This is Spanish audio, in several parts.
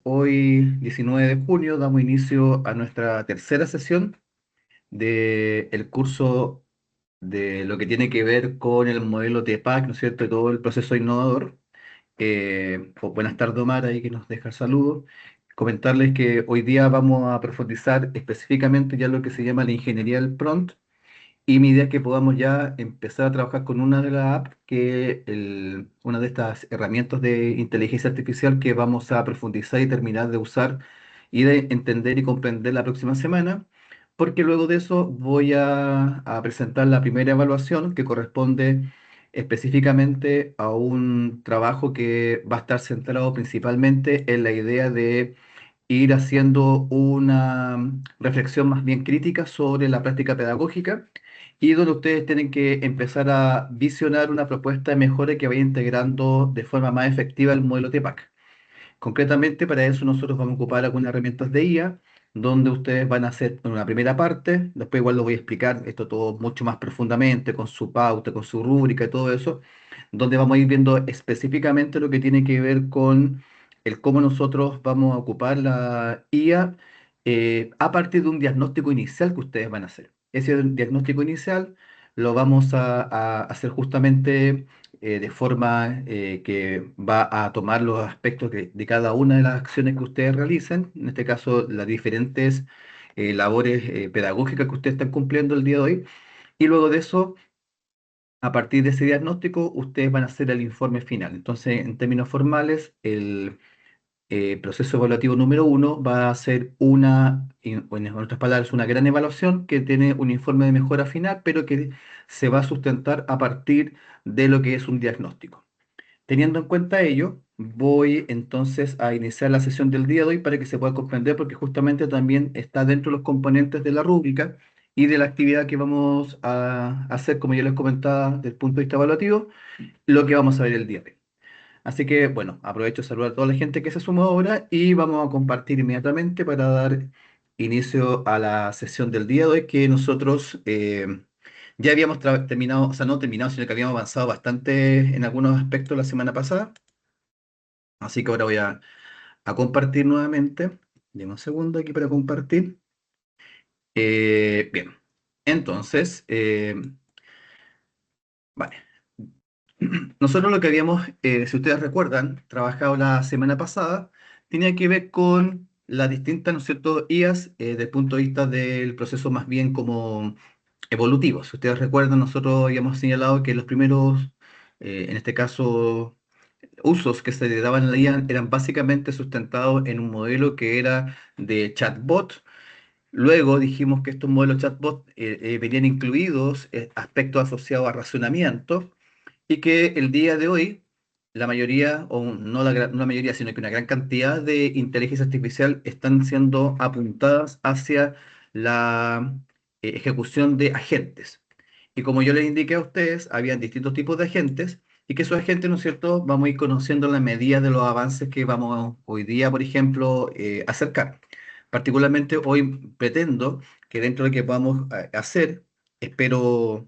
Hoy, 19 de junio, damos inicio a nuestra tercera sesión del curso de lo que tiene que ver con el modelo TPAC, ¿no es cierto? Y todo el proceso innovador. Pues buenas tardes, Omar, ahí que nos deja el saludo. Comentarles que hoy día vamos a profundizar específicamente ya lo que se llama la ingeniería del prompt, y mi idea es que podamos ya empezar a trabajar con una de las apps, una de estas herramientas de inteligencia artificial que vamos a profundizar y terminar de usar y de entender y comprender la próxima semana, porque luego de eso voy a presentar la primera evaluación que corresponde específicamente a un trabajo que va a estar centrado principalmente en la idea de ir haciendo una reflexión más bien crítica sobre la práctica pedagógica, y donde ustedes tienen que empezar a visionar una propuesta de mejora que vaya integrando de forma más efectiva el modelo TPAC. Concretamente, para eso nosotros vamos a ocupar algunas herramientas de IA, donde ustedes van a hacer una primera parte, después igual lo voy a explicar esto todo mucho más profundamente, con su pauta, con su rúbrica y todo eso, donde vamos a ir viendo específicamente lo que tiene que ver con el cómo nosotros vamos a ocupar la IA a partir de un diagnóstico inicial que ustedes van a hacer. Ese diagnóstico inicial lo vamos a hacer justamente de forma que va a tomar los aspectos de cada una de las acciones que ustedes realicen, en este caso las diferentes labores pedagógicas que ustedes están cumpliendo el día de hoy, y luego de eso, a partir de ese diagnóstico, ustedes van a hacer el informe final. Entonces, en términos formales, el proceso evaluativo número uno va a ser en otras palabras, una gran evaluación que tiene un informe de mejora final, pero que se va a sustentar a partir de lo que es un diagnóstico. Teniendo en cuenta ello, voy entonces a iniciar la sesión del día de hoy para que se pueda comprender, porque justamente también está dentro de los componentes de la rúbrica y de la actividad que vamos a hacer, como ya les comentaba, desde el punto de vista evaluativo, lo que vamos a ver el día de hoy. Así que, bueno, aprovecho de saludar a toda la gente que se sumó ahora y vamos a compartir inmediatamente para dar inicio a la sesión del día de hoy, que nosotros ya habíamos terminado, o sea, no terminado, sino que habíamos avanzado bastante en algunos aspectos la semana pasada. Así que ahora voy a compartir nuevamente. Deme un segundo aquí para compartir. Bien, entonces, vale. Nosotros lo que habíamos, si ustedes recuerdan, trabajado la semana pasada, tenía que ver con las distintas, ¿no es cierto?, IAs desde el punto de vista del proceso más bien como evolutivo. Si ustedes recuerdan, nosotros habíamos señalado que los primeros, en este caso, usos que se le daban a la IA eran básicamente sustentados en un modelo que era de chatbot. Luego dijimos que estos modelos chatbot venían incluidos aspectos asociados a razonamiento, y que el día de hoy la mayoría, o no no la mayoría, sino que una gran cantidad de inteligencia artificial están siendo apuntadas hacia la ejecución de agentes. Y como yo les indiqué a ustedes, habían distintos tipos de agentes, y que esos agentes, ¿no es cierto?, vamos a ir conociendo en la medida de los avances que vamos hoy día, por ejemplo, acercar. Particularmente hoy pretendo que dentro de lo que podamos hacer, espero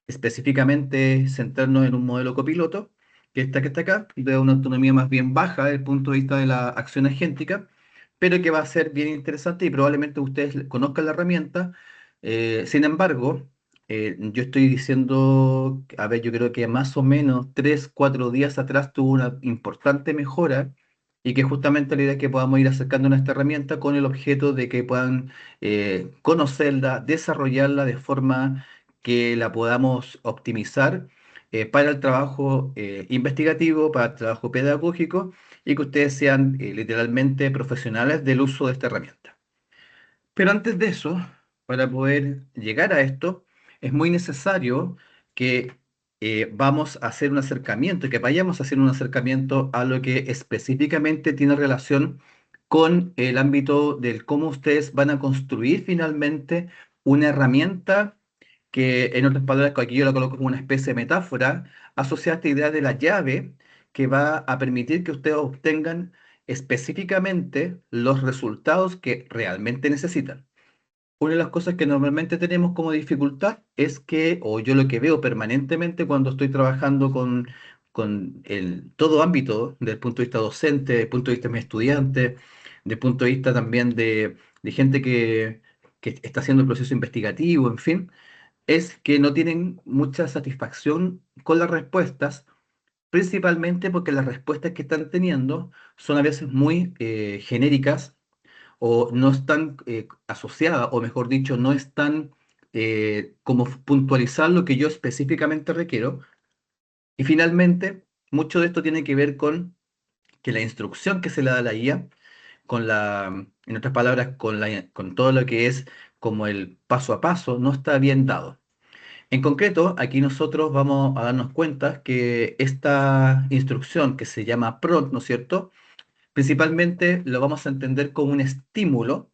específicamente centrarnos en un modelo copiloto, que está acá, de una autonomía más bien baja desde el punto de vista de la acción agéntica, pero que va a ser bien interesante y probablemente ustedes conozcan la herramienta. Sin embargo, yo estoy diciendo, a ver, yo creo que más o menos 3, 4 días atrás tuvo una importante mejora, y que justamente la idea es que podamos ir acercándonos a esta herramienta con el objeto de que puedan conocerla, desarrollarla de forma que la podamos optimizar para el trabajo investigativo, para el trabajo pedagógico, y que ustedes sean literalmente profesionales del uso de esta herramienta. Pero antes de eso, para poder llegar a esto, es muy necesario que vamos a hacer un acercamiento, que vayamos a hacer un acercamiento a lo que específicamente tiene relación con el ámbito del cómo ustedes van a construir finalmente una herramienta que, en otras palabras, que aquí yo la coloco como una especie de metáfora, asociada a esta idea de la llave que va a permitir que ustedes obtengan específicamente los resultados que realmente necesitan. Una de las cosas que normalmente tenemos como dificultad es que, o yo lo que veo permanentemente cuando estoy trabajando con todo ámbito, desde el punto de vista docente, desde el punto de vista de mis estudiantes, desde el punto de vista también de gente que está haciendo el proceso investigativo, en fin, es que no tienen mucha satisfacción con las respuestas, principalmente porque las respuestas que están teniendo son a veces muy genéricas o no están asociadas, o mejor dicho, no están como puntualizar lo que yo específicamente requiero. Y finalmente, mucho de esto tiene que ver con que la instrucción que se le da a la IA, en otras palabras, con todo lo que es como el paso a paso, no está bien dado. En concreto, aquí nosotros vamos a darnos cuenta que esta instrucción que se llama prompt, ¿no es cierto? Principalmente lo vamos a entender como un estímulo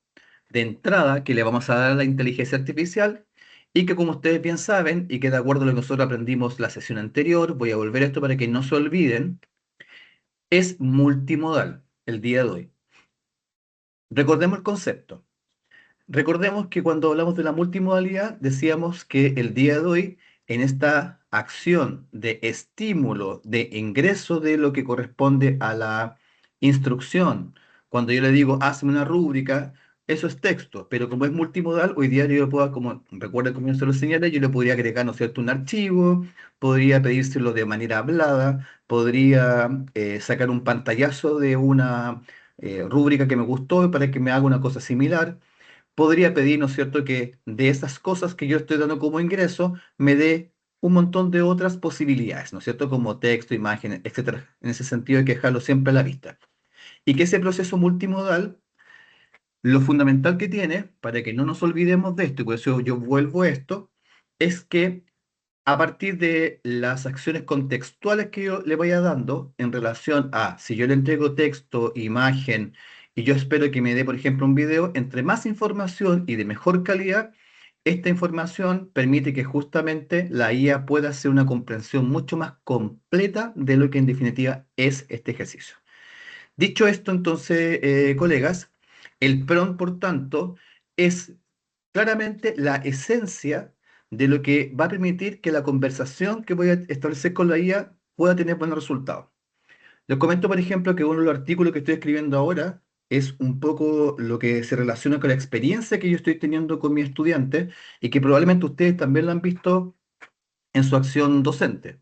de entrada que le vamos a dar a la inteligencia artificial y que como ustedes bien saben y que de acuerdo a lo que nosotros aprendimos la sesión anterior, voy a volver a esto para que no se olviden, es multimodal el día de hoy. Recordemos el concepto. Recordemos que cuando hablamos de la multimodalidad, decíamos que el día de hoy, en esta acción de estímulo, de ingreso de lo que corresponde a la instrucción, cuando yo le digo, hazme una rúbrica, eso es texto, pero como es multimodal, hoy día yo le puedo, como recuerden como yo se lo señalé, yo le podría agregar, ¿no es cierto?, un archivo, podría pedírselo de manera hablada, podría sacar un pantallazo de una rúbrica que me gustó para que me haga una cosa similar, podría pedir, ¿no es cierto?, que de esas cosas que yo estoy dando como ingreso, me dé un montón de otras posibilidades, ¿no es cierto?, como texto, imágenes, etcétera, en ese sentido hay que dejarlo siempre a la vista. Y que ese proceso multimodal, lo fundamental que tiene, para que no nos olvidemos de esto, y por eso yo vuelvo a esto, es que a partir de las acciones contextuales que yo le vaya dando en relación a si yo le entrego texto, imagen y yo espero que me dé, por ejemplo, un video, entre más información y de mejor calidad, esta información permite que justamente la IA pueda hacer una comprensión mucho más completa de lo que en definitiva es este ejercicio. Dicho esto, entonces, colegas, el PRON, por tanto, es claramente la esencia de lo que va a permitir que la conversación que voy a establecer con la IA pueda tener buenos resultados. Les comento, por ejemplo, que uno de los artículos que estoy escribiendo ahora es un poco lo que se relaciona con la experiencia que yo estoy teniendo con mis estudiantes y que probablemente ustedes también lo han visto en su acción docente.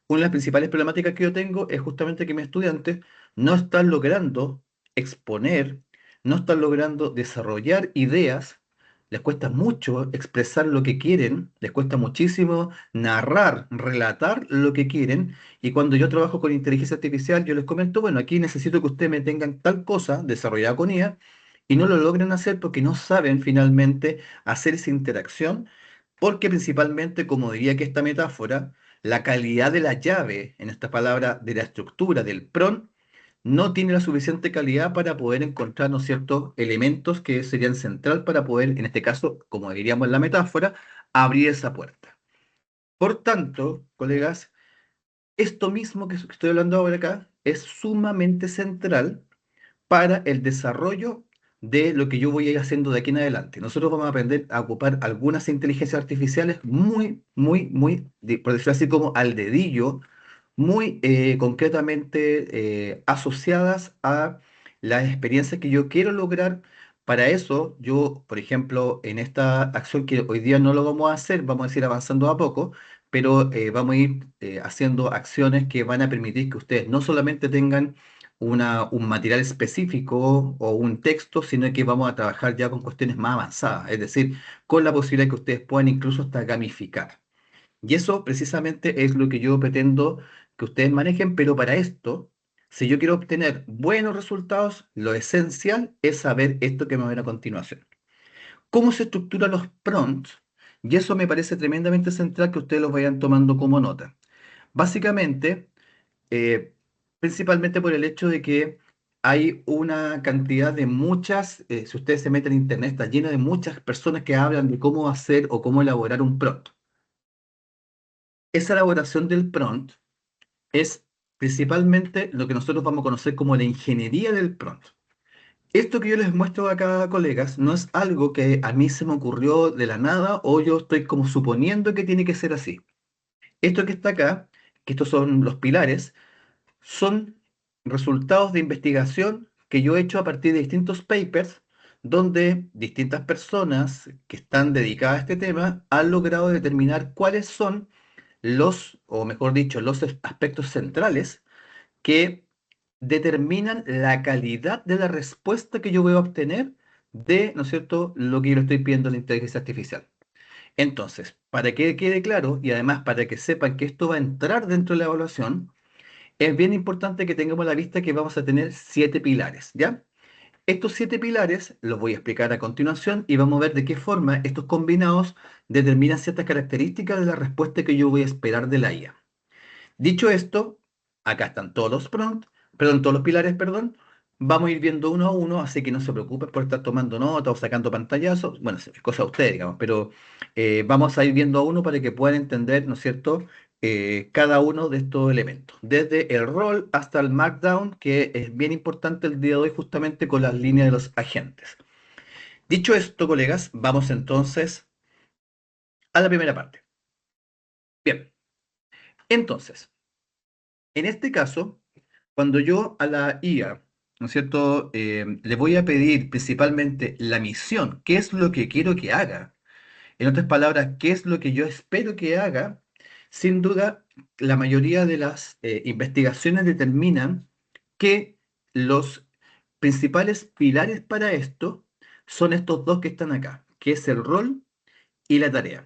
Una de las principales problemáticas que yo tengo es justamente que mis estudiantes no están logrando exponer, no están logrando desarrollar ideas, les cuesta mucho expresar lo que quieren, les cuesta muchísimo narrar, relatar lo que quieren, y cuando yo trabajo con inteligencia artificial, yo les comento, bueno, aquí necesito que ustedes me tengan tal cosa desarrollada con IA, y no lo logran hacer porque no saben finalmente hacer esa interacción, porque principalmente, como diría que esta metáfora, la calidad de la llave, en esta palabra, de la estructura del PRON, no tiene la suficiente calidad para poder encontrar, ¿no es cierto?, elementos que serían central para poder, en este caso, como diríamos en la metáfora, abrir esa puerta. Por tanto, colegas, esto mismo que estoy hablando ahora acá es sumamente central para el desarrollo de lo que yo voy a ir haciendo de aquí en adelante. Nosotros vamos a aprender a ocupar algunas inteligencias artificiales por decirlo así, como al dedillo, muy concretamente asociadas a las experiencias que yo quiero lograr. Para eso, yo, por ejemplo, en esta acción que hoy día no lo vamos a hacer, vamos a ir avanzando a poco, pero vamos a ir haciendo acciones que van a permitir que ustedes no solamente tengan un material específico o un texto, sino que vamos a trabajar ya con cuestiones más avanzadas, es decir, con la posibilidad que ustedes puedan incluso hasta gamificar. Y eso precisamente es lo que yo pretendo que ustedes manejen, pero para esto, si yo quiero obtener buenos resultados, lo esencial es saber esto que me va a ver a continuación. ¿Cómo se estructuran los prompts? Y eso me parece tremendamente central que ustedes los vayan tomando como nota. Básicamente, eh, principalmente por el hecho de que hay una cantidad de muchas, si ustedes se meten en internet, está lleno de muchas personas que hablan de cómo hacer o cómo elaborar un prompt. Esa elaboración del prompt es principalmente lo que nosotros vamos a conocer como la ingeniería del prompt. Esto que yo les muestro acá, colegas, no es algo que a mí se me ocurrió de la nada o yo estoy como suponiendo que tiene que ser así. Esto que está acá que estos son los pilares, son resultados de investigación que yo he hecho a partir de distintos papers donde distintas personas que están dedicadas a este tema han logrado determinar cuáles son los, o mejor dicho, los aspectos centrales que determinan la calidad de la respuesta que yo voy a obtener de, ¿no es cierto?, lo que yo le estoy pidiendo a la inteligencia artificial. Entonces, para que quede claro y además para que sepan que esto va a entrar dentro de la evaluación, es bien importante que tengamos a la vista que vamos a tener 7 pilares, ¿ya? Estos 7 pilares los voy a explicar a continuación y vamos a ver de qué forma estos combinados determinan ciertas características de la respuesta que yo voy a esperar de la IA. Dicho esto, acá están todos los prompts, perdón, todos los pilares, perdón. Vamos a ir viendo uno a uno, así que no se preocupen por estar tomando nota o sacando pantallazos. Bueno, es cosa de ustedes, digamos, pero vamos a ir viendo a uno para que puedan entender, ¿no es cierto?, cada uno de estos elementos. Desde el rol hasta el markdown, que es bien importante el día de hoy justamente con las líneas de los agentes. Dicho esto, colegas, vamos entonces a la primera parte. Bien, entonces, en este caso, cuando yo a la IA, ¿no es cierto?, le voy a pedir principalmente la misión, qué es lo que quiero que haga, en otras palabras, qué es lo que yo espero que haga, sin duda, la mayoría de las investigaciones determinan que los principales pilares para esto son estos dos que están acá, que es el rol y la tarea.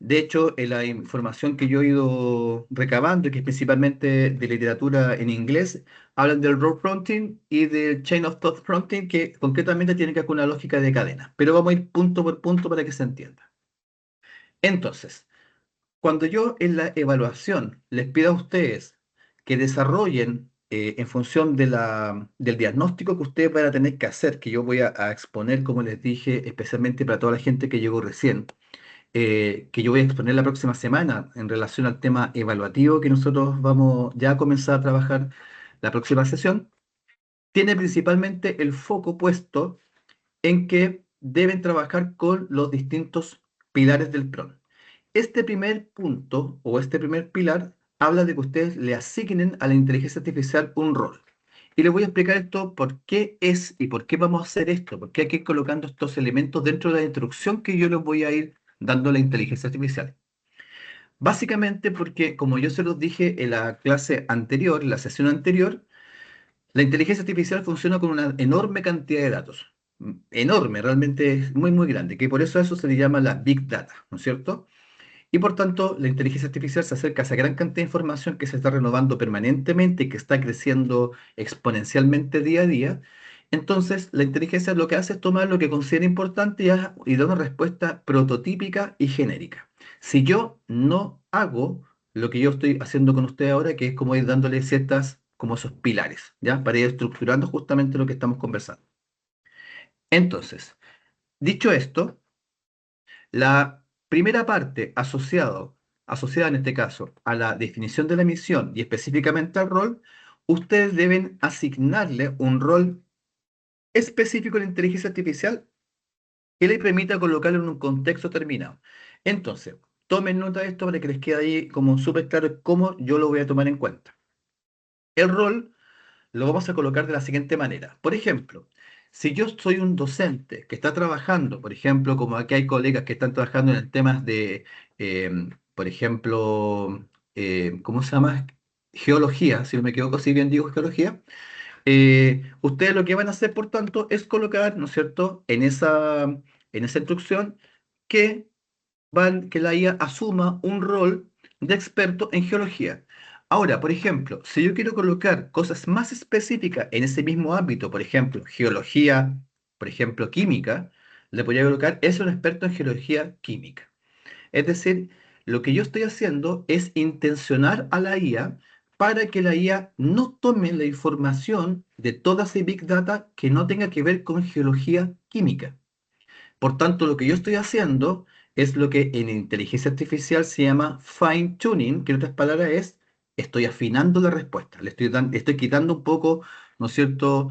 De hecho, en la información que yo he ido recabando, que es principalmente de literatura en inglés, hablan del role prompting y del chain of thought prompting, que concretamente tienen que ver con una lógica de cadena. Pero vamos a ir punto por punto para que se entienda. Entonces, cuando yo en la evaluación les pido a ustedes que desarrollen en función de del diagnóstico que ustedes van a tener que hacer, que yo voy a exponer, como les dije, especialmente para toda la gente que llegó recién, que yo voy a exponer la próxima semana en relación al tema evaluativo que nosotros vamos ya a comenzar a trabajar la próxima sesión, tiene principalmente el foco puesto en que deben trabajar con los distintos pilares del PRON. Este primer punto o este primer pilar habla de que ustedes le asignen a la inteligencia artificial un rol. Y les voy a explicar esto por qué es y por qué vamos a hacer esto, por qué hay que ir colocando estos elementos dentro de la instrucción que yo les voy a ir dando a la inteligencia artificial. Básicamente porque, como yo se los dije en la clase anterior, en la sesión anterior, la inteligencia artificial funciona con una enorme cantidad de datos. Enorme, realmente es muy, muy grande, que por eso se le llama la Big Data, ¿no es cierto? Y por tanto, la inteligencia artificial se acerca a esa gran cantidad de información que se está renovando permanentemente y que está creciendo exponencialmente día a día. Entonces, la inteligencia lo que hace es tomar lo que considera importante y da una respuesta prototípica y genérica. Si yo no hago lo que yo estoy haciendo con usted ahora, que es como ir dándole ciertas, como esos pilares, ¿ya? Para ir estructurando justamente lo que estamos conversando. Entonces, dicho esto, la primera parte asociada en este caso a la definición de la misión y específicamente al rol, ustedes deben asignarle un rol específico a la inteligencia artificial que le permita colocarlo en un contexto terminado. Entonces, tomen nota de esto para que les quede ahí como súper claro cómo yo lo voy a tomar en cuenta. El rol lo vamos a colocar de la siguiente manera. Por ejemplo, si yo soy un docente que está trabajando, por ejemplo, como aquí hay colegas que están trabajando en el tema de, por ejemplo, ¿cómo se llama? Geología, si no me equivoco, si bien digo geología. Ustedes lo que van a hacer, por tanto, es colocar, ¿no es cierto?, en esa instrucción que que la IA asuma un rol de experto en geología. Ahora, por ejemplo, si yo quiero colocar cosas más específicas en ese mismo ámbito, por ejemplo, geología, por ejemplo, química, le podría colocar, es un experto en geología química. Es decir, lo que yo estoy haciendo es intencionar a la IA para que la IA no tome la información de toda esa Big Data que no tenga que ver con geología química. Por tanto, lo que yo estoy haciendo es lo que en inteligencia artificial se llama fine tuning, que en otras palabras es, estoy afinando la respuesta, estoy quitando un poco, ¿no es cierto?,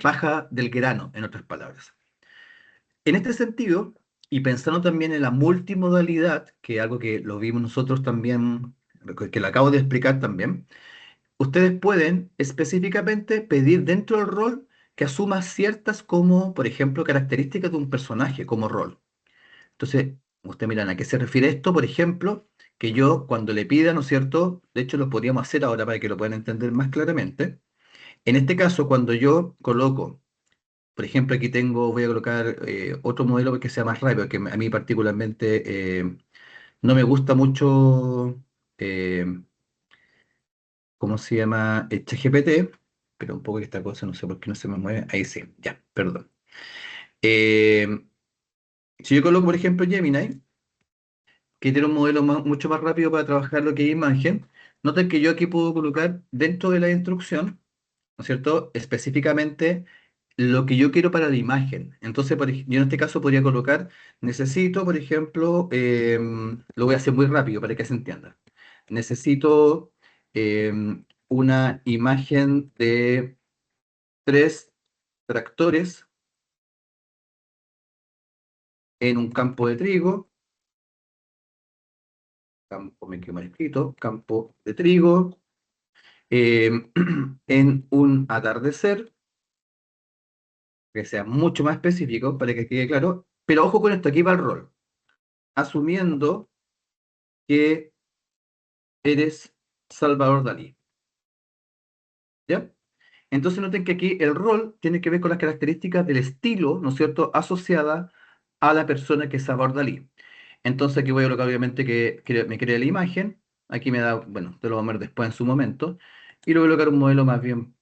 paja del grano, en otras palabras. En este sentido, y pensando también en la multimodalidad, que es algo que lo vimos nosotros también que lo acabo de explicar también, ustedes pueden específicamente pedir dentro del rol que asuma ciertas como, por ejemplo, características de un personaje como rol. Entonces, ustedes miran a qué se refiere esto, por ejemplo, que yo cuando le pida, ¿no es cierto? De hecho, lo podríamos hacer ahora para que lo puedan entender más claramente. En este caso, cuando yo coloco, por ejemplo, aquí tengo, voy a colocar otro modelo que sea más rápido, que a mí particularmente no me gusta mucho, eh, ¿cómo se llama? ChatGPT, pero un poco que esta cosa, no sé por qué no se me mueve. Ahí sí, ya, perdón. Eh, si yo coloco, por ejemplo, Gemini, que tiene un modelo mucho más rápido para trabajar lo que es imagen, noten que yo aquí puedo colocar dentro de la instrucción, ¿no es cierto? Específicamente lo que yo quiero para la imagen. Entonces, yo en este caso podría colocar, necesito, por ejemplo, lo voy a hacer muy rápido para que se entienda. Necesito una imagen de tres tractores en un campo de trigo, campo, me quedo mal escrito, campo de trigo, eh, en un atardecer, que sea mucho más específico para que quede claro, pero ojo con esto, aquí va el rol, asumiendo que eres Salvador Dalí, ¿ya? Entonces noten que aquí el rol tiene que ver con las características del estilo, ¿no es cierto?, asociada a la persona que es Salvador Dalí. Entonces aquí voy a colocar obviamente que me crea la imagen, aquí me da, bueno, te lo vamos a ver después en su momento, y lo voy a colocar un modelo más bien,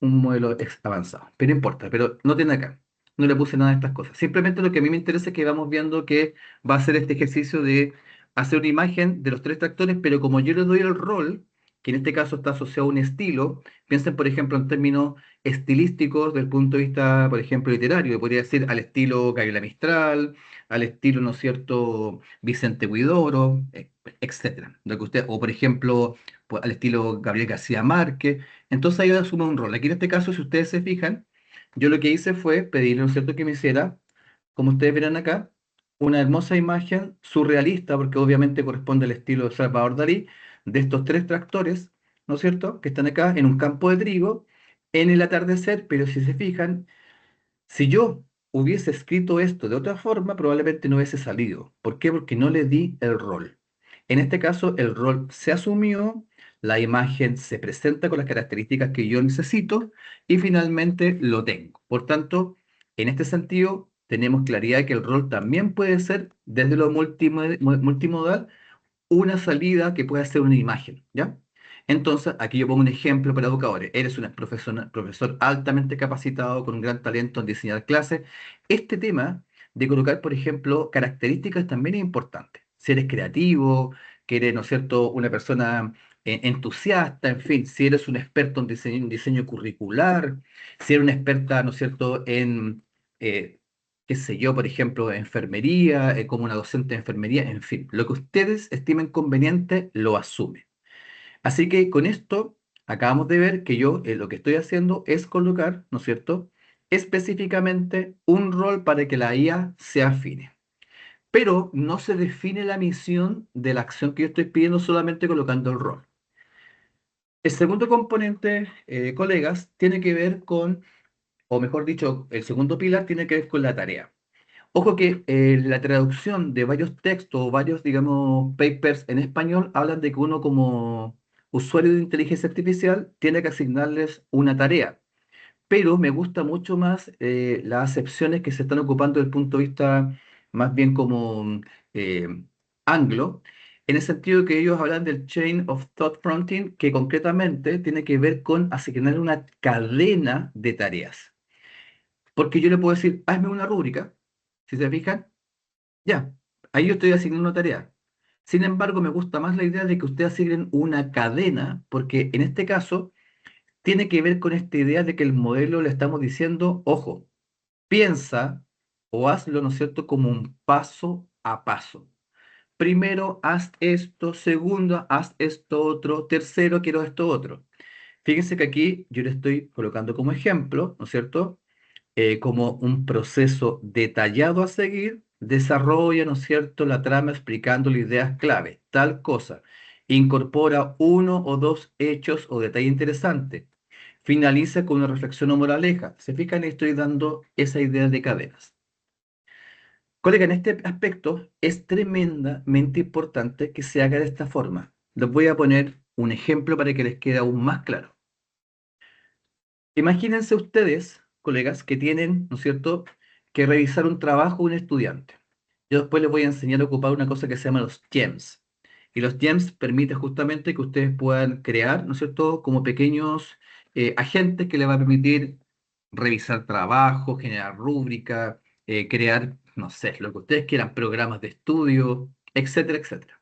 un modelo avanzado, pero no importa, pero no tiene acá, no le puse nada de estas cosas. Simplemente lo que a mí me interesa es que vamos viendo que va a ser este ejercicio de hacer una imagen de los tres tractores, pero como yo le doy el rol, que en este caso está asociado a un estilo, piensen por ejemplo en términos estilísticos del punto de vista, por ejemplo, literario, que podría decir al estilo Gabriela Mistral, al estilo, ¿no es cierto?, Vicente Huidobro, etcétera. Lo que usted, o por ejemplo, pues, al estilo Gabriel García Márquez. Entonces ahí asume un rol. Aquí en este caso, si ustedes se fijan, yo lo que hice fue pedirle, ¿no es cierto?, que me hiciera, como ustedes verán acá, una hermosa imagen surrealista, porque obviamente corresponde al estilo de Salvador Dalí, de estos tres tractores, ¿no es cierto?, que están acá en un campo de trigo, en el atardecer, pero si se fijan, si yo hubiese escrito esto de otra forma, probablemente no hubiese salido. ¿Por qué? Porque no le di el rol. En este caso, el rol se asumió, la imagen se presenta con las características que yo necesito y finalmente lo tengo. Por tanto, en este sentido, tenemos claridad que el rol también puede ser, desde lo multimodal, una salida que pueda ser una imagen, ¿ya? Entonces, aquí yo pongo un ejemplo para educadores. Eres un profesor altamente capacitado, con un gran talento en diseñar clases. Este tema de colocar, por ejemplo, características también es importante. Si eres creativo, que eres, ¿no es cierto?, una persona entusiasta, en fin, si eres un experto en diseño curricular, si eres una experta, ¿no es cierto?, en qué sé yo, por ejemplo, enfermería, como una docente de enfermería, en fin, lo que ustedes estimen conveniente lo asumen. Así que con esto acabamos de ver que yo lo que estoy haciendo es colocar, ¿no es cierto?, específicamente un rol para que la IA se afine. Pero no se define la misión de la acción que yo estoy pidiendo solamente colocando el rol. El segundo componente, colegas, tiene que ver con, o mejor dicho, el segundo pilar tiene que ver con la tarea. Ojo que la traducción de varios textos o varios, digamos, papers en español hablan de que uno como usuario de inteligencia artificial tiene que asignarles una tarea, pero me gusta mucho más las acepciones que se están ocupando desde el punto de vista más bien como eh, anglo, en el sentido que ellos hablan del Chain of Thought Fronting, que concretamente tiene que ver con asignar una cadena de tareas. Porque yo le puedo decir, hazme una rúbrica, si se fijan, ya, ahí yo estoy asignando una tarea. Sin embargo, me gusta más la idea de que ustedes asignen una cadena, porque en este caso tiene que ver con esta idea de que el modelo le estamos diciendo, ojo, piensa o hazlo, ¿no es cierto?, como un paso a paso. Primero, haz esto, segundo, haz esto otro, tercero, quiero esto otro. Fíjense que aquí yo le estoy colocando como ejemplo, ¿no es cierto?, como un proceso detallado a seguir, desarrolla, ¿no es cierto?, la trama explicando las ideas clave, tal cosa. Incorpora uno o dos hechos o detalles interesantes. Finaliza con una reflexión o moraleja. Se fijan, estoy dando esa idea de cadenas. Colega, en este aspecto es tremendamente importante que se haga de esta forma. Les voy a poner un ejemplo para que les quede aún más claro. Imagínense ustedes, colegas, que tienen, ¿no es cierto?, que revisar un trabajo de un estudiante. Yo después les voy a enseñar a ocupar una cosa que se llama los GEMS. Y los GEMS permiten justamente que ustedes puedan crear, ¿no es cierto?, como pequeños agentes que les va a permitir revisar trabajo, generar rúbrica, crear, no sé, lo que ustedes quieran, programas de estudio, etcétera, etcétera.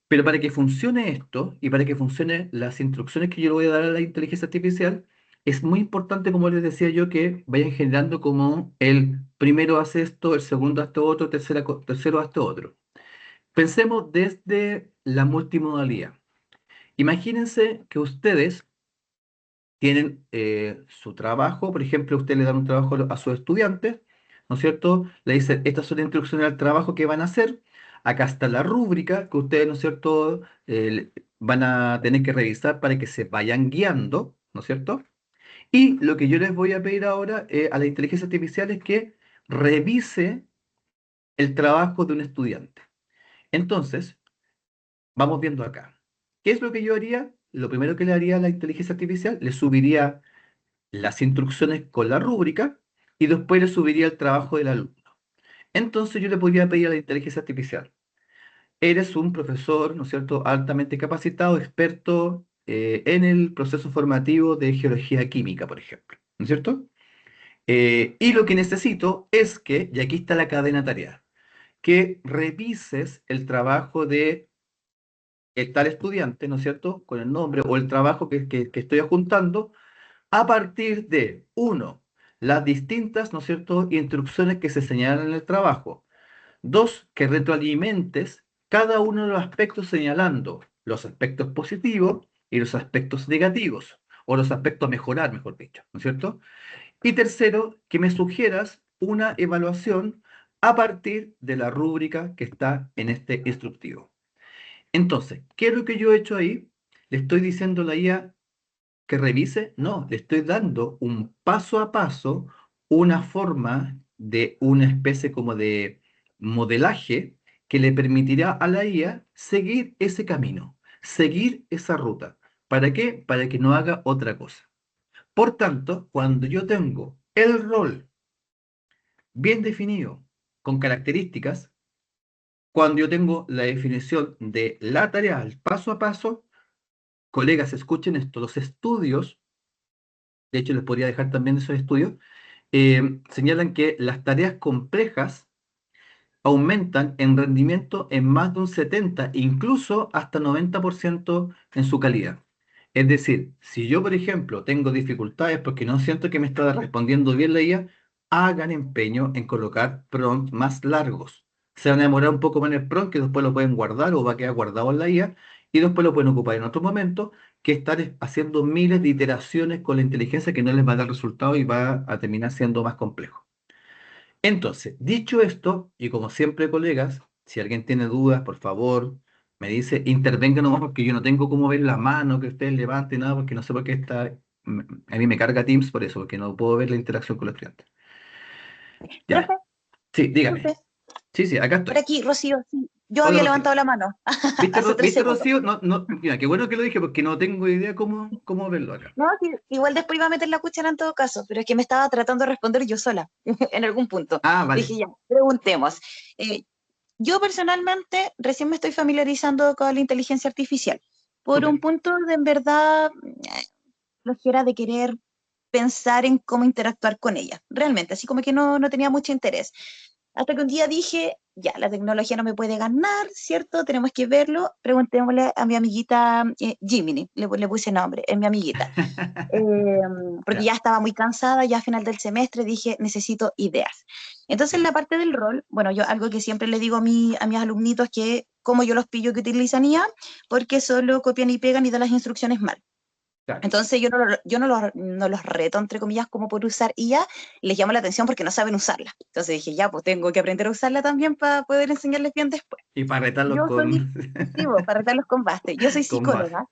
Pero para que funcione esto y para que funcionen las instrucciones que yo le voy a dar a la inteligencia artificial, es muy importante, como les decía yo, que vayan generando como el primero hace esto, el segundo hace otro, tercero hace otro. Pensemos desde la multimodalidad. Imagínense que ustedes tienen su trabajo, por ejemplo, usted le dan un trabajo a sus estudiantes, ¿no es cierto? Le dice, estas son las instrucciones al trabajo que van a hacer, acá está la rúbrica que ustedes, ¿no es cierto?, van a tener que revisar para que se vayan guiando, ¿no es cierto? Y lo que yo les voy a pedir ahora a la inteligencia artificial es que revise el trabajo de un estudiante. Entonces, vamos viendo acá. ¿Qué es lo que yo haría? Lo primero que le haría a la inteligencia artificial, le subiría las instrucciones con la rúbrica y después le subiría el trabajo del alumno. Entonces yo le podría pedir a la inteligencia artificial, eres un profesor, ¿no es cierto?, altamente capacitado, experto en el proceso formativo de geología química, por ejemplo, ¿no es cierto? Y lo que necesito es que, y aquí está la cadena tarea, que revises el trabajo de tal estudiante, ¿no es cierto?, con el nombre o el trabajo que estoy adjuntando, a partir de, uno, las distintas, ¿no es cierto?, instrucciones que se señalan en el trabajo. Dos, que retroalimentes cada uno de los aspectos señalando los aspectos positivos y los aspectos negativos, o los aspectos a mejorar, mejor dicho, ¿no es cierto? Y tercero, que me sugieras una evaluación a partir de la rúbrica que está en este instructivo. Entonces, ¿qué es lo que yo he hecho ahí? Le estoy diciendo a la IA que revise, no, le estoy dando un paso a paso, una forma de una especie como de modelaje que le permitirá a la IA seguir ese camino, seguir esa ruta. ¿Para qué? Para que no haga otra cosa. Por tanto, cuando yo tengo el rol bien definido, con características, cuando yo tengo la definición de la tarea, el paso a paso, colegas, escuchen esto, los estudios, de hecho les podría dejar también esos estudios, señalan que las tareas complejas aumentan en rendimiento en más de un 70, incluso hasta 90% en su calidad. Es decir, si yo, por ejemplo, tengo dificultades porque no siento que me está respondiendo bien la IA, hagan empeño en colocar prompts más largos. Se van a demorar un poco más en el prompt, que después lo pueden guardar o va a quedar guardado en la IA, y después lo pueden ocupar en otro momento, que estar haciendo miles de iteraciones con la inteligencia que no les va a dar resultado y va a terminar siendo más complejo. Entonces, dicho esto, y como siempre, colegas, si alguien tiene dudas, por favor, me dice, intervenga nomás porque yo no tengo cómo ver la mano que ustedes levanten, nada, porque no sé por qué está. A mí me carga Teams por eso, porque no puedo ver la interacción con los estudiantes. Profe, Ya, sí, dígame. profe, Sí, sí, acá por estoy. aquí, Rocío, sí, yo Hola, había Rocío. levantado la mano ¿Viste, hace tres ¿viste, segundos. Rocío? No, no, mira, qué bueno que lo dije porque no tengo idea cómo verlo acá. No, sí, igual después iba a meter la cuchara en todo caso, pero es que me estaba tratando de responder yo sola en algún punto. Ah, vale. Dije, ya, preguntemos. Eh, yo personalmente recién me estoy familiarizando con la inteligencia artificial, por un Súper. punto de en verdad flojera de querer pensar en cómo interactuar con ella, realmente, así como que no tenía mucho interés. Hasta que un día dije, ya, la tecnología no me puede ganar, ¿cierto? Tenemos que verlo. Preguntémosle a mi amiguita Jiminy, le puse nombre, es mi amiguita. Eh, porque Ya. ya estaba muy cansada, ya a final del semestre dije, necesito ideas. Entonces, en Ya. la parte del rol, bueno, yo algo que siempre le digo a mis alumnitos que como yo los pillo que utilizan IA, porque solo copian y pegan y dan las instrucciones mal. Claro, Entonces no los reto, entre comillas, como por usar IA, les llamo la atención porque no saben usarla. Entonces dije, ya, pues tengo que aprender a usarla también para poder enseñarles bien después. y para retarlos Yo soy, con, sí, vos, para retar los combates, yo soy con base. psicóloga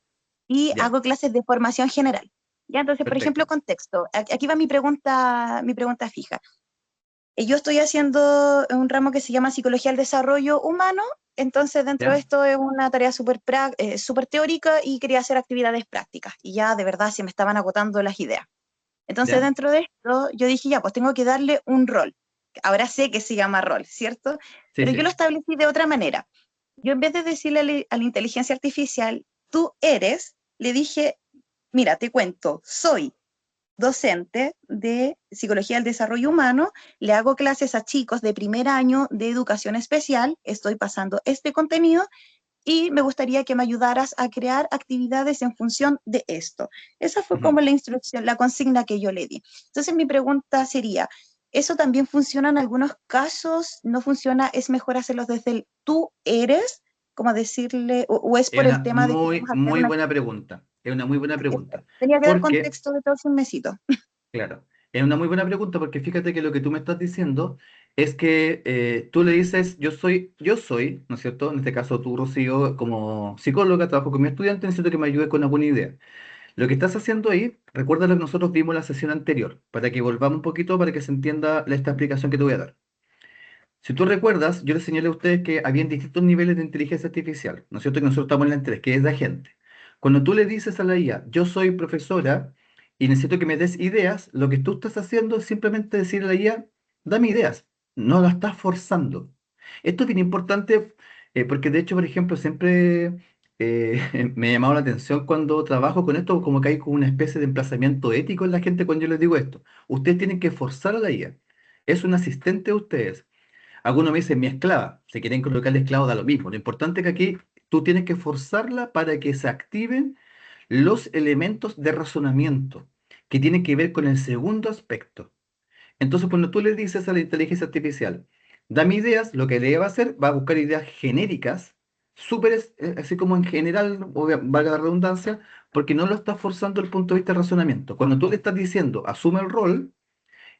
y Ya, hago clases de formación general. Ya, entonces, por ejemplo, perfecto. contexto. Aquí va mi pregunta fija. Yo estoy haciendo un ramo que se llama Psicología del Desarrollo Humano, entonces dentro de ¿Ya? esto es una tarea súper teórica y quería hacer actividades prácticas y ya de verdad se me estaban agotando las ideas. Entonces ¿Ya? dentro de esto yo dije, ya, pues tengo que darle un rol. Ahora sé que se llama rol, ¿cierto? Sí, Pero yo lo sí. establecí de otra manera. Yo en vez de decirle a la inteligencia artificial, tú eres, le dije, mira, te cuento, soy docente de Psicología del Desarrollo Humano, le hago clases a chicos de primer año de educación especial, estoy pasando este contenido y me gustaría que me ayudaras a crear actividades en función de esto. Esa fue Ujú. como la instrucción, la consigna que yo le di. Entonces mi pregunta sería, ¿eso también funciona en algunos casos? ¿No funciona? ¿Es mejor hacerlo desde el tú eres? Como decirle, o es Es por el una tema de que muy, vamos a hacer muy una... buena pregunta. Es una muy buena pregunta. Tenía que dar Porque contexto de todo un mesito. claro, es una muy buena pregunta porque fíjate que lo que tú me estás diciendo es que tú le dices, yo soy, ¿no es cierto? En este caso tú, Rocío, como psicóloga, trabajo con mi estudiante, necesito que me ayude con alguna idea. Lo que estás haciendo ahí, recuerda lo que nosotros vimos en la sesión anterior, para que volvamos un poquito para que se entienda esta explicación que te voy a dar. Si tú recuerdas, yo les señalé a ustedes que habían distintos niveles de inteligencia artificial, ¿no es cierto? Que nosotros estamos en la 3, que es de agente. Cuando tú le dices a la IA, yo soy profesora y necesito que me des ideas, lo que tú estás haciendo es simplemente decirle a la IA, dame ideas, no la estás forzando. Esto es bien importante porque de hecho, por ejemplo, siempre me ha llamado la atención cuando trabajo con esto, como que hay como una especie de emplazamiento ético en la gente cuando yo les digo esto. Ustedes tienen que forzar a la IA. Es un asistente de ustedes. Algunos me dicen mi esclava, si quieren colocarle esclavo da lo mismo. Lo importante es que aquí tú tienes que forzarla para que se activen los elementos de razonamiento que tienen que ver con el segundo aspecto. Entonces, cuando tú le dices a la inteligencia artificial, dame ideas, lo que le va a hacer, va a buscar ideas genéricas, súper, así como en general, valga la redundancia, porque no lo estás forzando desde el punto de vista de razonamiento. Cuando tú le estás diciendo, asume el rol,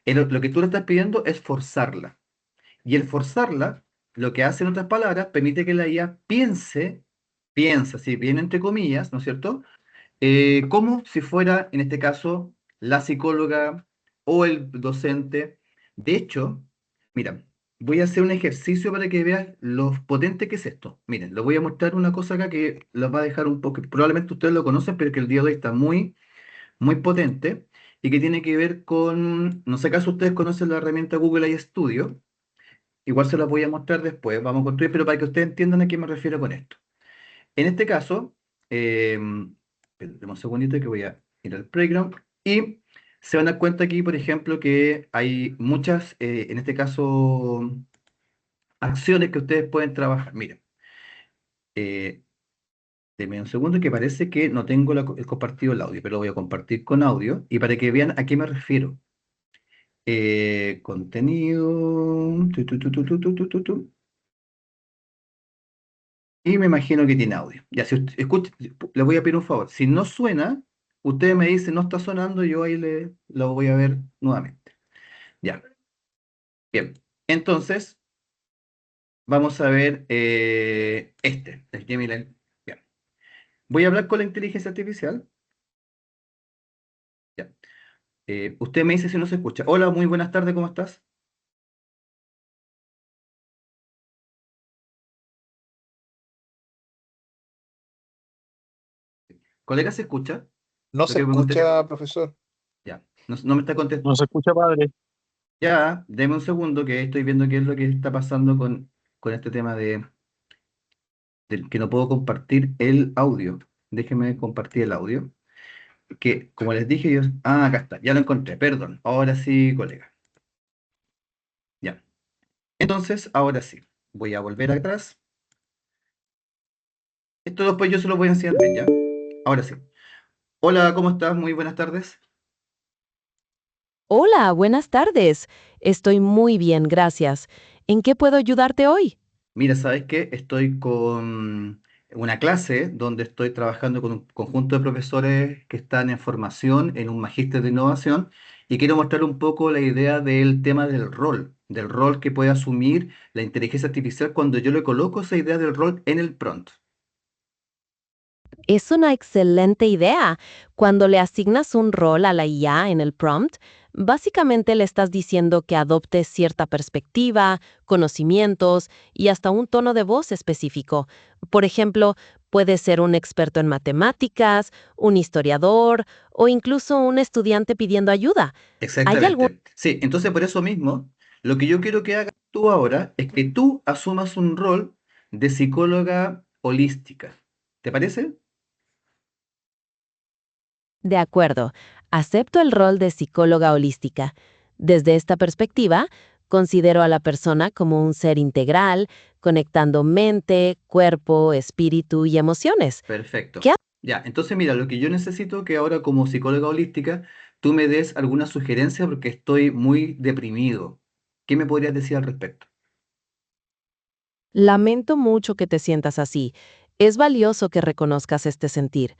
lo que tú le estás pidiendo es forzarla. Y el forzarla, lo que hace en otras palabras, permite que la IA piensa, si bien entre comillas, ¿no es cierto? Como si fuera, en este caso, la psicóloga o el docente. De hecho, mira, voy a hacer un ejercicio para que veas lo potente que es esto. Miren, les voy a mostrar una cosa acá que los va a dejar un poco, probablemente ustedes lo conocen, pero que el día de hoy está muy, muy potente y que tiene que ver con, no sé acaso ustedes conocen la herramienta Google AI Studio. Igual se las voy a mostrar después, vamos a construir, pero para que ustedes entiendan a qué me refiero con esto. En este caso, espérenme un segundito que voy a ir al playground y se van a dar cuenta aquí, por ejemplo, que hay muchas, en este caso, acciones que ustedes pueden trabajar. Miren, eh, denme un segundo que parece que no tengo el compartido el audio, pero lo voy a compartir con audio y para que vean a qué me refiero. Contenido. Tu. Y me imagino que tiene audio. Ya, si usted, escucha, le voy a pedir un favor. Si no suena, usted me dice no está sonando, yo ahí lo voy a ver nuevamente. Ya, bien. Entonces, vamos a ver el Gemini. Bien. Voy a hablar con la inteligencia artificial. Ya. Usted me dice si no se escucha. Hola, muy buenas tardes, ¿cómo estás? Colega, ¿se escucha? No Lo se que me gustaría. escucha, profesor. Ya, no, no me está contestando. No se escucha, padre. Ya, deme un segundo que estoy viendo qué es lo que está pasando con este tema del que no puedo compartir el audio. Déjenme compartir el audio. Que, como les dije, yo. Ah, acá está, ya lo encontré, perdón. Ahora sí, colega. Ya. Entonces, ahora sí. Voy a volver atrás. Esto después yo se lo voy a enseñar bien, ¿ya? Ahora sí. Hola, ¿cómo estás? Muy buenas tardes. Hola, buenas tardes. Estoy muy bien, gracias. ¿En qué puedo ayudarte hoy? Mira, ¿sabes qué? Estoy con una clase donde estoy trabajando con un conjunto de profesores que están en formación en un magíster de innovación y quiero mostrar un poco la idea del tema del rol que puede asumir la inteligencia artificial cuando yo le coloco esa idea del rol en el prompt. Es una excelente idea. Cuando le asignas un rol a la IA en el prompt, básicamente le estás diciendo que adopte cierta perspectiva, conocimientos y hasta un tono de voz específico. Por ejemplo, puede ser un experto en matemáticas, un historiador o incluso un estudiante pidiendo ayuda. ¿Hay algún Exactamente. Sí, entonces por eso mismo, lo que yo quiero que hagas tú ahora es que tú asumas un rol de psicóloga holística. ¿Te parece? De acuerdo, acepto el rol de psicóloga holística. Desde esta perspectiva, considero a la persona como un ser integral, conectando mente, cuerpo, espíritu y emociones. Perfecto. ¿Qué ha- Ya, entonces mira, lo que yo necesito que ahora como psicóloga holística tú me des alguna sugerencia porque estoy muy deprimido. ¿Qué me podrías decir al respecto? Lamento mucho que te sientas así. Es valioso que reconozcas este sentir.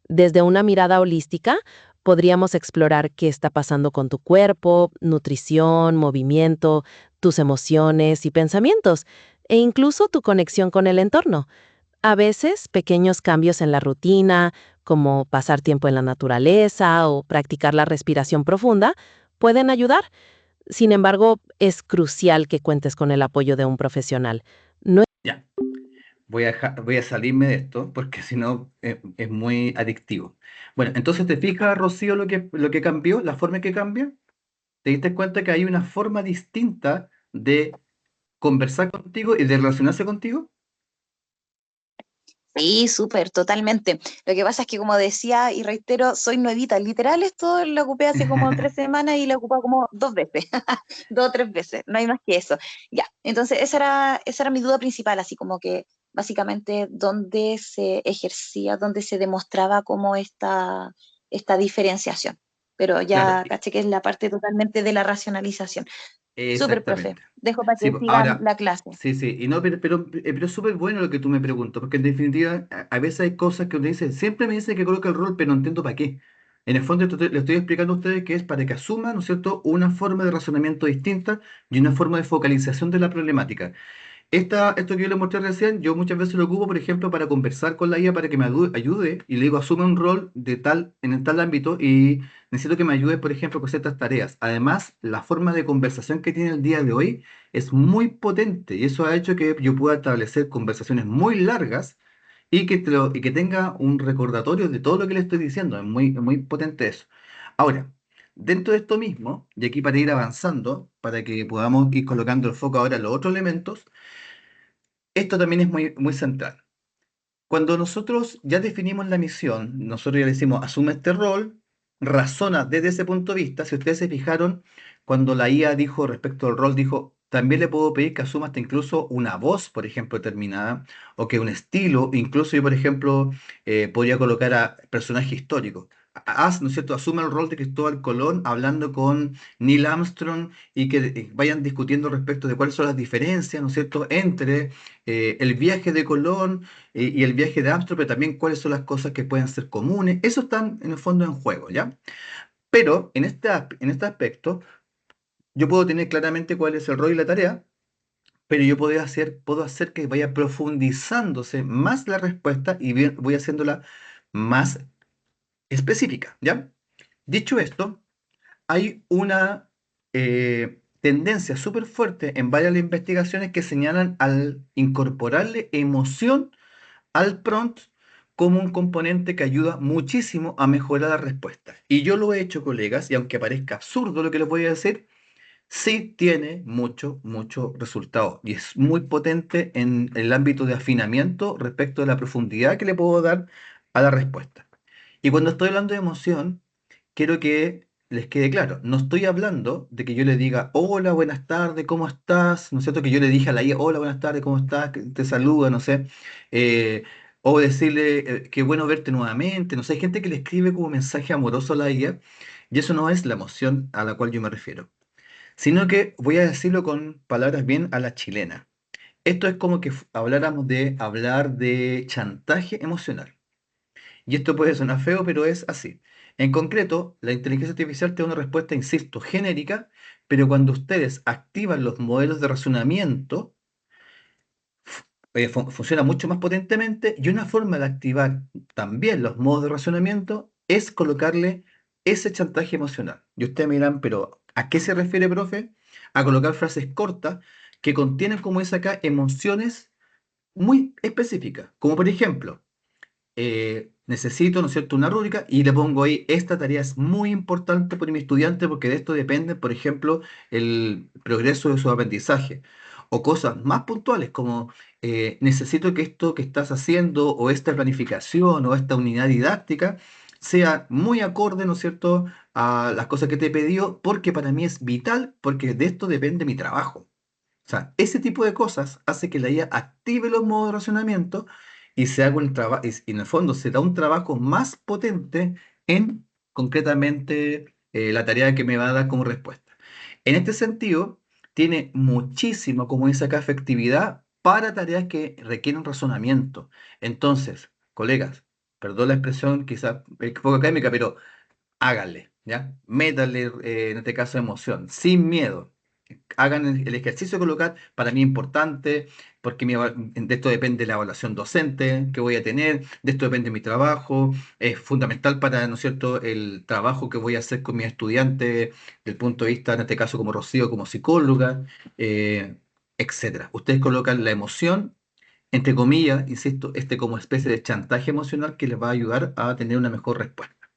Desde una mirada holística, podríamos explorar qué está pasando con tu cuerpo, nutrición, movimiento, tus emociones y pensamientos, e incluso tu conexión con el entorno. A veces, pequeños cambios en la rutina, como pasar tiempo en la naturaleza o practicar la respiración profunda, pueden ayudar. Sin embargo, es crucial que cuentes con el apoyo de un profesional. No Ya, voy a salirme de esto porque si no es muy adictivo. Bueno, entonces te fijas, Rocío, lo que cambió, la forma en que cambia. ¿Te diste cuenta que hay una forma distinta de conversar contigo y de relacionarse contigo? Sí, súper, totalmente. Lo que pasa es que, como decía y reitero, soy nuevita. Literal, esto lo ocupé hace como 3 semanas y lo ocupé como 2 veces, 2 o 3 veces, no hay más que eso. Ya, entonces esa era mi duda principal, así como que básicamente dónde se ejercía, dónde se demostraba como esta diferenciación. Pero Claro, ya caché que es la parte totalmente de la racionalización. Súper, profe. exactamente. Dejo para Sí, que sigan ahora, la clase. sí, sí, y no, pero es súper bueno lo que tú me preguntas, porque en definitiva, a veces hay cosas que uno dice, siempre me dice que coloque el rol, pero no entiendo para qué. En el fondo, le estoy explicando a ustedes que es para que asuman, ¿no es cierto?, una forma de razonamiento distinta y una forma de focalización de la problemática. Esto que yo le mostré recién, yo muchas veces lo ocupo, por ejemplo, para conversar con la IA para que me ayude y le digo, asume un rol de en el tal ámbito y necesito que me ayude, por ejemplo, con ciertas tareas. Además, la forma de conversación que tiene el día de hoy es muy potente y eso ha hecho que yo pueda establecer conversaciones muy largas y que tenga un recordatorio de todo lo que le estoy diciendo. Es muy potente eso. Ahora, dentro de esto mismo, y aquí para ir avanzando, para que podamos ir colocando el foco ahora en los otros elementos, esto también es muy central. Cuando nosotros ya definimos la misión, nosotros ya le decimos, asume este rol, razona desde ese punto de vista. Si ustedes se fijaron, cuando la IA dijo respecto al rol, dijo, también le puedo pedir que asuma hasta incluso una voz, por ejemplo, determinada, o que un estilo, incluso yo, por ejemplo, podría colocar a personaje histórico. Haz, ¿no es cierto?, asume el rol de Cristóbal Colón hablando con Neil Armstrong y que vayan discutiendo respecto de cuáles son las diferencias, ¿no es cierto?, entre el viaje de Colón y el viaje de Armstrong, pero también cuáles son las cosas que pueden ser comunes. Eso está en el fondo en juego, ¿ya? Pero en este aspecto, yo puedo tener claramente cuál es el rol y la tarea, pero yo puedo hacer que vaya profundizándose más la respuesta y voy haciéndola más específica, ¿ya? Dicho esto, hay una tendencia súper fuerte en varias investigaciones que señalan al incorporarle emoción al prompt como un componente que ayuda muchísimo a mejorar la respuesta. Y yo lo he hecho, colegas, y aunque parezca absurdo lo que les voy a decir, sí tiene mucho resultado. Y es muy potente en el ámbito de afinamiento respecto de la profundidad que le puedo dar a la respuesta. Y cuando estoy hablando de emoción, quiero que les quede claro, no estoy hablando de que yo le diga, hola, buenas tardes, ¿cómo estás? ¿No es cierto? Que yo le dije a la IA, hola, buenas tardes, ¿cómo estás? Que te saluda, no sé. Eh, o decirle, qué bueno verte nuevamente. No sé, hay gente que le escribe como mensaje amoroso a la IA y eso no es la emoción a la cual yo me refiero, sino que voy a decirlo con palabras bien a la chilena. Esto es como que habláramos de hablar de chantaje emocional. Y esto puede sonar feo, pero es así. En concreto, la inteligencia artificial te da una respuesta, insisto, genérica, pero cuando ustedes activan los modelos de razonamiento, funciona mucho más potentemente y una forma de activar también los modos de razonamiento es colocarle ese chantaje emocional. Y ustedes me dirán, pero ¿a qué se refiere, profe? A colocar frases cortas que contienen, como es acá, emociones muy específicas, como por ejemplo, necesito, ¿no es cierto?, una rúbrica y le pongo ahí, esta tarea es muy importante para mi estudiante porque de esto depende, por ejemplo, el progreso de su aprendizaje. O cosas más puntuales como, necesito que esto que estás haciendo o esta planificación o esta unidad didáctica sea muy acorde, ¿no es cierto?, a las cosas que te he pedido porque para mí es vital porque de esto depende mi trabajo. O sea, ese tipo de cosas hace que la IA active los modos de racionamiento y se haga un trabajo, y en el fondo se da un trabajo más potente en concretamente la tarea que me va a dar como respuesta. En este sentido, tiene muchísimo, como dice acá, efectividad para tareas que requieren razonamiento. Entonces, colegas, perdón la expresión quizás un poco académica, pero háganle, ¿ya? Métanle, en este caso, emoción, sin miedo. Hagan el ejercicio de colocar, para mí importante, porque de esto depende la evaluación docente que voy a tener, de esto depende mi trabajo, es fundamental para, ¿no es cierto?, el trabajo que voy a hacer con mis estudiantes, desde el punto de vista, en este caso, como Rocío, como psicóloga, etcétera. Ustedes colocan la emoción, entre comillas, insisto, como especie de chantaje emocional que les va a ayudar a tener una mejor respuesta.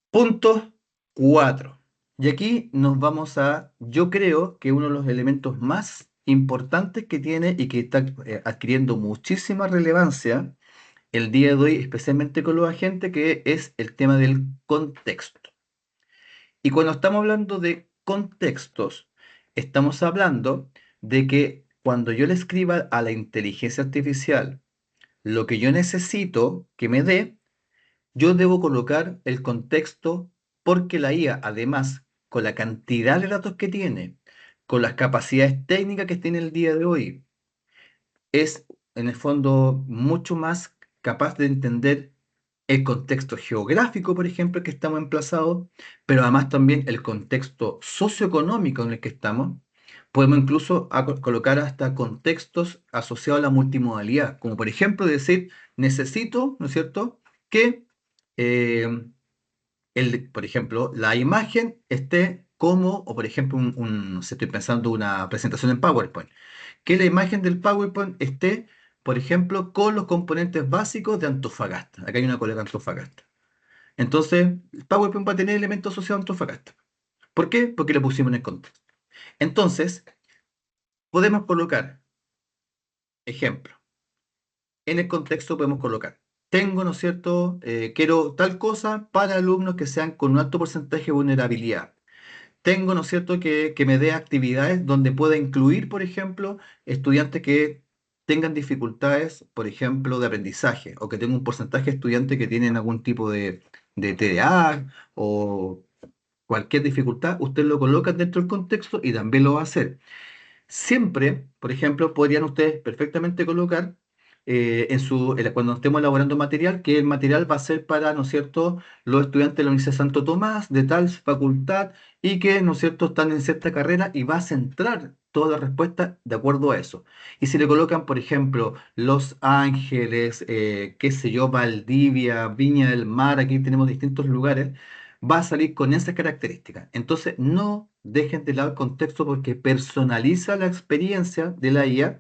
Punto 4. Y aquí nos vamos a, yo creo que uno de los elementos más importantes que tiene y que está adquiriendo muchísima relevancia el día de hoy, especialmente con los agentes, que es el tema del contexto. Y cuando estamos hablando de contextos, estamos hablando de que cuando yo le escriba a la inteligencia artificial lo que yo necesito que me dé, yo debo colocar el contexto porque la IA, además, con la cantidad de datos que tiene, con las capacidades técnicas que tiene el día de hoy, es en el fondo mucho más capaz de entender el contexto geográfico, por ejemplo, que estamos emplazados, pero además también el contexto socioeconómico en el que estamos. Podemos incluso colocar hasta contextos asociados a la multimodalidad, como por ejemplo decir, necesito, ¿no es cierto?, que eh, por ejemplo, la imagen esté como, o por ejemplo, no sé, estoy pensando una presentación en PowerPoint, que la imagen del PowerPoint esté, por ejemplo, con los componentes básicos de Antofagasta. Acá hay una colega de Antofagasta. Entonces, el PowerPoint va a tener elementos asociados a Antofagasta. ¿Por qué? Porque le pusimos en el contexto. Entonces, podemos colocar, ejemplo, en el contexto podemos colocar, tengo, ¿no es cierto?, quiero tal cosa para alumnos que sean con un alto porcentaje de vulnerabilidad. Tengo, ¿no es cierto?, que me dé actividades donde pueda incluir, por ejemplo, estudiantes que tengan dificultades, por ejemplo, de aprendizaje, o que tenga un porcentaje de estudiantes que tienen algún tipo de TDA o cualquier dificultad, usted lo coloca dentro del contexto y también lo va a hacer. Siempre, por ejemplo, podrían ustedes perfectamente colocar cuando estemos elaborando material, que el material va a ser para, ¿no es cierto?, los estudiantes de la Universidad de Santo Tomás, de tal facultad, y que, ¿no es cierto?, están en cierta carrera y va a centrar toda la respuesta de acuerdo a eso. Y si le colocan, por ejemplo, Los Ángeles, qué sé yo, Valdivia, Viña del Mar, aquí tenemos distintos lugares, va a salir con esas características. Entonces, no dejen de lado el contexto porque personaliza la experiencia de la IA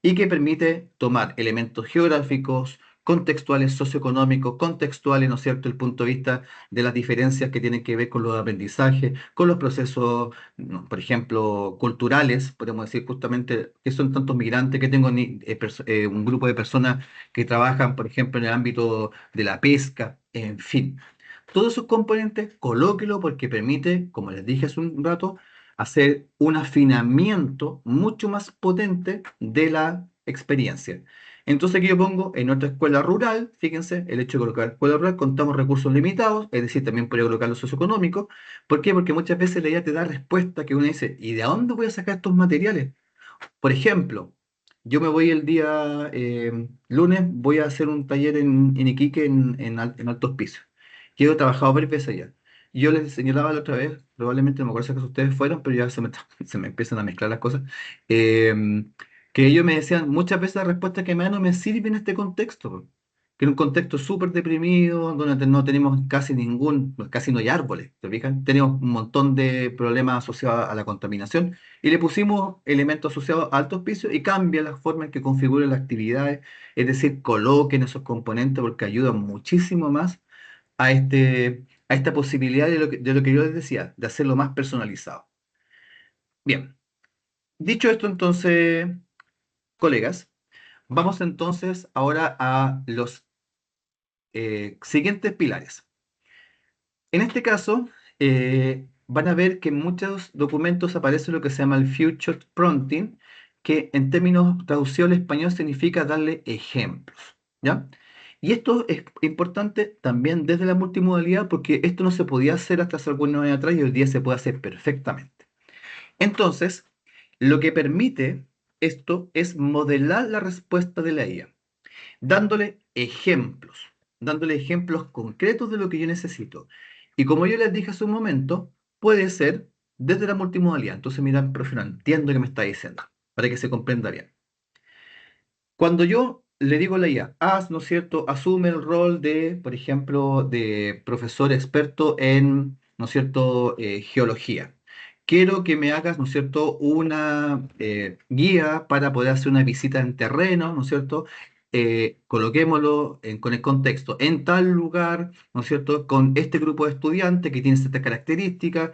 y que permite tomar elementos geográficos, contextuales, socioeconómicos, contextuales, ¿no es cierto?, el punto de vista de las diferencias que tienen que ver con los aprendizajes, con los procesos, no, por ejemplo, culturales, podemos decir justamente que son tantos migrantes, que tengo un grupo de personas que trabajan, por ejemplo, en el ámbito de la pesca, en fin. Todos esos componentes, colóquelo porque permite, como les dije hace un rato, hacer un afinamiento mucho más potente de la experiencia. Entonces aquí yo pongo en nuestra escuela rural, fíjense, el hecho de colocar escuela rural, contamos recursos limitados, es decir, también podría colocar los socioeconómicos. ¿Por qué? Porque muchas veces la idea te da respuesta que uno dice, ¿y de dónde voy a sacar estos materiales? Por ejemplo, yo me voy el día lunes, voy a hacer un taller en Iquique en Alto Hospicio. Yo he trabajado varias veces allá. Y yo les señalaba la otra vez, probablemente no me acuerdo si acaso ustedes fueron, pero ya se me empiezan a mezclar las cosas, que ellos me decían, muchas veces la respuesta que me dan no me sirve en este contexto, que en un contexto súper deprimido, donde no tenemos casi no hay árboles, ¿te fijas? Tenemos un montón de problemas asociados a la contaminación y le pusimos elementos asociados a altos pisos y cambia la forma en que configuran las actividades, es decir, coloquen esos componentes porque ayudan muchísimo más a esta posibilidad de lo que yo les decía, de hacerlo más personalizado. Bien, dicho esto entonces, colegas, vamos entonces ahora a los siguientes pilares. En este caso, van a ver que en muchos documentos aparece lo que se llama el future prompting, que en términos traducidos al español significa darle ejemplos, ¿ya? Y esto es importante también desde la multimodalidad porque esto no se podía hacer hasta hace algunos años atrás y hoy día se puede hacer perfectamente. Entonces, lo que permite esto es modelar la respuesta de la IA dándole ejemplos, dándole ejemplos concretos de lo que yo necesito. Y como yo les dije hace un momento, puede ser desde la multimodalidad. Entonces, mira, profe, no entiendo qué me está diciendo, para que se comprenda bien. Cuando yo le digo a la IA, haz, ¿no es cierto?, asume el rol de, por ejemplo, de profesor experto en, ¿no es cierto?, geología. Quiero que me hagas, ¿no es cierto?, una guía para poder hacer una visita en terreno, ¿no es cierto? Coloquémoslo con el contexto, en tal lugar, ¿no es cierto?, con este grupo de estudiantes que tiene estas características,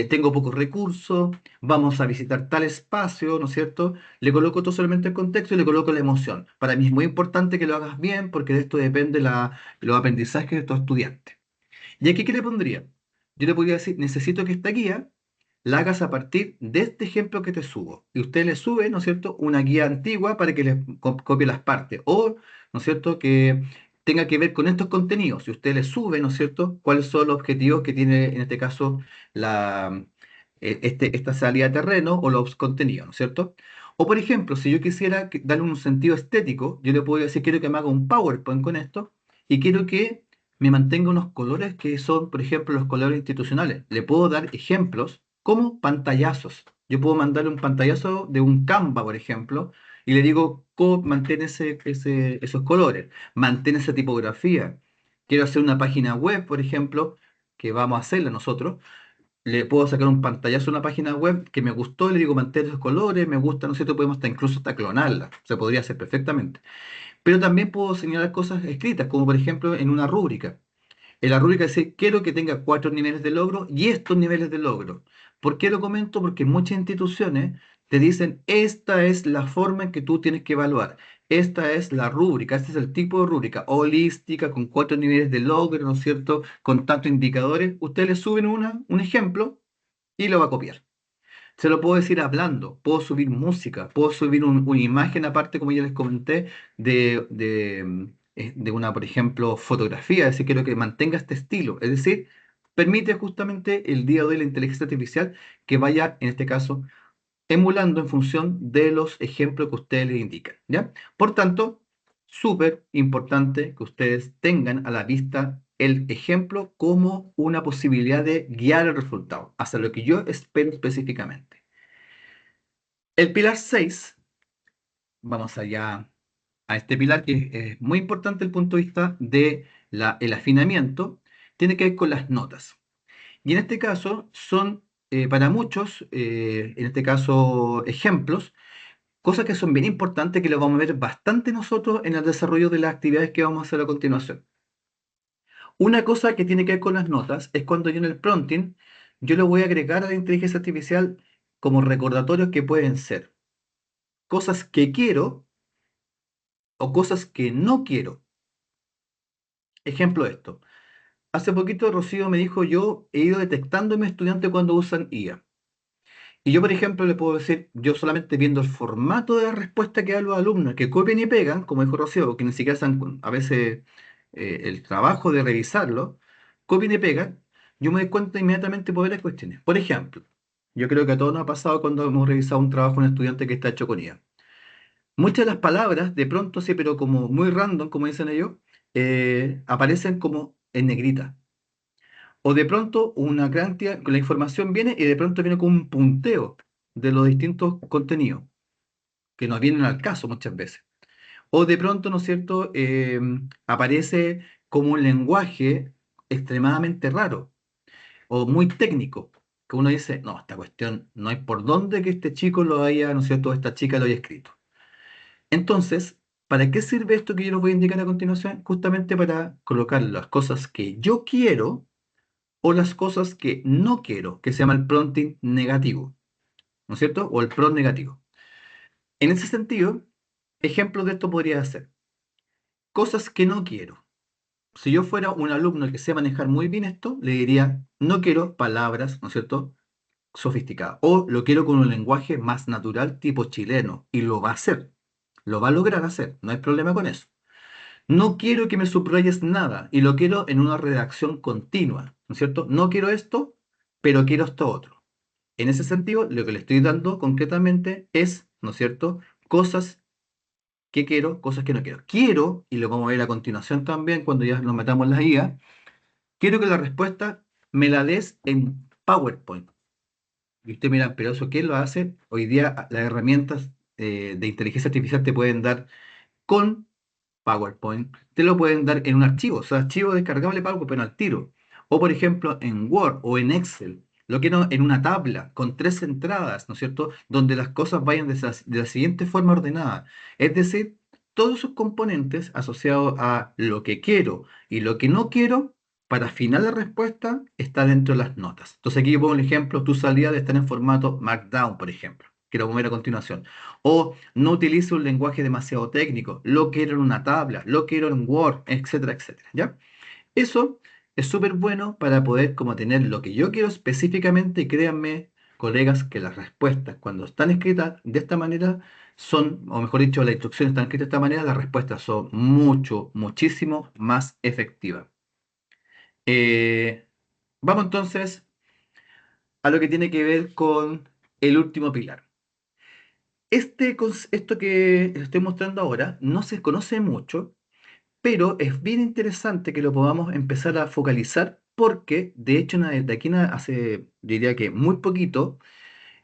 tengo pocos recursos, vamos a visitar tal espacio, ¿no es cierto? Le coloco todo solamente el contexto y le coloco la emoción. Para mí es muy importante que lo hagas bien porque de esto depende los aprendizajes de tu estudiante. ¿Y aquí qué le pondría? Yo le podría decir, necesito que esta guía la hagas a partir de este ejemplo que te subo. Y usted le sube, ¿no es cierto?, una guía antigua para que le copie las partes. O, ¿no es cierto?, que tenga que ver con estos contenidos. Si usted le sube, ¿no es cierto?, cuáles son los objetivos que tiene en este caso la, esta salida de terreno o los contenidos, ¿no es cierto? O por ejemplo, si yo quisiera darle un sentido estético, yo le puedo decir, quiero que me haga un PowerPoint con esto y quiero que me mantenga unos colores que son, por ejemplo, los colores institucionales. Le puedo dar ejemplos como pantallazos. Yo puedo mandarle un pantallazo de un Canva, por ejemplo, y le digo, mantén esos colores, mantén esa tipografía. Quiero hacer una página web, por ejemplo, que vamos a hacerla nosotros. Le puedo sacar un pantallazo a una página web que me gustó y le digo, mantén esos colores, me gusta, ¿no es cierto? Podemos incluso hasta clonarla. Se podría hacer perfectamente. Pero también puedo señalar cosas escritas, como por ejemplo en una rúbrica. En la rúbrica dice, quiero que tenga 4 niveles de logro y estos niveles de logro. ¿Por qué lo comento? Porque muchas instituciones te dicen, esta es la forma en que tú tienes que evaluar. Esta es la rúbrica, este es el tipo de rúbrica holística, con 4 niveles de logro, ¿no es cierto? Con tantos indicadores. Ustedes le suben un ejemplo y lo va a copiar. Se lo puedo decir hablando, puedo subir música, puedo subir una imagen aparte, como ya les comenté, de una, por ejemplo, fotografía, es decir, quiero que mantenga este estilo, es decir, permite justamente el día de hoy la inteligencia artificial que vaya, en este caso, emulando en función de los ejemplos que ustedes le indican, ¿ya? Por tanto, súper importante que ustedes tengan a la vista el ejemplo como una posibilidad de guiar el resultado, hacia lo que yo espero específicamente. El pilar 6, vamos allá a este pilar que es muy importante desde el punto de vista del afinamiento, tiene que ver con las notas. Y en este caso son para muchos, en este caso ejemplos, cosas que son bien importantes que lo vamos a ver bastante nosotros en el desarrollo de las actividades que vamos a hacer a continuación. Una cosa que tiene que ver con las notas es cuando yo en el prompting, yo lo voy a agregar a la inteligencia artificial como recordatorios que pueden ser cosas que quiero o cosas que no quiero. Ejemplo de esto. Hace poquito Rocío me dijo, yo he ido detectando en mis estudiantes cuando usan IA. Y yo, por ejemplo, le puedo decir, yo solamente viendo el formato de la respuesta que dan los alumnos, que copian y pegan, como dijo Rocío, que ni siquiera hacen a veces el trabajo de revisarlo, copian y pegan, yo me doy cuenta inmediatamente por varias cuestiones. Por ejemplo, Yo creo que a todos nos ha pasado cuando hemos revisado un trabajo de un estudiante que está hecho con IA. Muchas de las palabras, de pronto sí, pero como muy random, como dicen ellos, aparecen como en negrita. O de pronto una gran cantidad, la información viene y de pronto viene con un punteo de los distintos contenidos, que nos vienen al caso muchas veces. O de pronto, ¿no es cierto?, aparece como un lenguaje extremadamente raro o muy técnico, que uno dice, no, esta cuestión no hay por dónde que este chico lo haya, ¿no es cierto?, esta chica lo haya escrito. Entonces, ¿para qué sirve esto que yo les voy a indicar a continuación? Justamente para colocar las cosas que yo quiero o las cosas que no quiero, que se llama el prompting negativo, ¿no es cierto? O el prompt negativo. En ese sentido, ejemplos de esto podría ser cosas que no quiero. Si yo fuera un alumno que sé manejar muy bien esto, le diría, no quiero palabras, ¿no es cierto?, sofisticadas. O lo quiero con un lenguaje más natural, tipo chileno, y lo va a hacer. Lo va a lograr hacer, no hay problema con eso. No quiero que me subrayes nada y lo quiero en una redacción continua, ¿no es cierto? No quiero esto, pero quiero esto otro. En ese sentido, lo que le estoy dando concretamente es, ¿no es cierto?, cosas que quiero, cosas que no quiero. Quiero, y lo vamos a ver a continuación también cuando ya nos metamos en la IA, quiero que la respuesta me la des en PowerPoint. Y usted mira, pero eso, ¿quién lo hace? Hoy día las herramientas de inteligencia artificial te pueden dar con PowerPoint, te lo pueden dar en un archivo, o sea, archivo descargable PowerPoint, pero al tiro. O por ejemplo en Word o en Excel, lo quiero en una tabla con 3 entradas, ¿no es cierto? Donde las cosas vayan de la siguiente forma ordenada. Es decir, todos sus componentes asociados a lo que quiero y lo que no quiero, para afinar la respuesta, está dentro de las notas. Entonces aquí yo pongo el ejemplo, tu salida de estar en formato Markdown, por ejemplo, que lo vamos a ver a continuación. O no utilizo un lenguaje demasiado técnico, lo quiero en una tabla, lo quiero en Word, etcétera, etcétera, ¿ya? Eso es súper bueno para poder como tener lo que yo quiero específicamente y créanme, colegas, que las respuestas cuando están escritas de esta manera son, o mejor dicho, las instrucciones están escritas de esta manera, las respuestas son muchísimo más efectivas. Eh, Vamos entonces a lo que tiene que ver con el último pilar. Esto que estoy mostrando ahora no se conoce mucho, pero es bien interesante que lo podamos empezar a focalizar porque, de hecho, de aquí hace, diría que muy poquito,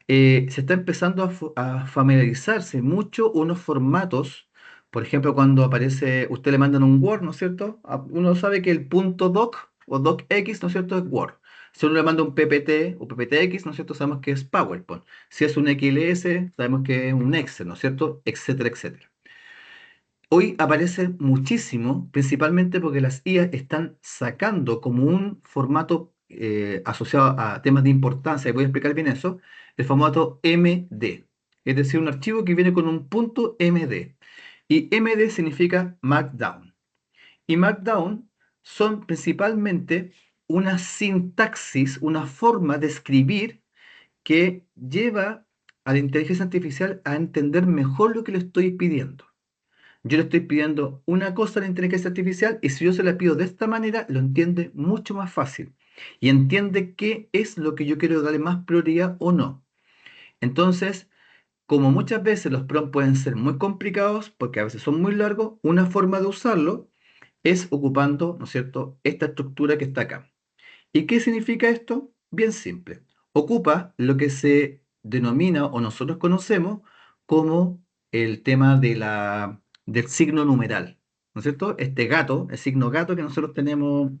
se está empezando a familiarizarse mucho unos formatos. Por ejemplo, cuando aparece, usted le mandan un Word, ¿no es cierto? Uno sabe que el punto doc o docx, ¿no es cierto?, es Word. Si uno le manda un PPT o PPTX, ¿no es cierto?, sabemos que es PowerPoint. Si es un XLS, sabemos que es un Excel, ¿no es cierto?, etcétera, etcétera. Hoy aparece muchísimo, principalmente porque las IA están sacando como un formato asociado a temas de importancia, y voy a explicar bien eso, el formato MD, es decir, un archivo que viene con un punto MD. Y MD significa Markdown. Y Markdown son principalmente una sintaxis, una forma de escribir que lleva a la inteligencia artificial a entender mejor lo que le estoy pidiendo. Yo le estoy pidiendo una cosa a la inteligencia artificial y si yo se la pido de esta manera, lo entiende mucho más fácil y entiende qué es lo que yo quiero darle más prioridad o no. Entonces, como muchas veces los prompts pueden ser muy complicados porque a veces son muy largos, una forma de usarlo es ocupando, ¿no es cierto?, esta estructura que está acá. ¿Y qué significa esto? Bien simple. Ocupa lo que se denomina o nosotros conocemos como el tema del signo numeral, ¿no es cierto? Este gato, el signo gato que nosotros tenemos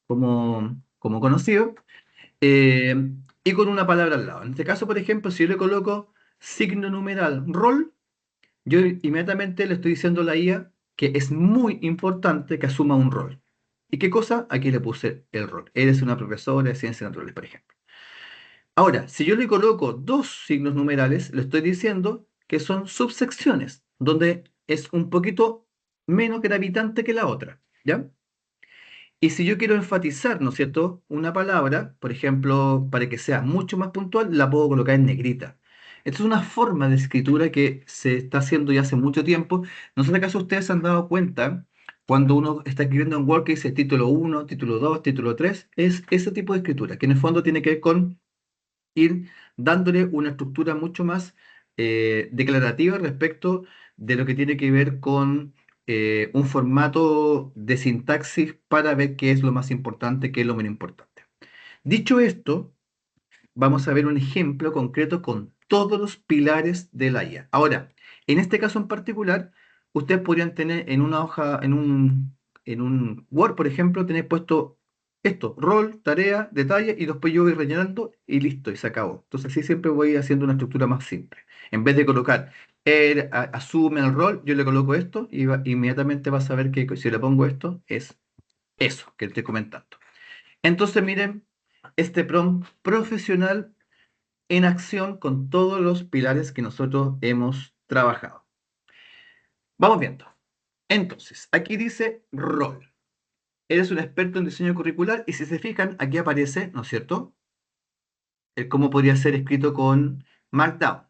como conocido, eh, y con una palabra al lado. En este caso, por ejemplo, si yo le coloco signo numeral rol, yo inmediatamente le estoy diciendo a la IA que es muy importante que asuma un rol. ¿Y qué cosa? Aquí le puse el rol. Eres una profesora de ciencias naturales, por ejemplo. Ahora, si yo le coloco dos signos numerales, le estoy diciendo que son subsecciones, donde es un poquito menos gravitante que la otra, ¿ya? Y si yo quiero enfatizar, ¿no es cierto?, una palabra, por ejemplo, para que sea mucho más puntual, la puedo colocar en negrita. Esta es una forma de escritura que se está haciendo ya hace mucho tiempo. No sé si acaso ustedes se han dado cuenta cuando uno está escribiendo en Word que dice título 1, título 2, título 3, es ese tipo de escritura, que en el fondo tiene que ver con ir dándole una estructura mucho más declarativa respecto de lo que tiene que ver con un formato de sintaxis para ver qué es lo más importante, qué es lo menos importante. Dicho esto, vamos a ver un ejemplo concreto con todos los pilares de la IA. Ahora, en este caso en particular, ustedes podrían tener en una hoja, en un Word, por ejemplo, tener puesto esto, rol, tarea, detalle, y después yo voy rellenando y listo, y se acabó. Entonces así siempre voy haciendo una estructura más simple. En vez de colocar, asume el rol, yo le coloco esto y inmediatamente va a saber que si le pongo esto, es eso que le estoy comentando. Entonces miren, este prompt profesional en acción con todos los pilares que nosotros hemos trabajado. Vamos viendo. Entonces, aquí dice rol. Eres un experto en diseño curricular y si se fijan, aquí aparece, ¿no es cierto?, el cómo podría ser escrito con Markdown.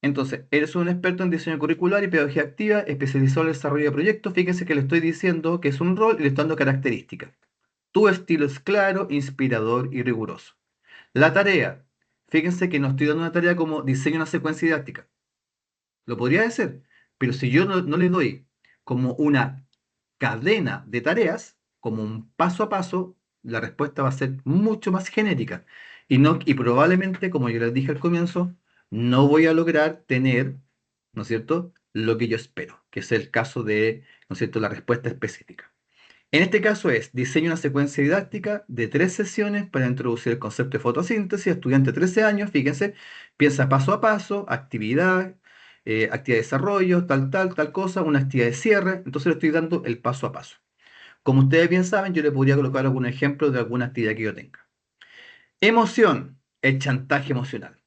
Entonces, eres un experto en diseño curricular y pedagogía activa, especializado en el desarrollo de proyectos. Fíjense que le estoy diciendo que es un rol y le estoy dando características. Tu estilo es claro, inspirador y riguroso. La tarea. Fíjense que no estoy dando una tarea como diseño una secuencia didáctica. Lo podría hacer, pero si yo no le doy como una cadena de tareas, como un paso a paso, la respuesta va a ser mucho más genérica. Y probablemente, como yo les dije al comienzo, no voy a lograr tener, ¿no es cierto?, lo que yo espero, que es el caso de, ¿no es cierto?, la respuesta específica. En este caso es, diseño una secuencia didáctica de 3 sesiones para introducir el concepto de fotosíntesis, estudiante de 13 años, fíjense, piensa paso a paso, actividad de desarrollo, tal cosa, una actividad de cierre, entonces le estoy dando el paso a paso. Como ustedes bien saben, yo le podría colocar algún ejemplo de alguna actividad que yo tenga. Emoción, el chantaje emocional.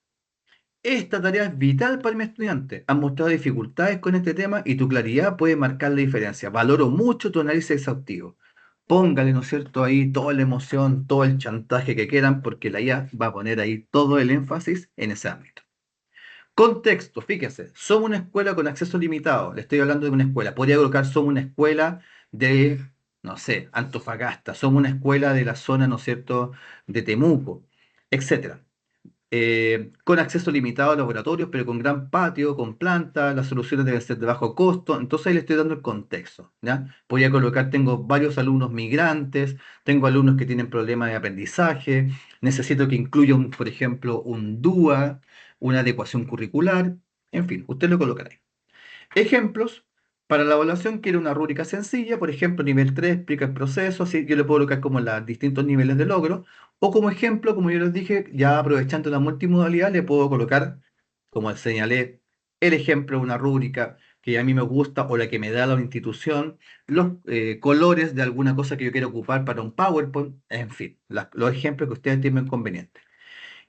Esta tarea es vital para mi estudiante. Han mostrado dificultades con este tema y tu claridad puede marcar la diferencia. Valoro mucho tu análisis exhaustivo. Póngale, ¿no es cierto?, ahí toda la emoción, todo el chantaje que quieran, porque la IA va a poner ahí todo el énfasis en ese ámbito. Contexto, fíjense, somos una escuela con acceso limitado. Le estoy hablando de una escuela. Podría colocar, somos una escuela de, no sé, Antofagasta. Somos una escuela de la zona, ¿no es cierto?, de Temuco, etcétera. Con acceso limitado a laboratorios, pero con gran patio, con plantas, las soluciones deben ser de bajo costo. Entonces ahí le estoy dando el contexto, ¿ya? Podría colocar, tengo varios alumnos migrantes, tengo alumnos que tienen problemas de aprendizaje, necesito que incluya, por ejemplo, un DUA, una adecuación curricular, en fin, usted lo colocará ahí. Ejemplos. Para la evaluación quiero una rúbrica sencilla, por ejemplo, nivel 3 explica el proceso, así yo le puedo colocar como los distintos niveles de logro, o como ejemplo, como yo les dije, ya aprovechando la multimodalidad, le puedo colocar, como señalé, el ejemplo de una rúbrica que a mí me gusta o la que me da la institución, los colores de alguna cosa que yo quiero ocupar para un PowerPoint, en fin, los ejemplos que ustedes tienen convenientes.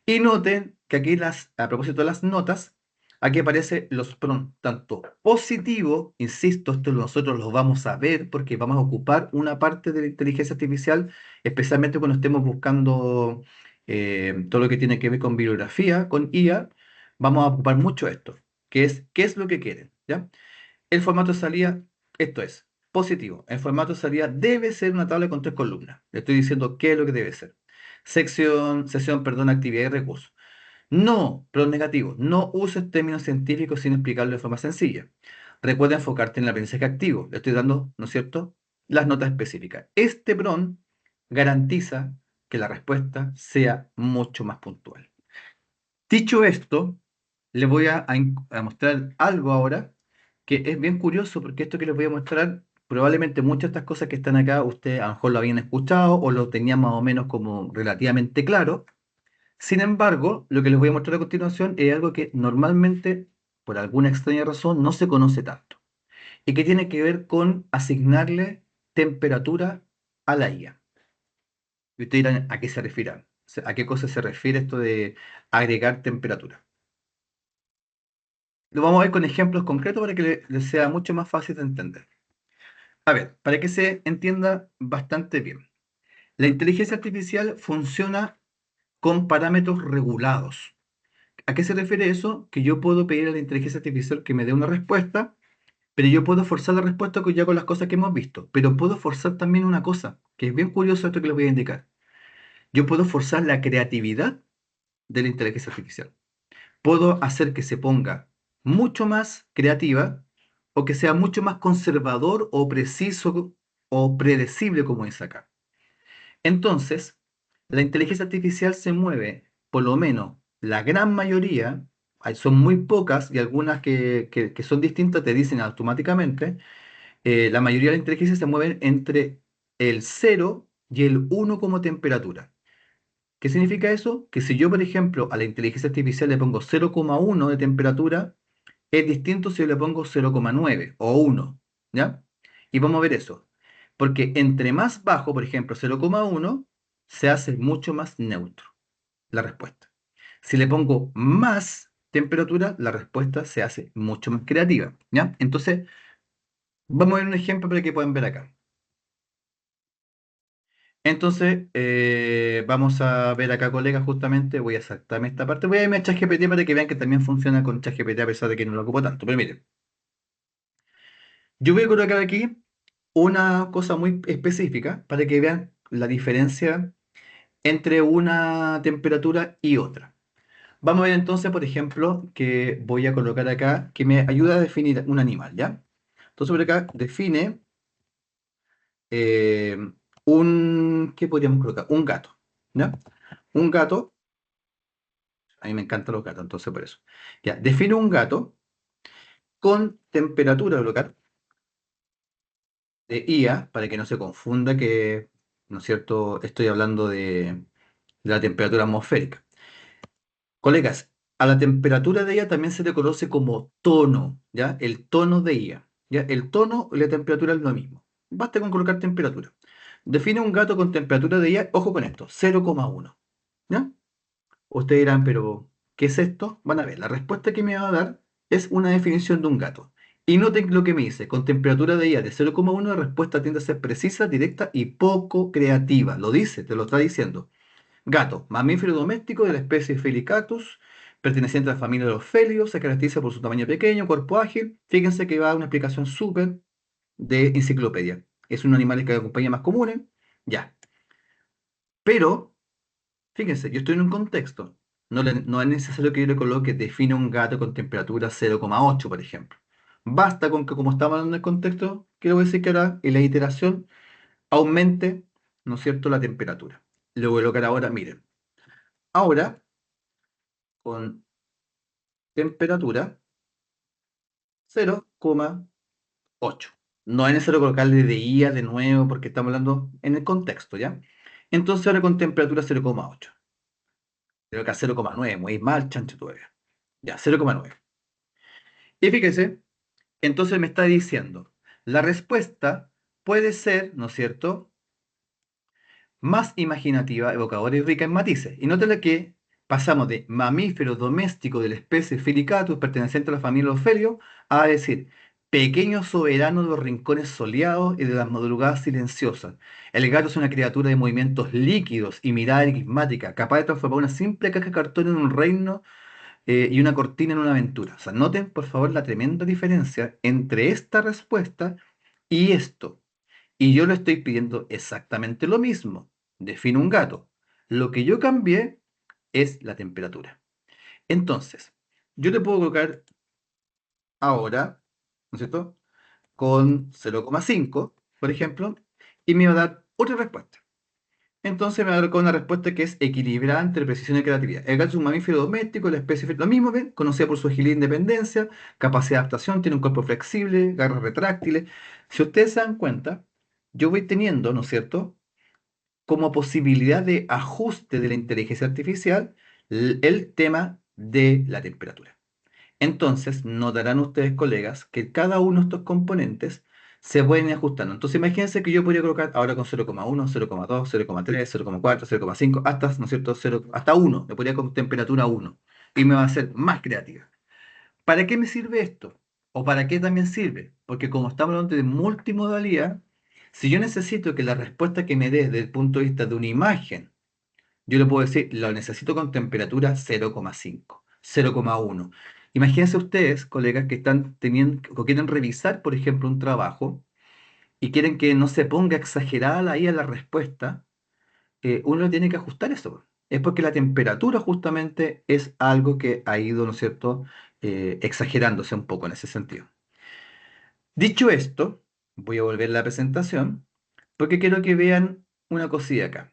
Y noten que aquí a propósito de las notas, aquí aparecen los pronombres, tanto positivo, insisto, esto nosotros los vamos a ver porque vamos a ocupar una parte de la inteligencia artificial, especialmente cuando estemos buscando todo lo que tiene que ver con bibliografía, con IA, vamos a ocupar mucho esto, que es qué es lo que quieren, ¿ya? El formato de salida, esto es positivo. El formato de salida debe ser una tabla con 3 columnas. Le estoy diciendo qué es lo que debe ser. Sesión, perdón, actividad y recursos. No, pero negativo. No uses términos científicos sin explicarlo de forma sencilla. Recuerda enfocarte en el aprendizaje activo. Le estoy dando, ¿no es cierto?, las notas específicas. Este PRON garantiza que la respuesta sea mucho más puntual. Dicho esto, les voy a mostrar algo ahora que es bien curioso porque esto que les voy a mostrar, probablemente muchas de estas cosas que están acá, ustedes a lo mejor lo habían escuchado o lo tenían más o menos como relativamente claro. Sin embargo, lo que les voy a mostrar a continuación es algo que normalmente, por alguna extraña razón, no se conoce tanto y que tiene que ver con asignarle temperatura a la IA. Y ustedes dirán, ¿a qué se refiere? ¿A qué cosa se refiere esto de agregar temperatura? Lo vamos a ver con ejemplos concretos para que les sea mucho más fácil de entender. A ver, para que se entienda bastante bien. La inteligencia artificial funciona con parámetros regulados. ¿A qué se refiere eso? Que yo puedo pedir a la inteligencia artificial que me dé una respuesta, pero yo puedo forzar la respuesta ya con las cosas que hemos visto. Pero puedo forzar también una cosa, que es bien curioso esto que les voy a indicar. Yo puedo forzar la creatividad de la inteligencia artificial. Puedo hacer que se ponga mucho más creativa o que sea mucho más conservador o preciso o predecible, como dice acá. Entonces, la inteligencia artificial se mueve, por lo menos la gran mayoría, son muy pocas y algunas que son distintas te dicen automáticamente, la mayoría de la inteligencia se mueven entre el 0 y el 1 como temperatura. ¿Qué significa eso? Que si yo, por ejemplo, a la inteligencia artificial le pongo 0,1 de temperatura, es distinto si yo le pongo 0,9 o 1, ¿ya? Y vamos a ver eso. Porque entre más bajo, por ejemplo, 0,1, se hace mucho más neutro la respuesta. Si le pongo más temperatura, la respuesta se hace mucho más creativa, ¿ya? Entonces, vamos a ver un ejemplo para que puedan ver acá. Entonces, vamos a ver acá, colegas, justamente, voy a saltarme esta parte, voy a irme a ChatGPT para que vean que también funciona con ChatGPT a pesar de que no lo ocupo tanto, pero miren, yo voy a colocar aquí una cosa muy específica para que vean la diferencia entre una temperatura y otra. Vamos a ver entonces, por ejemplo, que voy a colocar acá, que me ayuda a definir un animal, ¿ya? Entonces por acá define eh, ¿qué podríamos colocar? Un gato, ¿ya? Un gato. A mí me encantan los gatos, entonces por eso. Ya, define un gato con temperatura de local de IA, para que no se confunda que, ¿no es cierto?, estoy hablando de la temperatura atmosférica. Colegas, a la temperatura de IA también se le conoce como tono, ¿ya? El tono de IA, ¿ya? El tono y la temperatura es lo mismo. Basta con colocar temperatura. Define un gato con temperatura de IA, ojo con esto, 0,1, ¿ya? Ustedes dirán, pero ¿qué es esto? Van a ver, la respuesta que me va a dar es una definición de un gato. Y noten lo que me dice, con temperatura de IA de 0,1 la respuesta tiende a ser precisa, directa y poco creativa. Lo dice, te lo está diciendo. Gato, mamífero doméstico de la especie Felicatus, perteneciente a la familia de los félidos, se caracteriza por su tamaño pequeño, cuerpo ágil. Fíjense que va a una explicación súper de enciclopedia. Es un animal que acompaña más comunes, ya. Pero fíjense, yo estoy en un contexto. No es necesario que yo le coloque define un gato con temperatura 0,8, por ejemplo. Basta con que, como estamos hablando del contexto, quiero decir que ahora en la iteración aumente, ¿no es cierto?, la temperatura. Le voy a colocar ahora, miren, ahora con temperatura 0,8. No es necesario colocarle de IA de nuevo porque estamos hablando en el contexto, ¿ya? Entonces ahora con temperatura 0,8. Creo que a 0,9, muy mal, chancho todavía. Ya, 0,9. Y fíjese, entonces me está diciendo, la respuesta puede ser, ¿no es cierto?, más imaginativa, evocadora y rica en matices. Y nótale que pasamos de mamífero doméstico de la especie Felicatus, perteneciente a la familia Ofelio, a decir pequeño soberano de los rincones soleados y de las madrugadas silenciosas. El gato es una criatura de movimientos líquidos y mirada enigmática, capaz de transformar una simple caja de cartón en un reino y una cortina en una aventura. O sea, noten por favor la tremenda diferencia entre esta respuesta y esto. Y yo le estoy pidiendo exactamente lo mismo. Defino un gato. Lo que yo cambié es la temperatura. Entonces, yo le puedo colocar ahora, ¿no es cierto?, con 0,5, por ejemplo, y me va a dar otra respuesta. Entonces me va a dar con una respuesta que es equilibrada entre precisión y creatividad. El gato es un mamífero doméstico, la especie, lo mismo, ¿ven? Conocida por su agilidad e independencia, capacidad de adaptación, tiene un cuerpo flexible, garras retráctiles. Si ustedes se dan cuenta, yo voy teniendo, ¿no es cierto?, como posibilidad de ajuste de la inteligencia artificial el tema de la temperatura. Entonces, notarán ustedes, colegas, que cada uno de estos componentes se pueden ir ajustando. Entonces, imagínense que yo podría colocar ahora con 0,1, 0,2, 0,3, 0,4, 0,5, hasta, ¿no es cierto?, 0, hasta 1. Le podría con temperatura 1 y me va a hacer más creativa. ¿Para qué me sirve esto? ¿O para qué también sirve? Porque como estamos hablando de multimodalidad, si yo necesito que la respuesta que me dé desde el punto de vista de una imagen, yo le puedo decir, lo necesito con temperatura 0,5, 0,1. Imagínense ustedes, colegas, que están teniendo, o quieren revisar, por ejemplo, un trabajo y quieren que no se ponga exagerada ahí a la respuesta, uno tiene que ajustar eso. es porque la temperatura justamente es algo que ha ido, ¿no es cierto?, exagerándose un poco en ese sentido. Dicho esto, voy a volver a la presentación porque quiero que vean una cosilla acá.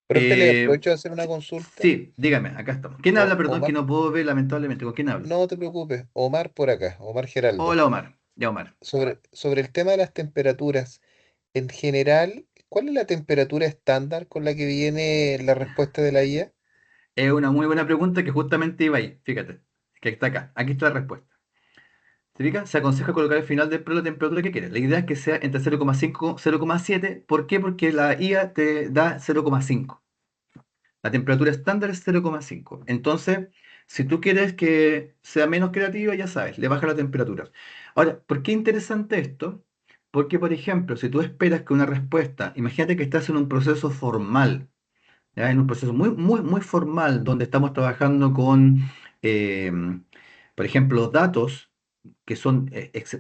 Profe, le Eh, aprovecho de hacer una consulta. sí, dígame, acá estamos. ¿Quién habla? Perdón, que Omar, no puedo ver lamentablemente. ¿Con quién hablo? no te preocupes, Omar por acá, Omar Geraldo. Hola, Omar. Ya, Omar. Sobre el tema de las temperaturas, en general, ¿cuál es la temperatura estándar con la que viene la respuesta de la IA? Es una muy buena pregunta que justamente iba ahí. Fíjate, que está acá. Aquí está la respuesta. ¿Se fija? Se aconseja colocar al final del prueba la temperatura que quieres. La idea es que sea entre 0,5 y 0,7. ¿Por qué? Porque la IA te da 0,5. La temperatura estándar es 0,5. Entonces, si tú quieres que sea menos creativa, ya sabes, le baja la temperatura. Ahora, ¿por qué interesante esto? Porque, por ejemplo, si tú esperas que una respuesta, imagínate que estás en un proceso formal, ¿ya? En un proceso muy, muy, muy formal, donde estamos trabajando con, eh, por ejemplo, datos que son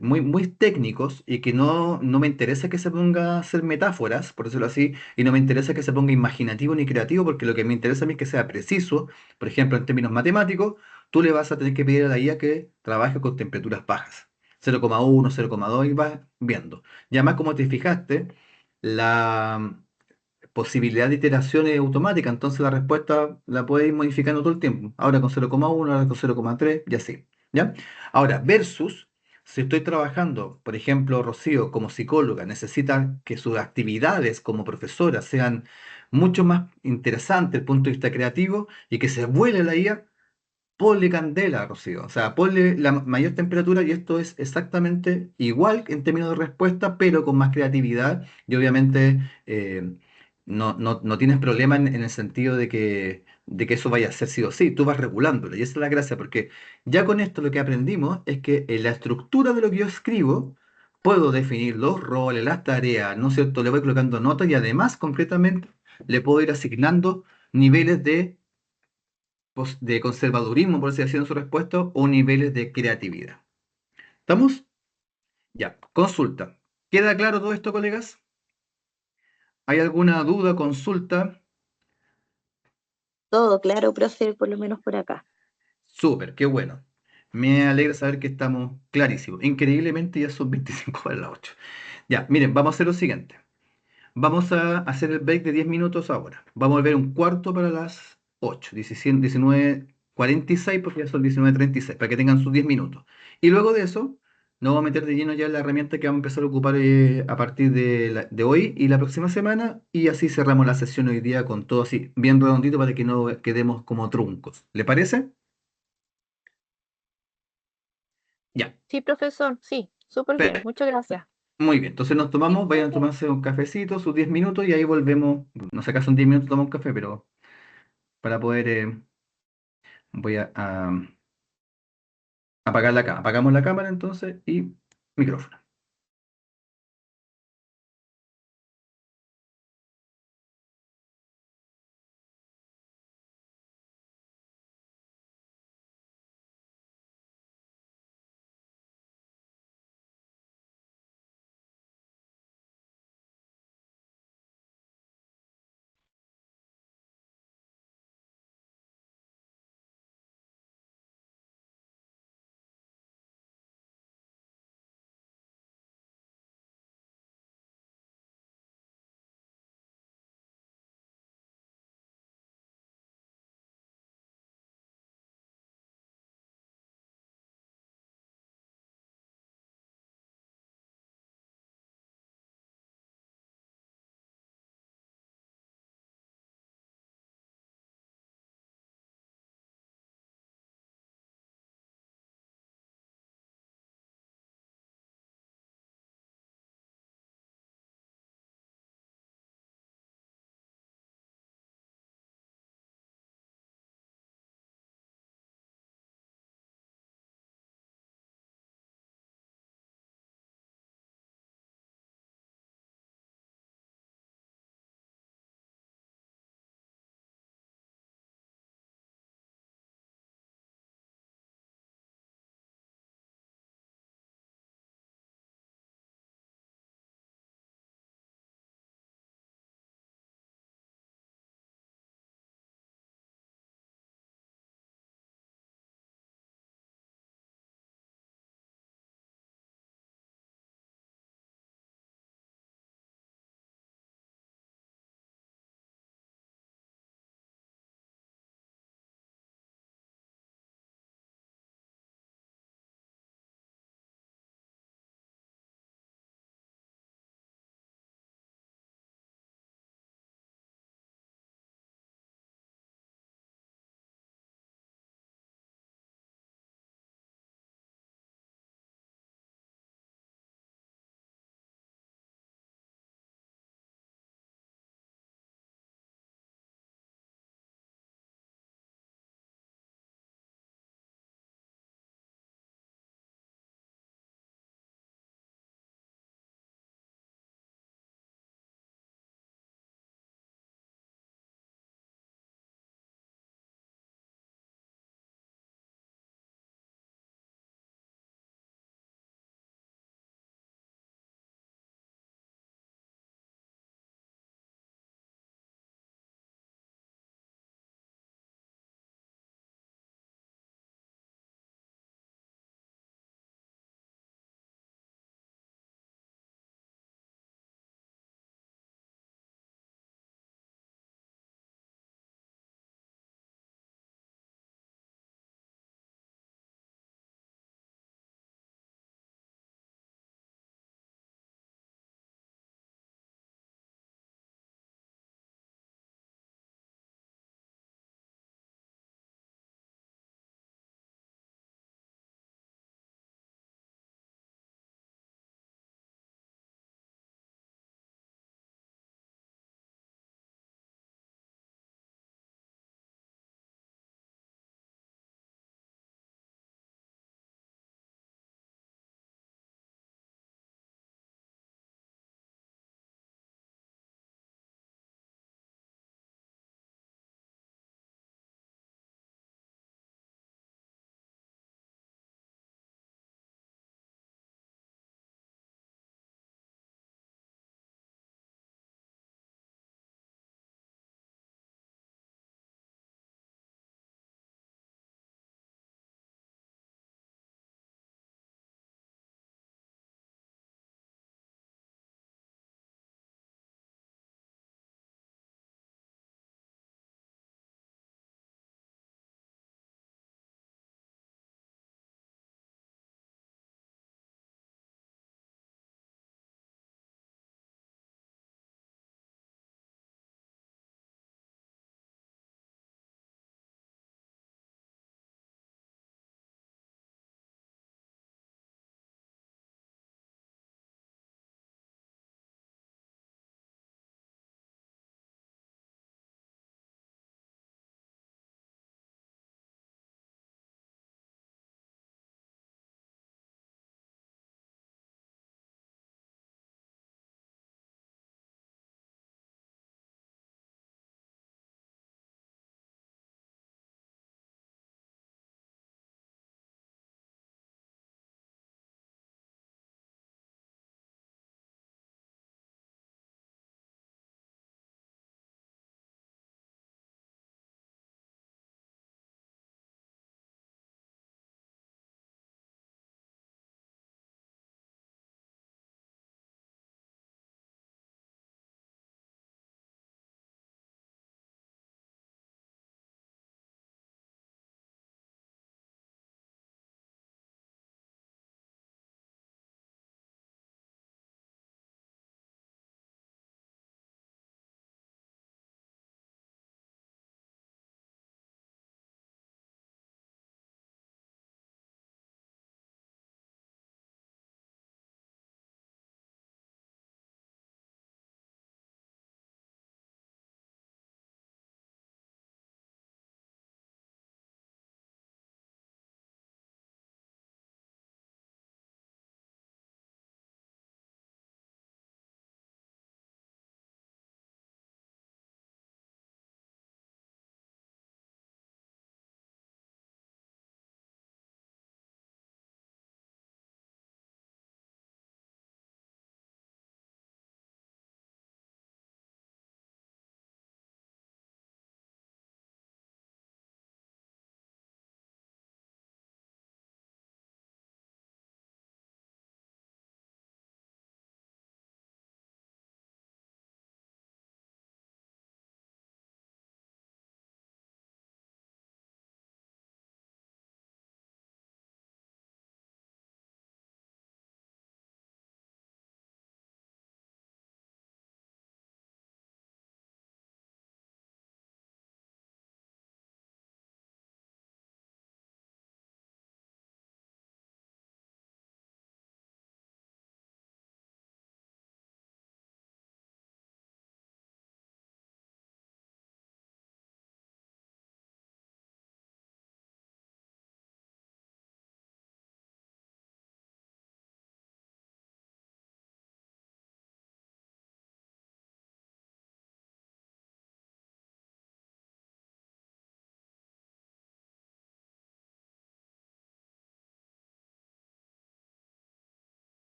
muy, muy técnicos y que no me interesa que se ponga a hacer metáforas, por decirlo así, y no me interesa que se ponga imaginativo ni creativo, porque lo que me interesa a mí es que sea preciso. Por ejemplo, en términos matemáticos, tú le vas a tener que pedir a la IA que trabaje con temperaturas bajas, 0,1, 0,2, y vas viendo. Y además, como te fijaste, la posibilidad de iteraciones automática, entonces la respuesta la puedes ir modificando todo el tiempo. Ahora con 0,1, ahora con 0,3 y así. ¿Ya? Ahora, versus, si estoy trabajando, por ejemplo, Rocío como psicóloga, necesita que sus actividades como profesora sean mucho más interesantes desde el punto de vista creativo y que se vuele la IA, ponle candela, Rocío. O sea, ponle la mayor temperatura y esto es exactamente igual en términos de respuesta, pero con más creatividad y obviamente no tienes problema en el sentido de que eso vaya a ser sí o sí. Tú vas regulándolo y esa es la gracia, porque ya con esto lo que aprendimos es que en la estructura de lo que yo escribo puedo definir los roles, las tareas, ¿no es cierto? Le voy colocando notas y además concretamente le puedo ir asignando niveles de conservadurismo, por así decirlo, en su respuesta, o niveles de creatividad. ¿Estamos? Ya, consulta. ¿Queda claro todo esto, colegas? ¿Hay alguna duda, consulta? Todo claro, profe, por lo menos por acá. Súper, qué bueno. Me alegra saber que estamos clarísimos. Increíblemente ya son 25 para las 8. Ya, miren, vamos a hacer lo siguiente. Vamos a hacer el break de 10 minutos ahora. Vamos a volver un cuarto para las 8, 19:46, porque ya son 19:36, para que tengan sus 10 minutos. Y luego de eso, nos vamos a meter de lleno ya en la herramienta que vamos a empezar a ocupar a partir de hoy y la próxima semana. Y así cerramos la sesión hoy día con todo así, bien redondito para que no quedemos como truncos. ¿Le parece? Ya. Sí, profesor, sí, súper bien, Perfecto. muchas gracias. Muy bien, entonces nos Sí, tomamos, vayan a profe. tomarse un cafecito, sus 10 minutos y ahí volvemos. No sé, acá son 10 minutos, tomamos un café, pero para poder voy a apagar la cámara. Apagamos la cámara entonces y micrófono.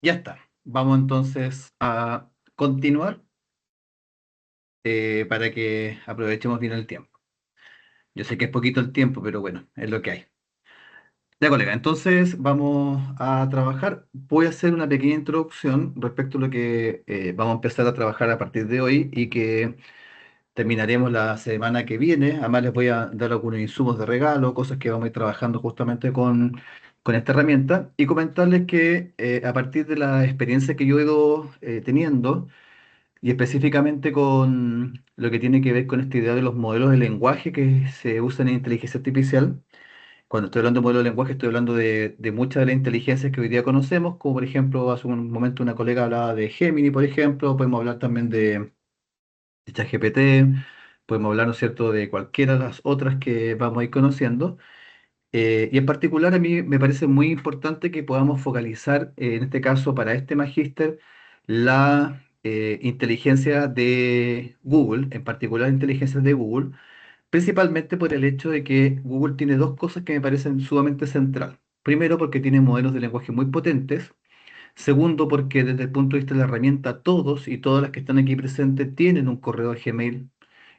Ya está. Vamos entonces a continuar para que aprovechemos bien el tiempo. Yo sé que es poquito el tiempo, pero bueno, es lo que hay. Ya, colega, entonces vamos a trabajar. Voy a hacer una pequeña introducción respecto a lo que vamos a empezar a trabajar a partir de hoy y que terminaremos la semana que viene. Además, les voy a dar algunos insumos de regalo, cosas que vamos a ir trabajando justamente con esta herramienta y comentarles que a partir de la experiencia que yo he ido teniendo y específicamente con lo que tiene que ver con esta idea de los modelos de lenguaje que se usan en inteligencia artificial. Cuando estoy hablando de modelo de lenguaje, estoy hablando de muchas de las inteligencias que hoy día conocemos, como por ejemplo, hace un momento una colega hablaba de Gemini, por ejemplo, podemos hablar también de ChatGPT, podemos hablar, ¿no es cierto?, de cualquiera de las otras que vamos a ir conociendo. Y en particular a mí me parece muy importante que podamos focalizar, en este caso para este magíster, la inteligencia de Google, en particular inteligencias de Google, principalmente por el hecho de que Google tiene dos cosas que me parecen sumamente central. Primero, porque tiene modelos de lenguaje muy potentes. Segundo, porque desde el punto de vista de la herramienta, todos y todas las que están aquí presentes tienen un correo de Gmail,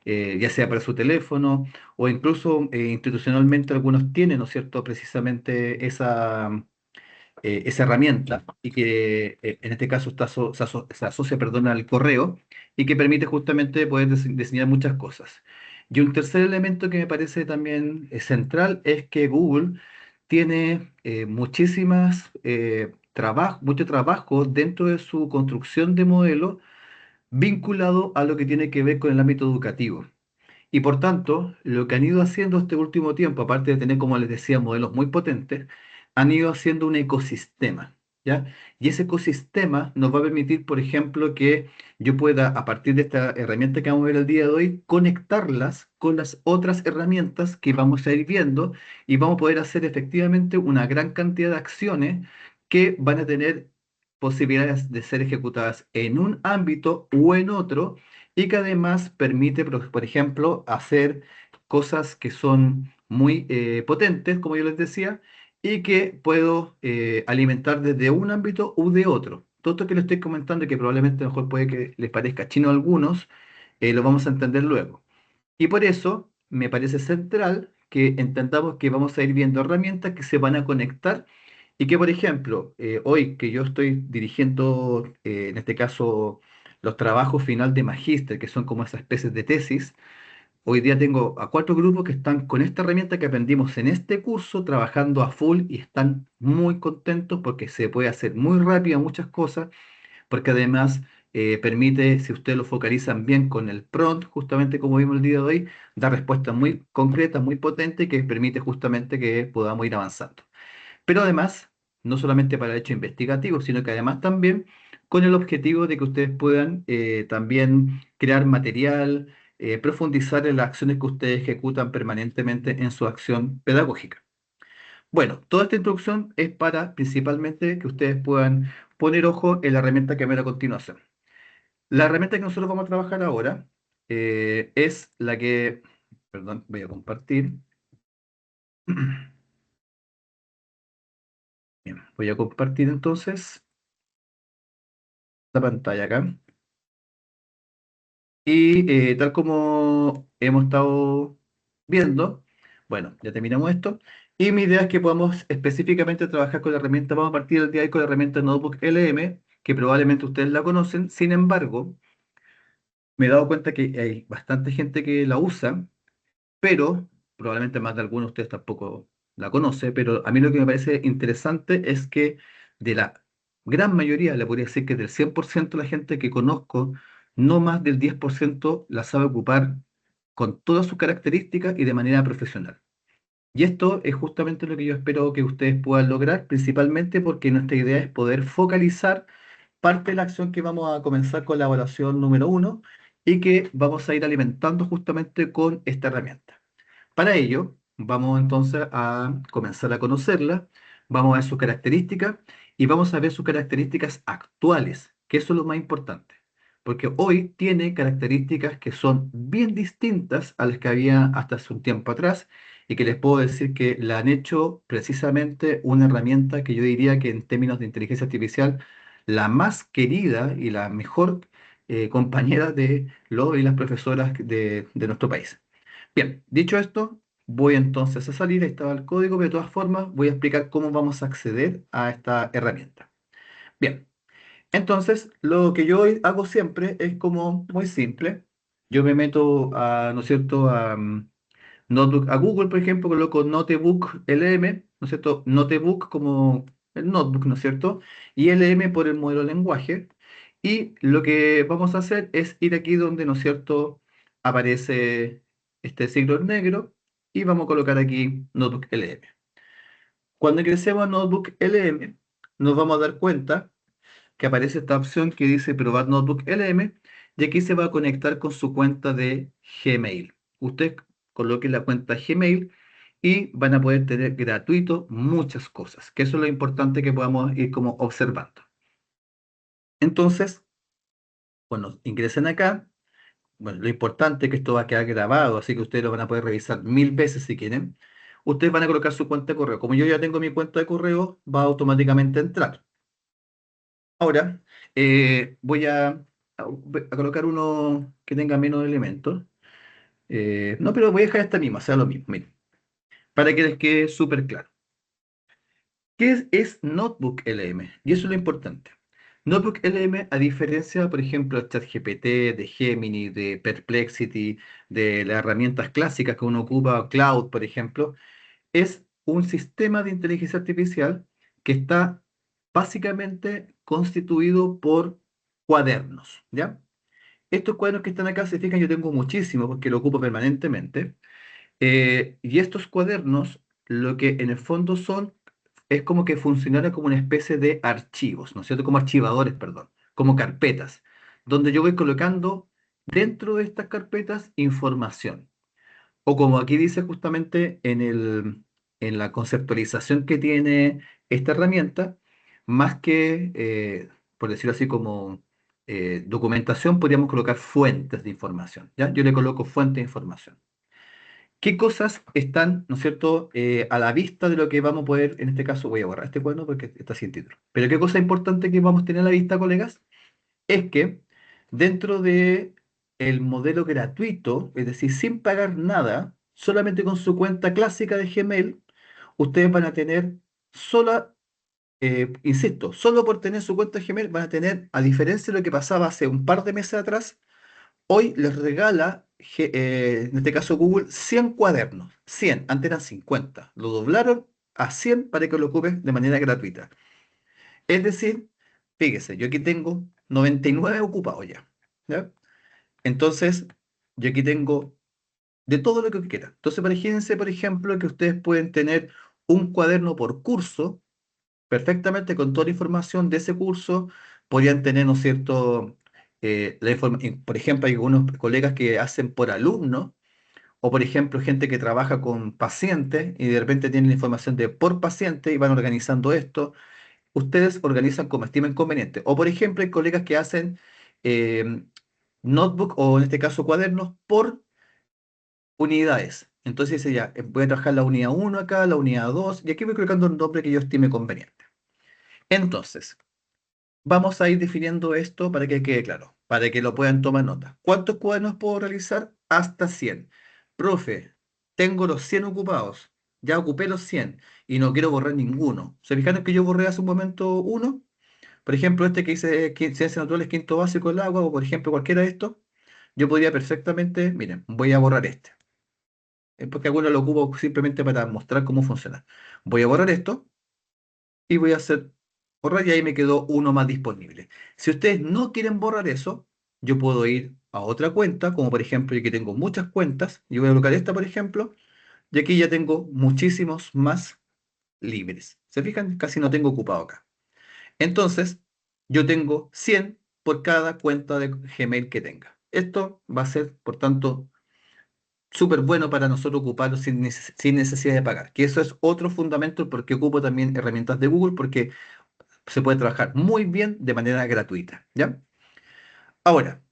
ya sea para su teléfono o incluso institucionalmente algunos tienen, ¿no es cierto?, precisamente esa herramienta y que en este caso se asocia, perdón, al correo y que permite justamente poder diseñar muchas cosas. Y un tercer elemento que me parece también central es que Google tiene mucho trabajo dentro de su construcción de modelo vinculado a lo que tiene que ver con el ámbito educativo. Y por tanto, lo que han ido haciendo este último tiempo, aparte de tener, como les decía, modelos muy potentes, han ido haciendo un ecosistema, ¿ya? Y ese ecosistema nos va a permitir, por ejemplo, que yo pueda, a partir de esta herramienta que vamos a ver el día de hoy, conectarlas con las otras herramientas que vamos a ir viendo y vamos a poder hacer efectivamente una gran cantidad de acciones que van a tener posibilidades de ser ejecutadas en un ámbito o en otro y que además permite, por ejemplo, hacer cosas que son muy potentes, como yo les decía, y que puedo alimentar desde un ámbito u de otro. Todo esto que les estoy comentando y que probablemente a lo mejor puede que les parezca chino a algunos, lo vamos a entender luego. Y por eso me parece central que entendamos que vamos a ir viendo herramientas que se van a conectar y que, por ejemplo, hoy que yo estoy dirigiendo, en este caso, los trabajos final de magíster, que son como esas especies de tesis, hoy día tengo a 4 grupos que están con esta herramienta que aprendimos en este curso, trabajando a full y están muy contentos porque se puede hacer muy rápido muchas cosas porque además permite, si ustedes lo focalizan bien con el prompt, justamente como vimos el día de hoy, dar respuestas muy concretas, muy potentes, que permite justamente que podamos ir avanzando. Pero además, no solamente para el hecho investigativo, sino que además también con el objetivo de que ustedes puedan también crear material, profundizar en las acciones que ustedes ejecutan permanentemente en su acción pedagógica. Bueno, toda esta introducción es para principalmente que ustedes puedan poner ojo en la herramienta que ven a continuación. La herramienta que nosotros vamos a trabajar ahora es la que, perdón, voy a compartir. Bien, voy a compartir entonces la pantalla acá. Y tal como hemos estado viendo, bueno, ya terminamos esto. Y mi idea es que podamos específicamente trabajar con la herramienta, vamos a partir del día de hoy con la herramienta Notebook LM, que probablemente ustedes la conocen. Sin embargo, me he dado cuenta que hay bastante gente que la usa, pero probablemente más de algunos de ustedes tampoco la conoce, pero a mí lo que me parece interesante es que de la gran mayoría, le podría decir que del 100% de la gente que conozco, no más del 10% la sabe ocupar con todas sus características y de manera profesional. Y esto es justamente lo que yo espero que ustedes puedan lograr, principalmente porque nuestra idea es poder focalizar parte de la acción que vamos a comenzar con la evaluación número 1 y que vamos a ir alimentando justamente con esta herramienta. Para ello, vamos entonces a comenzar a conocerla, vamos a ver sus características y vamos a ver sus características actuales, que eso es lo más importante, porque hoy tiene características que son bien distintas a las que había hasta hace un tiempo atrás y que les puedo decir que la han hecho precisamente una herramienta que yo diría que en términos de inteligencia artificial la más querida y la mejor compañera de los y las profesoras de nuestro país. Bien, dicho esto, voy entonces a salir, ahí estaba el código, pero de todas formas voy a explicar cómo vamos a acceder a esta herramienta. Bien, entonces lo que yo hago siempre es como muy simple. Yo me meto a, ¿no es cierto?, Notebook, a Google, por ejemplo, coloco Notebook LM, ¿no es cierto? Notebook como el notebook, ¿no es cierto? Y LM por el modelo de lenguaje. Y lo que vamos a hacer es ir aquí donde, ¿no es cierto?, aparece este signo en negro y vamos a colocar aquí Notebook LM. Cuando ingresemos a Notebook LM, nos vamos a dar cuenta que aparece esta opción que dice probar Notebook LM y aquí se va a conectar con su cuenta de Gmail. Usted coloque la cuenta Gmail y van a poder tener gratuito muchas cosas, que eso es lo importante que podamos ir como observando. Entonces, cuando ingresen acá, bueno, lo importante es que esto va a quedar grabado, así que ustedes lo van a poder revisar 1000 veces si quieren. Ustedes van a colocar su cuenta de correo. Como yo ya tengo mi cuenta de correo, va automáticamente a entrar. Ahora voy a colocar uno que tenga menos elementos. No, pero voy a dejar esta misma, sea lo mismo, miren, para que les quede súper claro. ¿Qué es Notebook LM? Y eso es lo importante. Notebook LM, a diferencia, por ejemplo, de ChatGPT, de Gemini, de Perplexity, de las herramientas clásicas que uno ocupa, Cloud, por ejemplo, es un sistema de inteligencia artificial que está básicamente constituido por cuadernos, ¿ya? Estos cuadernos que están acá, se fijan, yo tengo muchísimos porque lo ocupo permanentemente. Y estos cuadernos, lo que en el fondo son, es como que funcionaran como una especie de archivos, ¿no es cierto? Como archivadores, perdón, como carpetas, donde yo voy colocando dentro de estas carpetas información. O como aquí dice justamente en la conceptualización que tiene esta herramienta, más que, por decirlo así, como documentación, podríamos colocar fuentes de información, ¿ya? Yo le coloco fuente de información. ¿Qué cosas están, ¿no es cierto?, a la vista de lo que vamos a poder, en este caso voy a borrar este cuadro porque está sin título. Pero ¿qué cosa importante que vamos a tener a la vista, colegas? Es que dentro de el modelo gratuito, es decir, sin pagar nada, solamente con su cuenta clásica de Gmail, ustedes van a tener sola, insisto, solo por tener su cuenta de Gmail van a tener, a diferencia de lo que pasaba hace un par de meses atrás, hoy les regala, en este caso Google, 100 cuadernos. 100, antes eran 50. Lo doblaron a 100 para que lo ocupen de manera gratuita. Es decir, fíjese, yo aquí tengo 99 ocupados ya. ¿Ya? Entonces, yo aquí tengo de todo lo que quiera. Entonces, imagínense, por ejemplo, que ustedes pueden tener un cuaderno por curso, perfectamente con toda la información de ese curso. Podrían tener, ¿no es cierto? Por ejemplo, hay algunos colegas que hacen por alumno, o por ejemplo, gente que trabaja con pacientes y de repente tienen la información de por paciente y van organizando esto. Ustedes organizan como estimen conveniente. O por ejemplo, hay colegas que hacen eh, notebook o en este caso cuadernos por unidades. Entonces dice ya, voy a trabajar la unidad uno acá, la unidad 2 y aquí voy colocando el nombre que yo estime conveniente. Entonces, vamos a ir definiendo esto para que quede claro, para que lo puedan tomar nota. ¿Cuántos cuadernos puedo realizar? Hasta 100. Profe, tengo los 100 ocupados, ya ocupé los 100 y no quiero borrar ninguno. ¿Se fijaron que yo borré hace un momento uno? Por ejemplo, este que dice Ciencias Naturales, quinto básico, el agua, o por ejemplo cualquiera de estos, yo podría perfectamente, miren, voy a borrar este. Es porque algunos lo ocupo simplemente para mostrar cómo funciona. Voy a borrar esto y voy a hacer borrar y ahí me quedó uno más disponible. Si ustedes no quieren borrar eso, yo puedo ir a otra cuenta, como por ejemplo, yo que tengo muchas cuentas, yo voy a colocar esta, por ejemplo, y aquí ya tengo muchísimos más libres. ¿Se fijan? Casi no tengo ocupado acá. Entonces, yo tengo 100 por cada cuenta de Gmail que tenga. Esto va a ser, por tanto, súper bueno para nosotros ocuparlo sin necesidad de pagar. Que eso es otro fundamento porque ocupo también herramientas de Google porque se puede trabajar muy bien de manera gratuita, ¿ya? Ahora,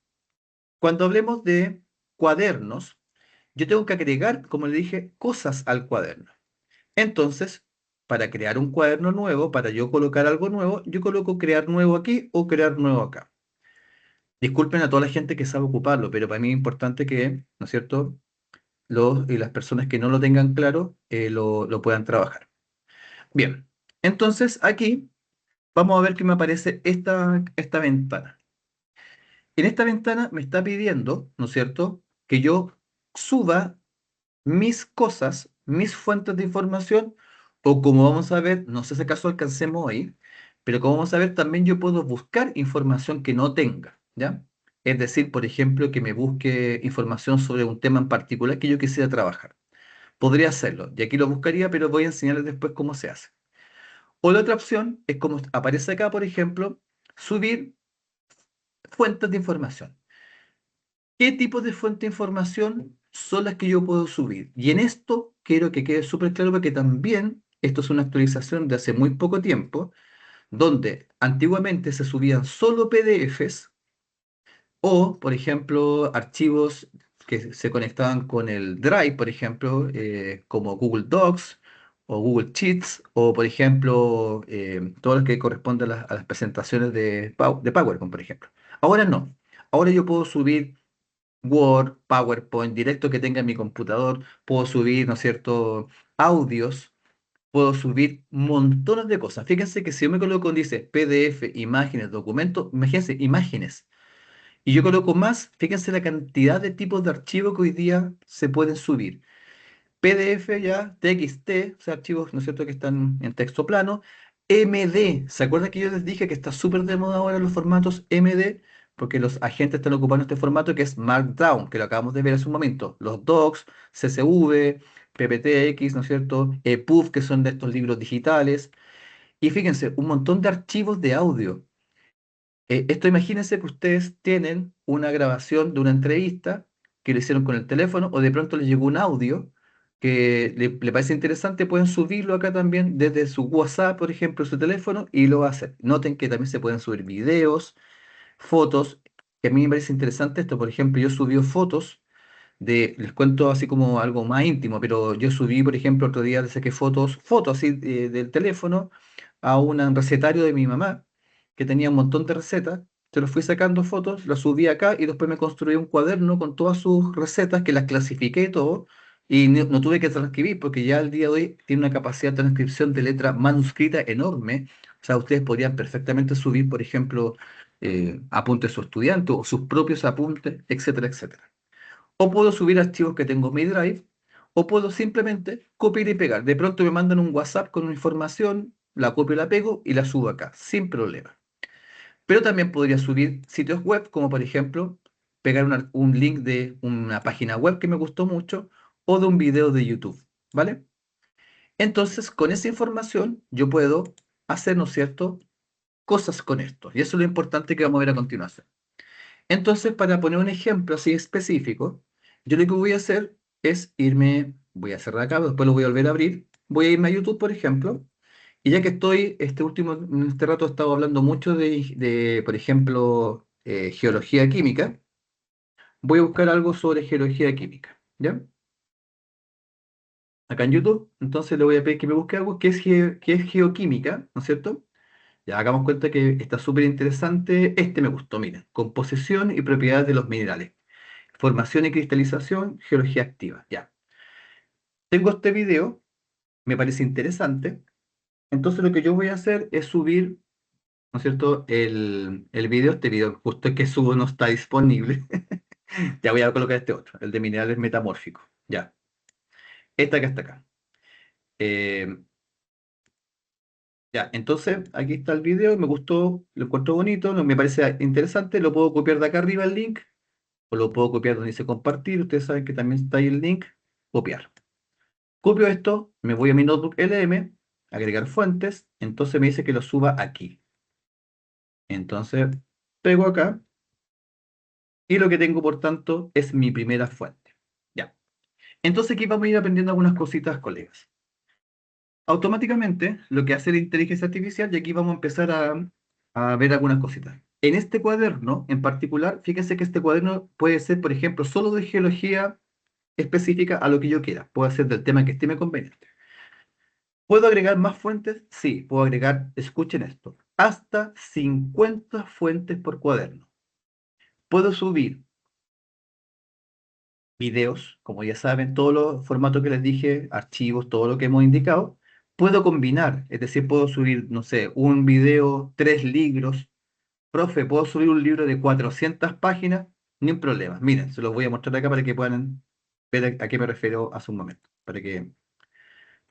cuando hablemos de cuadernos, yo tengo que agregar, como le dije, cosas al cuaderno. Entonces, para crear un cuaderno nuevo, para yo colocar algo nuevo, yo coloco crear nuevo aquí o crear nuevo acá. Disculpen a toda la gente que sabe ocuparlo, pero para mí es importante que, ¿no es cierto?, y las personas que no lo tengan claro lo puedan trabajar. Bien, entonces aquí vamos a ver que me aparece esta ventana. En esta ventana me está pidiendo, ¿no es cierto?, que yo suba mis cosas, mis fuentes de información, o como vamos a ver, no sé si acaso alcancemos ahí, pero como vamos a ver, también yo puedo buscar información que no tenga, ¿ya? Es decir, por ejemplo, que me busque información sobre un tema en particular que yo quisiera trabajar. Podría hacerlo, y aquí lo buscaría, pero voy a enseñarles después cómo se hace. O la otra opción es como aparece acá, por ejemplo, subir fuentes de información. ¿Qué tipo de fuente de información son las que yo puedo subir? Y en esto quiero que quede súper claro porque también esto es una actualización de hace muy poco tiempo, donde antiguamente se subían solo PDFs o, por ejemplo, archivos que se conectaban con el Drive, por ejemplo, como Google Docs o Google Sheets, o, por ejemplo, todo lo que corresponde a las presentaciones de PowerPoint, por ejemplo. Ahora no. Ahora yo puedo subir Word, PowerPoint, directo que tenga en mi computador, puedo subir, ¿no es cierto?, audios, puedo subir montones de cosas. Fíjense que si yo me coloco, dice PDF, imágenes, documentos, imagínense, imágenes. Y yo coloco más, fíjense la cantidad de tipos de archivos que hoy día se pueden subir. PDF ya, TXT, o sea, archivos, ¿no es cierto?, que están en texto plano. MD, ¿se acuerdan que yo les dije que está súper de moda ahora los formatos MD? Porque los agentes están ocupando este formato que es Markdown, que lo acabamos de ver hace un momento. Los docs, CSV, PPTX, ¿no es cierto? EPUB, que son de estos libros digitales. Y fíjense, un montón de archivos de audio. Esto imagínense que ustedes tienen una grabación de una entrevista que lo hicieron con el teléfono o de pronto les llegó un audio que le parece interesante, pueden subirlo acá también desde su WhatsApp, por ejemplo, su teléfono y lo hacen. Noten que también se pueden subir videos, fotos, que a mí me parece interesante esto, por ejemplo, yo subí fotos les cuento así como algo más íntimo, pero yo subí, por ejemplo, otro día le saqué fotos así del teléfono a un recetario de mi mamá, que tenía un montón de recetas, se los fui sacando fotos, las subí acá y después me construí un cuaderno con todas sus recetas que las clasifiqué y todo, y no tuve que transcribir porque ya al día de hoy tiene una capacidad de transcripción de letra manuscrita enorme, o sea, ustedes podrían perfectamente subir, por ejemplo, apuntes de su estudiante o sus propios apuntes, etcétera, etcétera. O puedo subir archivos que tengo en mi Drive, o puedo simplemente copiar y pegar. De pronto me mandan un WhatsApp con una información, la copio y la pego y la subo acá, sin problema. Pero también podría subir sitios web, como por ejemplo, pegar un link de una página web que me gustó mucho o de un video de YouTube, ¿vale? Entonces, con esa información yo puedo hacer, ¿no es cierto?, cosas con esto. Y eso es lo importante que vamos a ver a continuación. Entonces, para poner un ejemplo así específico, yo lo que voy a hacer es voy a cerrar acá, después lo voy a volver a abrir, voy a irme a YouTube, por ejemplo, y ya que estoy, en este rato he estado hablando mucho por ejemplo, geología química, voy a buscar algo sobre geología química, ¿ya? Acá en YouTube, entonces le voy a pedir que me busque algo que es geoquímica, ¿no es cierto? Ya hagamos cuenta que está súper interesante. Este me gustó, miren, composición y propiedades de los minerales. Formación y cristalización, geología activa. Ya. Tengo este video, me parece interesante. Entonces lo que yo voy a hacer es subir, ¿no es cierto?, el video. Este video justo que subo no está disponible. Ya voy a colocar este otro, el de minerales metamórficos. Ya. Esta que está acá. Eh, ya, entonces aquí está el video, me gustó, lo encuentro bonito, me parece interesante, lo puedo copiar de acá arriba el link, o lo puedo copiar donde dice compartir, ustedes saben que también está ahí el link, copiar. Copio esto, me voy a mi notebook LM, agregar fuentes, entonces me dice que lo suba aquí. Entonces, pego acá, y lo que tengo, por tanto, es mi primera fuente. Ya. Entonces aquí vamos a ir aprendiendo algunas cositas, colegas. Automáticamente, lo que hace la inteligencia artificial, y aquí vamos a empezar a ver algunas cositas. En este cuaderno, en particular, fíjense que este cuaderno puede ser, por ejemplo, solo de geología específica a lo que yo quiera. Puede ser del tema que estime conveniente. ¿Puedo agregar más fuentes? Sí, puedo agregar, escuchen esto, hasta 50 fuentes por cuaderno. Puedo subir videos, como ya saben, todos los formatos que les dije, archivos, todo lo que hemos indicado. Puedo combinar, es decir, puedo subir, no sé, un video, 3 libros. Profe, ¿puedo subir un libro de 400 páginas? Ni un problema. Miren, se los voy a mostrar acá para que puedan ver a qué me refiero hace un momento. Para que,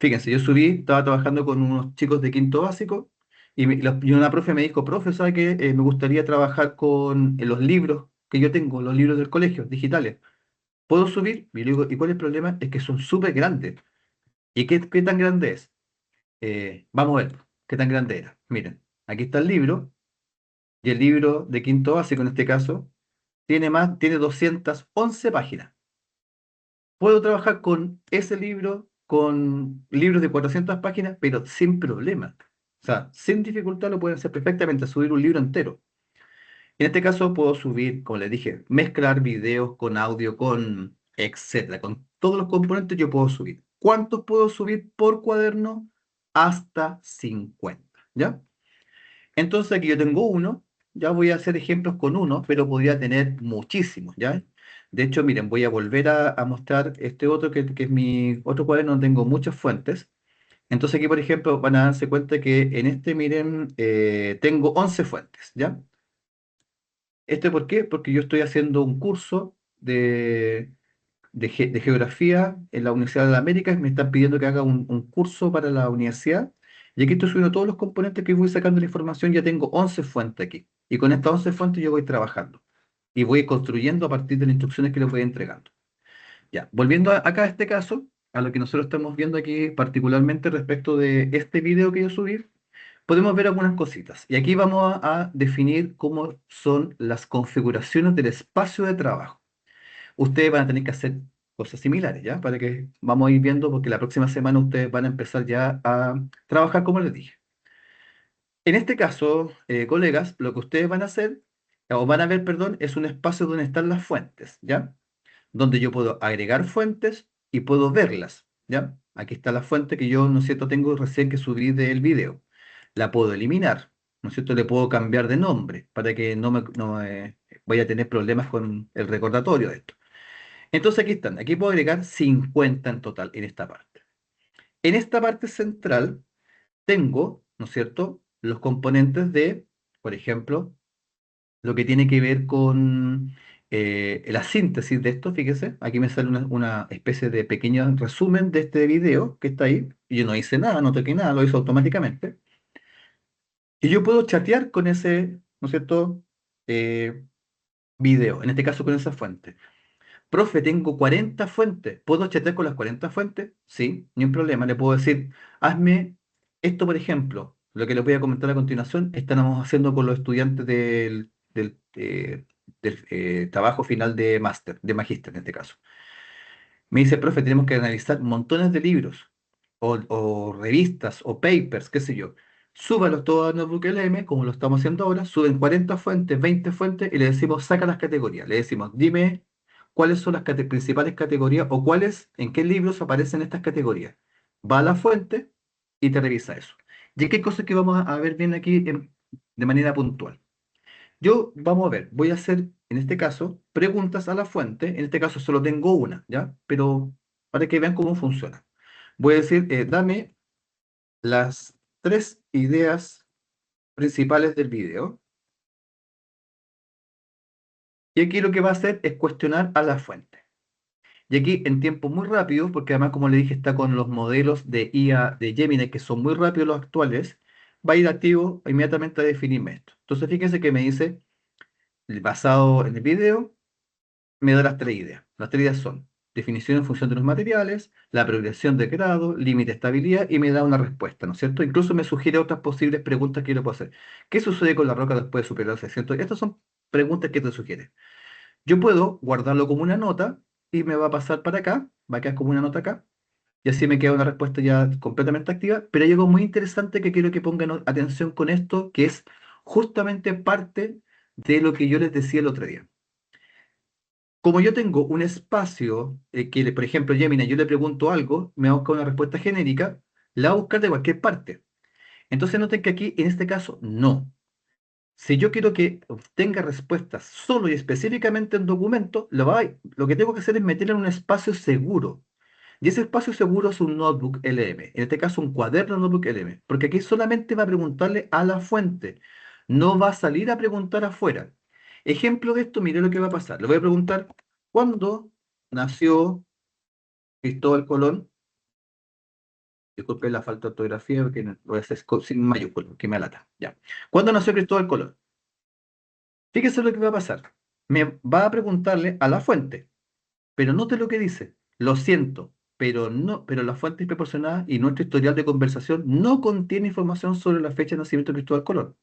fíjense, yo subí, estaba trabajando con unos chicos de quinto básico y una profe me dijo, profe, ¿sabe qué? Me gustaría trabajar con los libros que yo tengo, los libros del colegio, digitales. ¿Puedo subir? Y le digo, ¿y cuál es el problema? Es que son súper grandes. ¿Y qué tan grande es? Vamos a ver qué tan grande era. Miren, aquí está el libro, y el libro de quinto básico en este caso tiene 211 páginas. Puedo trabajar con ese libro, con libros de 400 páginas, pero sin problema. O sea, sin dificultad lo pueden hacer perfectamente, subir un libro entero. En este caso puedo subir, como les dije, mezclar videos con audio, con etcétera, con todos los componentes yo puedo subir. ¿Cuántos puedo subir por cuaderno? Hasta 50, ¿ya? Entonces aquí yo tengo uno, ya voy a hacer ejemplos con uno, pero podría tener muchísimos, ¿ya? De hecho, miren, voy a volver a mostrar este otro que es mi otro cuaderno donde tengo muchas fuentes. Entonces aquí, por ejemplo, van a darse cuenta que en este, miren, tengo 11 fuentes, ¿ya? ¿Este por qué? Porque yo estoy haciendo un curso de geografía en la Universidad de América, me están pidiendo que haga un curso para la universidad, y aquí estoy subiendo todos los componentes que voy sacando la información, ya tengo 11 fuentes aquí, y con estas 11 fuentes yo voy trabajando, y voy construyendo a partir de las instrucciones que les voy entregando. Ya, volviendo acá a este caso, a lo que nosotros estamos viendo aquí, particularmente respecto de este video que yo subí, podemos ver algunas cositas, y aquí vamos a definir cómo son las configuraciones del espacio de trabajo. Ustedes van a tener que hacer cosas similares, ¿ya? Para que vamos a ir viendo, porque la próxima semana ustedes van a empezar ya a trabajar como les dije. En este caso, colegas, lo que ustedes van a hacer, o van a ver, perdón, es un espacio donde están las fuentes, ¿ya? Donde yo puedo agregar fuentes y puedo verlas, ¿ya? Aquí está la fuente que yo, ¿no es cierto?, tengo recién que subí del video. La puedo eliminar, ¿no es cierto? Le puedo cambiar de nombre para que no vaya a tener problemas con el recordatorio de esto. Entonces aquí están, aquí puedo agregar 50 en total en esta parte. En esta parte central tengo, ¿no es cierto?, los componentes de, por ejemplo, lo que tiene que ver con la síntesis de esto, fíjese, aquí me sale una especie de pequeño resumen de este video que está ahí, y yo no hice nada, no toqué nada, lo hizo automáticamente. Y yo puedo chatear con ese, ¿no es cierto?, eh, video, en este caso con esa fuente. Profe, tengo 40 fuentes. ¿Puedo chatear con las 40 fuentes? Sí, ni un problema. Le puedo decir, hazme esto, por ejemplo. Lo que les voy a comentar a continuación, estamos haciendo con los estudiantes del trabajo final de máster, de magíster en este caso. Me dice, profe, tenemos que analizar montones de libros, o revistas, o papers, qué sé yo. Súbalos todos a Notebook LM, como lo estamos haciendo ahora, suben 40 fuentes, 20 fuentes, y le decimos, saca las categorías. Le decimos, dime cuáles son las principales categorías, o en qué libros aparecen estas categorías. Va a la fuente y te revisa eso. Y aquí hay cosas que vamos a ver bien aquí de manera puntual. Vamos a ver, voy a hacer, en este caso, preguntas a la fuente. En este caso solo tengo una, ¿ya? Pero para que vean cómo funciona. Voy a decir, dame las 3 ideas principales del video. Y aquí lo que va a hacer es cuestionar a la fuente. Y aquí en tiempo muy rápido, porque además, como le dije, está con los modelos de IA de Gemini, que son muy rápidos los actuales, va a ir activo inmediatamente a definirme esto. Entonces, fíjense que me dice, basado en el video, me da las 3 ideas. Las 3 ideas son definición en función de los materiales, la progresión de grado, límite de estabilidad, y me da una respuesta, ¿no es cierto? Incluso me sugiere otras posibles preguntas que yo le puedo hacer. ¿Qué sucede con la roca después de superar 600? Estas son preguntas que te sugiere. Yo puedo guardarlo como una nota y me va a pasar para acá, va a quedar como una nota acá, y así me queda una respuesta ya completamente activa. Pero hay algo muy interesante que quiero que pongan atención con esto, que es justamente parte de lo que yo les decía el otro día. Como yo tengo un espacio por ejemplo, Gemini, yo le pregunto algo, me busca una respuesta genérica, la va a buscar de cualquier parte. Entonces noten que aquí, en este caso, no. Si yo quiero que obtenga respuestas solo y específicamente en documento, lo que tengo que hacer es meterlo en un espacio seguro. Y ese espacio seguro es un notebook LM, en este caso un cuaderno notebook LM, porque aquí solamente va a preguntarle a la fuente, no va a salir a preguntar afuera. Ejemplo de esto, mire lo que va a pasar. Le voy a preguntar, ¿cuándo nació Cristóbal Colón? Disculpe la falta de ortografía, porque lo voy a hacer sin mayúsculas, que me lata. Ya. ¿Cuándo nació Cristóbal Colón? Fíjese lo que va a pasar. Me va a preguntarle a la fuente, pero note lo que dice. Lo siento, pero no, pero la fuente es proporcionada y nuestro historial de conversación no contiene información sobre la fecha de nacimiento de Cristóbal Colón.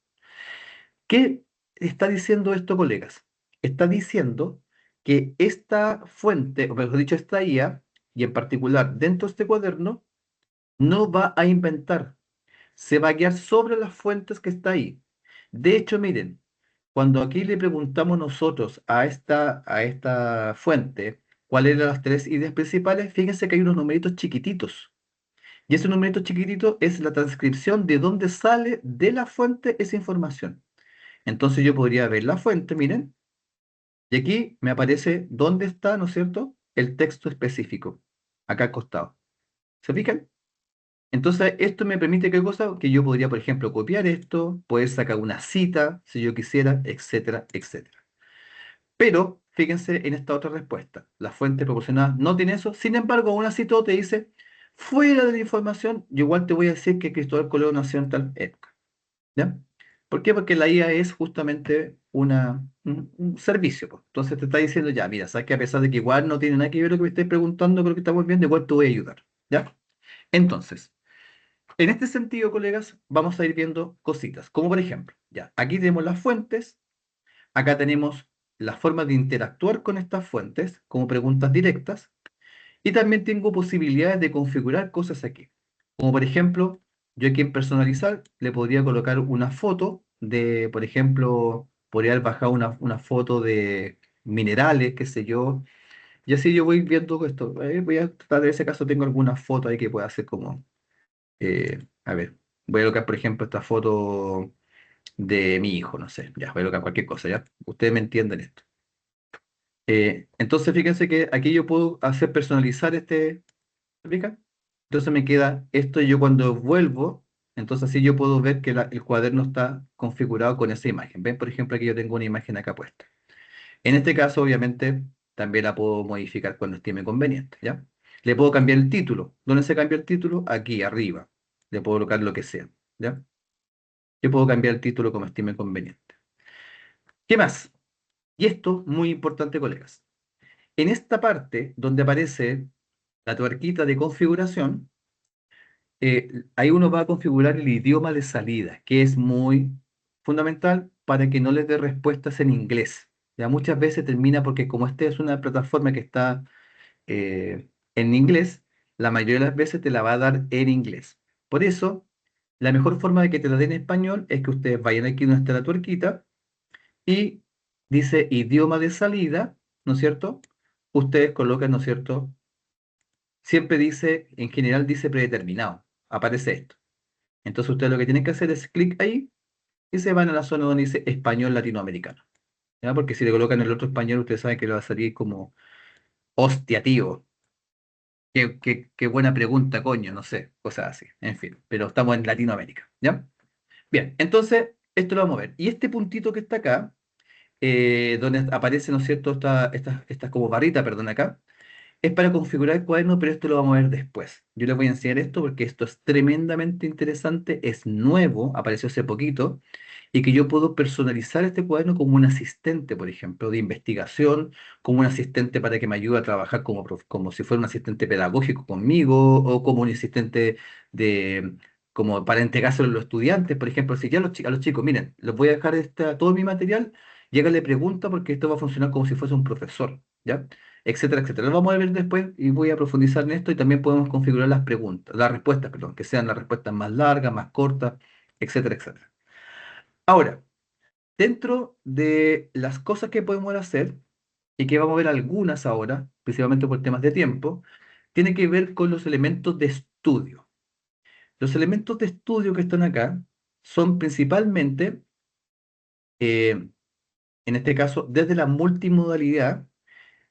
¿Qué está diciendo esto, colegas? Está diciendo que esta fuente, o mejor dicho, esta IA, y en particular dentro de este cuaderno, no va a inventar, se va a guiar sobre las fuentes que está ahí. De hecho, miren, cuando aquí le preguntamos nosotros a esta fuente cuáles eran las tres ideas principales, fíjense que hay unos numeritos chiquititos. Y ese numerito chiquitito es la transcripción de dónde sale de la fuente esa información. Entonces yo podría ver la fuente, miren, y aquí me aparece dónde está, ¿no es cierto?, el texto específico, acá al costado. ¿Se fijan? Entonces, esto me permite qué cosa, que yo podría, por ejemplo, copiar esto, poder sacar una cita, si yo quisiera, etcétera, etcétera. Pero, fíjense en esta otra respuesta. La fuente proporcionada no tiene eso. Sin embargo, aún así todo te dice, fuera de la información, yo igual te voy a decir que Cristóbal Colón nació en tal época. ¿Ya? ¿Por qué? Porque la IA es justamente un servicio, pues. Entonces te está diciendo, ya, mira, sabes que a pesar de que igual no tiene nada que ver lo que me estés preguntando con lo que estamos viendo, igual te voy a ayudar. ¿Ya? Entonces, en este sentido, colegas, vamos a ir viendo cositas, como por ejemplo, ya, aquí tenemos las fuentes, acá tenemos las formas de interactuar con estas fuentes, como preguntas directas, y también tengo posibilidades de configurar cosas aquí. Como por ejemplo, yo aquí en personalizar le podría colocar una foto de, por ejemplo, podría haber bajado una foto de minerales, qué sé yo, y así yo voy viendo esto. Voy a tratar de ese caso, tengo alguna foto ahí que pueda hacer como a ver, voy a colocar, por ejemplo, esta foto de mi hijo, no sé, ya, voy a colocar cualquier cosa, ¿ya? Ustedes me entienden esto. Entonces, fíjense que aquí yo puedo hacer personalizar este, ¿se fijan? Entonces me queda esto y yo cuando vuelvo, entonces así yo puedo ver que el cuaderno está configurado con esa imagen. ¿Ven? Por ejemplo, aquí yo tengo una imagen acá puesta. En este caso, obviamente, también la puedo modificar cuando estime conveniente, ¿ya? Le puedo cambiar el título. ¿Dónde se cambia el título? Aquí, arriba. Le puedo colocar lo que sea, ¿ya? Yo puedo cambiar el título como estime conveniente. ¿Qué más? Y esto, muy importante, colegas. En esta parte donde aparece la tuerquita de configuración, ahí uno va a configurar el idioma de salida, que es muy fundamental para que no les dé respuestas en inglés. Ya muchas veces termina porque como esta es una plataforma que está en inglés, la mayoría de las veces te la va a dar en inglés. Por eso, la mejor forma de que te la den en español es que ustedes vayan aquí donde está la tuerquita y dice idioma de salida, ¿no es cierto? Ustedes colocan, ¿no es cierto? Siempre dice, en general dice predeterminado, aparece esto. Entonces ustedes lo que tienen que hacer es clic ahí y se van a la zona donde dice español latinoamericano. ¿Ya? Porque si le colocan el otro español, ustedes saben que le va a salir como hostia, tío. Qué buena pregunta, coño, no sé, cosas así. En fin, pero estamos en Latinoamérica, ¿ya? Bien, entonces esto lo vamos a ver. Y este puntito que está acá, donde aparece, ¿no es cierto?, estas como barritas, perdón, acá, es para configurar el cuaderno, pero esto lo vamos a ver después. Yo les voy a enseñar esto porque esto es tremendamente interesante, es nuevo, apareció hace poquito, y que yo puedo personalizar este cuaderno como un asistente, por ejemplo, de investigación, como un asistente para que me ayude a trabajar como si fuera un asistente pedagógico conmigo, o como un asistente de, como para entregárselo a los estudiantes, por ejemplo, si ya a los chicos, miren, les voy a dejar todo mi material, le pregunta porque esto va a funcionar como si fuese un profesor, ¿ya? Etcétera, etcétera. Lo vamos a ver después y voy a profundizar en esto y también podemos configurar las preguntas, las respuestas, perdón, que sean las respuestas más largas, más cortas, etcétera, etcétera. Ahora, dentro de las cosas que podemos hacer, y que vamos a ver algunas ahora, principalmente por temas de tiempo, tiene que ver con los elementos de estudio. Los elementos de estudio que están acá son principalmente, en este caso, desde la multimodalidad,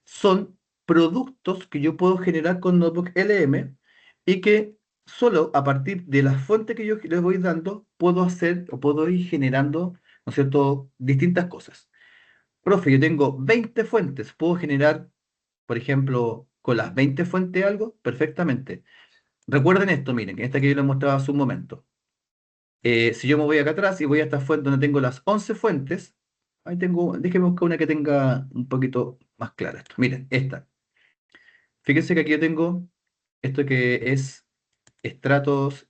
son productos que yo puedo generar con Notebook LM y que solo a partir de la fuente que yo les voy dando puedo hacer o puedo ir generando, ¿no es cierto?, distintas cosas. Profe, yo tengo 20 fuentes, ¿puedo generar, por ejemplo, con las 20 fuentes algo? Perfectamente. Recuerden esto, miren, que esta que yo les mostraba hace un momento. Si yo me voy acá atrás y voy a esta fuente donde tengo las 11 fuentes, ahí tengo, déjenme buscar una que tenga un poquito más clara esto. Miren, esta. Fíjense que aquí yo tengo esto que es estratos,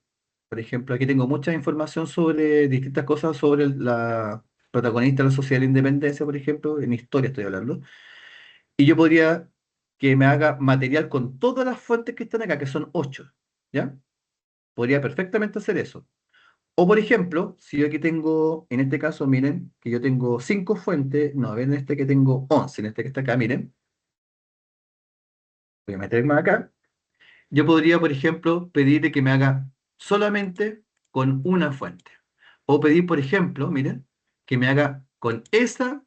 por ejemplo, aquí tengo mucha información sobre distintas cosas sobre la protagonista de la Sociedad de la Independencia, por ejemplo, en historia estoy hablando. Y yo podría que me haga material con todas las fuentes que están acá, que son 8, ¿ya? Podría perfectamente hacer eso. O por ejemplo, si yo aquí tengo, en este caso, miren, que yo tengo 5 fuentes, no, ven este que tengo 11, en este que está acá, miren, voy a meterme acá. Yo podría, por ejemplo, pedirle que me haga solamente con una fuente. O pedir, por ejemplo, miren, que me haga con esa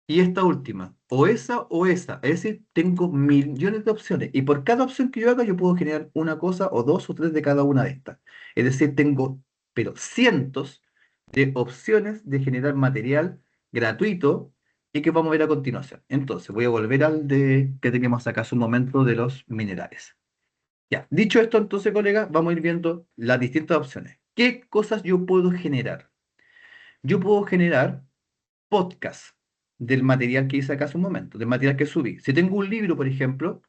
y esta última. O esa o esa. Es decir, tengo millones de opciones. Y por cada opción que yo haga, yo puedo generar una cosa o dos o tres de cada una de estas. Es decir, tengo, pero cientos de opciones de generar material gratuito y que vamos a ver a continuación. Entonces, voy a volver al de que teníamos acá hace un momento de los minerales. Ya, dicho esto, entonces, colega, vamos a ir viendo las distintas opciones. ¿Qué cosas yo puedo generar? Yo puedo generar podcast del material que hice acá hace un momento, del material que subí. Si tengo un libro, por ejemplo,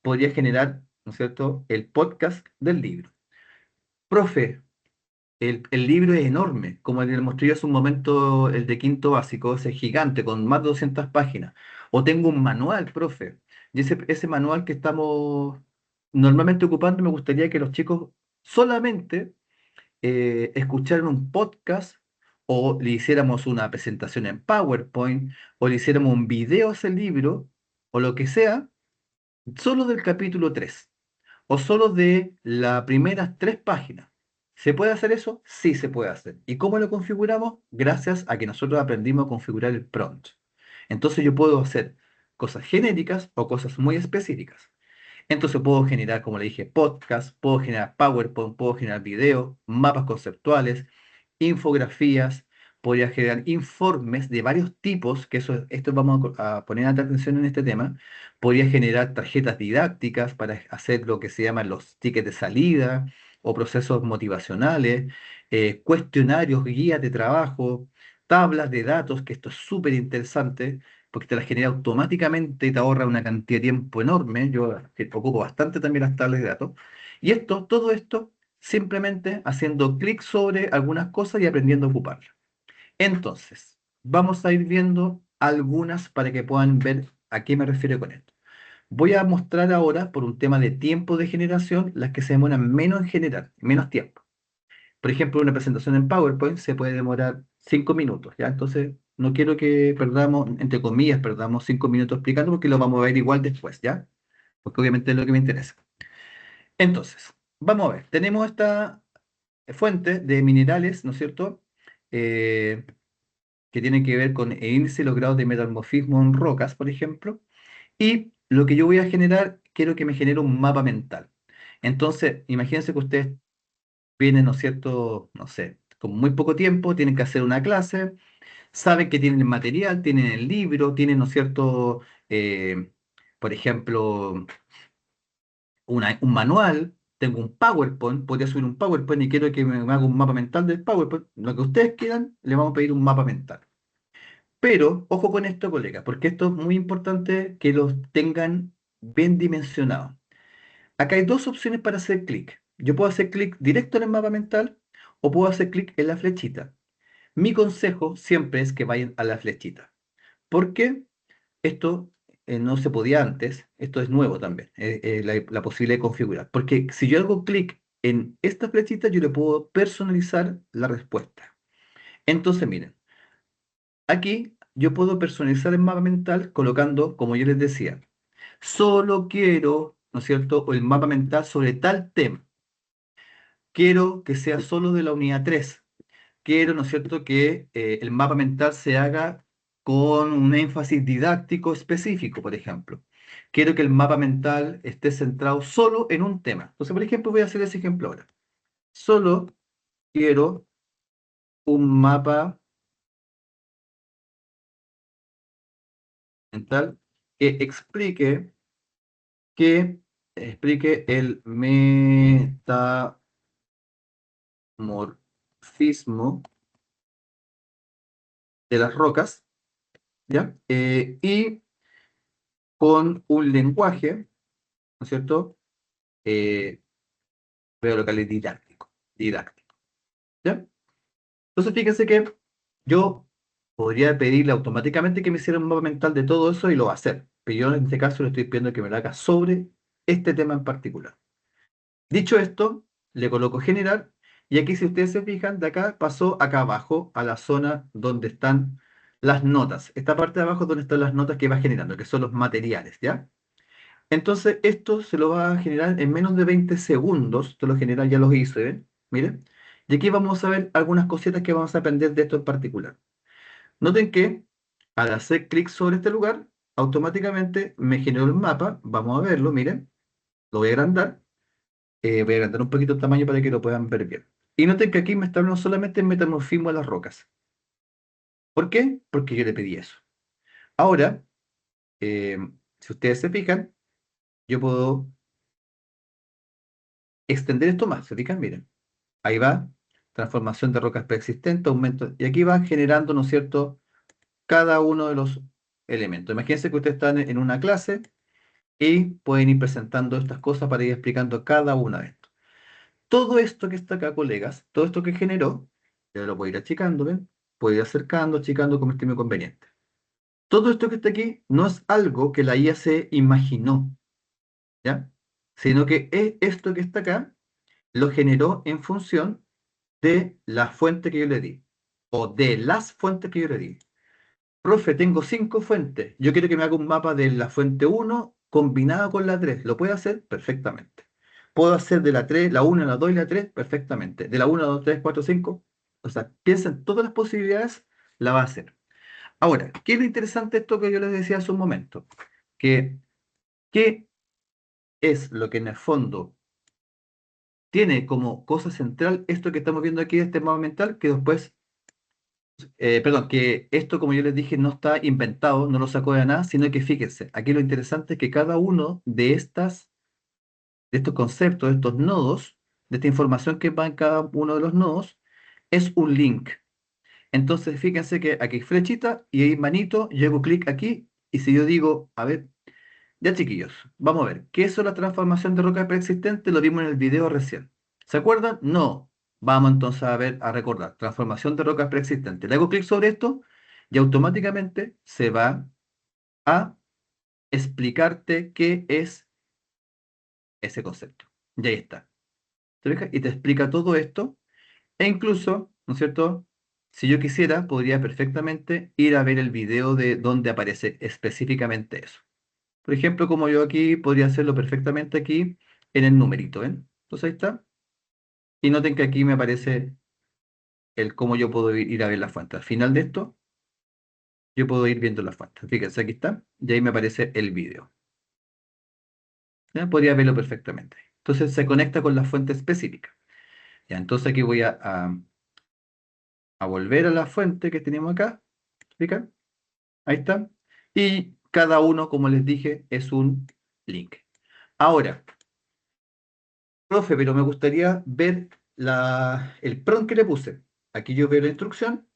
podría generar, ¿no es cierto?, el podcast del libro. Profe, el libro es enorme, como le mostré yo hace un momento, el de quinto básico, ese gigante, con más de 200 páginas. O tengo un manual, profe, y ese manual que estamos normalmente ocupando, me gustaría que los chicos solamente escucharan un podcast o le hiciéramos una presentación en PowerPoint o le hiciéramos un video a ese libro o lo que sea, solo del capítulo 3 o solo de las primeras 3 páginas. ¿Se puede hacer eso? Sí se puede hacer. ¿Y cómo lo configuramos? Gracias a que nosotros aprendimos a configurar el prompt. Entonces yo puedo hacer cosas genéricas o cosas muy específicas. Entonces puedo generar, como le dije, podcast, puedo generar PowerPoint, puedo generar videos, mapas conceptuales, infografías, podría generar informes de varios tipos, que esto vamos a poner atención en este tema. Podría generar tarjetas didácticas para hacer lo que se llaman los tickets de salida o procesos motivacionales, cuestionarios, guías de trabajo, tablas de datos, que esto es súper interesante porque te las genera automáticamente y te ahorra una cantidad de tiempo enorme. Yo ocupo bastante también las tablas de datos. Y esto, todo esto, simplemente haciendo clic sobre algunas cosas y aprendiendo a ocuparlas. Entonces, vamos a ir viendo algunas para que puedan ver a qué me refiero con esto. Voy a mostrar ahora, por un tema de tiempo de generación, las que se demoran menos en generar, menos tiempo. Por ejemplo, una presentación en PowerPoint se puede demorar 5 minutos, ¿ya? Entonces, no quiero que perdamos, entre comillas, perdamos 5 minutos explicando porque lo vamos a ver igual después, ¿ya? Porque obviamente es lo que me interesa. Entonces, vamos a ver, tenemos esta fuente de minerales, ¿no es cierto? Eh, que tiene que ver con el índice y los grados de metamorfismo en rocas, por ejemplo. Y lo que yo voy a generar, quiero que me genere un mapa mental. Entonces, imagínense que ustedes vienen, ¿no es cierto? No sé, con muy poco tiempo, tienen que hacer una clase, saben que tienen el material, tienen el libro, tienen, ¿no es cierto? Por ejemplo, un manual, tengo un PowerPoint, podría subir un PowerPoint y quiero que me haga un mapa mental del PowerPoint. Lo que ustedes quieran, le vamos a pedir un mapa mental. Pero, ojo con esto, colega, porque esto es muy importante que los tengan bien dimensionados. Acá hay dos opciones para hacer clic. Yo puedo hacer clic directo en el mapa mental o puedo hacer clic en la flechita. Mi consejo siempre es que vayan a la flechita. ¿Por qué? Esto no se podía antes, esto es nuevo también, la posibilidad de configurar. Porque si yo hago clic en esta flechita, yo le puedo personalizar la respuesta. Entonces, miren, aquí yo puedo personalizar el mapa mental colocando, como yo les decía, solo quiero, ¿no es cierto?, el mapa mental sobre tal tema. quiero que sea solo de la unidad 3. Quiero, ¿no es cierto?, que el mapa mental se haga con un énfasis didáctico específico, por ejemplo. Quiero que el mapa mental esté centrado solo en un tema. Entonces, por ejemplo, voy a hacer ese ejemplo ahora. Solo quiero un mapa mental que que explique el metamorfismo de las rocas, ¿ya? Y con un lenguaje, ¿no es cierto? Eh, Veo lo que es didáctico, ¿ya? Entonces, fíjense que yo podría pedirle automáticamente que me hiciera un mapa mental de todo eso y lo va a hacer. Pero yo en este caso le estoy pidiendo que me lo haga sobre este tema en particular. Dicho esto, le coloco generar y aquí si ustedes se fijan, de acá pasó acá abajo a la zona donde están las notas. Esta parte de abajo es donde están las notas que va generando, que son los materiales, ¿ya? Entonces esto se lo va a generar en menos de 20 segundos, te lo genera, ya los hice, ¿ven? Miren. Y aquí vamos a ver algunas cositas que vamos a aprender de esto en particular. Noten que al hacer clic sobre este lugar, automáticamente me generó el mapa. Vamos a verlo, miren. Lo voy a agrandar. Voy a agrandar un poquito el tamaño para que lo puedan ver bien. Y noten que aquí me está hablando solamente en metamorfismo de las rocas. ¿Por qué? Porque yo le pedí eso. Ahora, eh, si ustedes se fijan, yo puedo extender esto más. ¿Se fijan? Miren. Ahí va. Transformación de rocas preexistentes, aumento. Y aquí van generando, ¿no es cierto?, cada uno de los elementos. Imagínense que ustedes están en una clase y pueden ir presentando estas cosas para ir explicando cada una de estas. Todo esto que está acá, colegas, todo esto que generó, yo lo puedo ir achicando, ¿ven? Puedo ir acercando, achicando como estime conveniente. Todo esto que está aquí no es algo que la IA se imaginó, ¿ya? Sino que esto que está acá lo generó en función de la fuente que yo le di, o de las fuentes que yo le di. Profe, tengo 5 fuentes. Yo quiero que me haga un mapa de la fuente uno combinado con la 3. ¿Lo puede hacer? Perfectamente. ¿Puedo hacer de la 3, la 1, la 2 y la 3? Perfectamente. De la 1, 2, 3, 4, 5. O sea, piensa en todas las posibilidades, la va a hacer. Ahora, ¿qué es lo interesante de esto que yo les decía hace un momento? Que, ¿qué es lo que en el fondo tiene como cosa central esto que estamos viendo aquí, este mapa mental, que después perdón, que esto, como yo les dije, no está inventado, no lo sacó de nada, sino que fíjense, aquí lo interesante es que cada uno de estos conceptos, de estos nodos, de esta información que va en cada uno de los nodos, es un link. Entonces, fíjense que aquí hay flechita y hay manito, yo hago clic aquí, y si yo digo, a ver, ya chiquillos, vamos a ver, ¿qué es la transformación de roca preexistente? Lo vimos en el video recién. ¿Se acuerdan? No. Vamos entonces a ver, a recordar, transformación de rocas preexistentes. Le hago clic sobre esto y automáticamente se va a explicarte qué es ese concepto. Y ahí está. ¿Te fijas? Y te explica todo esto e incluso, ¿no es cierto? Si yo quisiera, podría perfectamente ir a ver el video de donde aparece específicamente eso. Por ejemplo, como yo aquí podría hacerlo perfectamente aquí en el numerito, ¿ven? Entonces ahí está. Y noten que aquí me aparece el cómo yo puedo ir a ver la fuente. Al final de esto, yo puedo ir viendo la fuente. Fíjense, aquí está. Y ahí me aparece el video. ¿Ya? Podría verlo perfectamente. Entonces se conecta con la fuente específica. Ya, entonces aquí voy a volver a la fuente que tenemos acá. ¿Fijan? Ahí está. Y cada uno, como les dije, es un link. Ahora, profe, pero me gustaría ver el prompt que le puse. Aquí yo veo la instrucción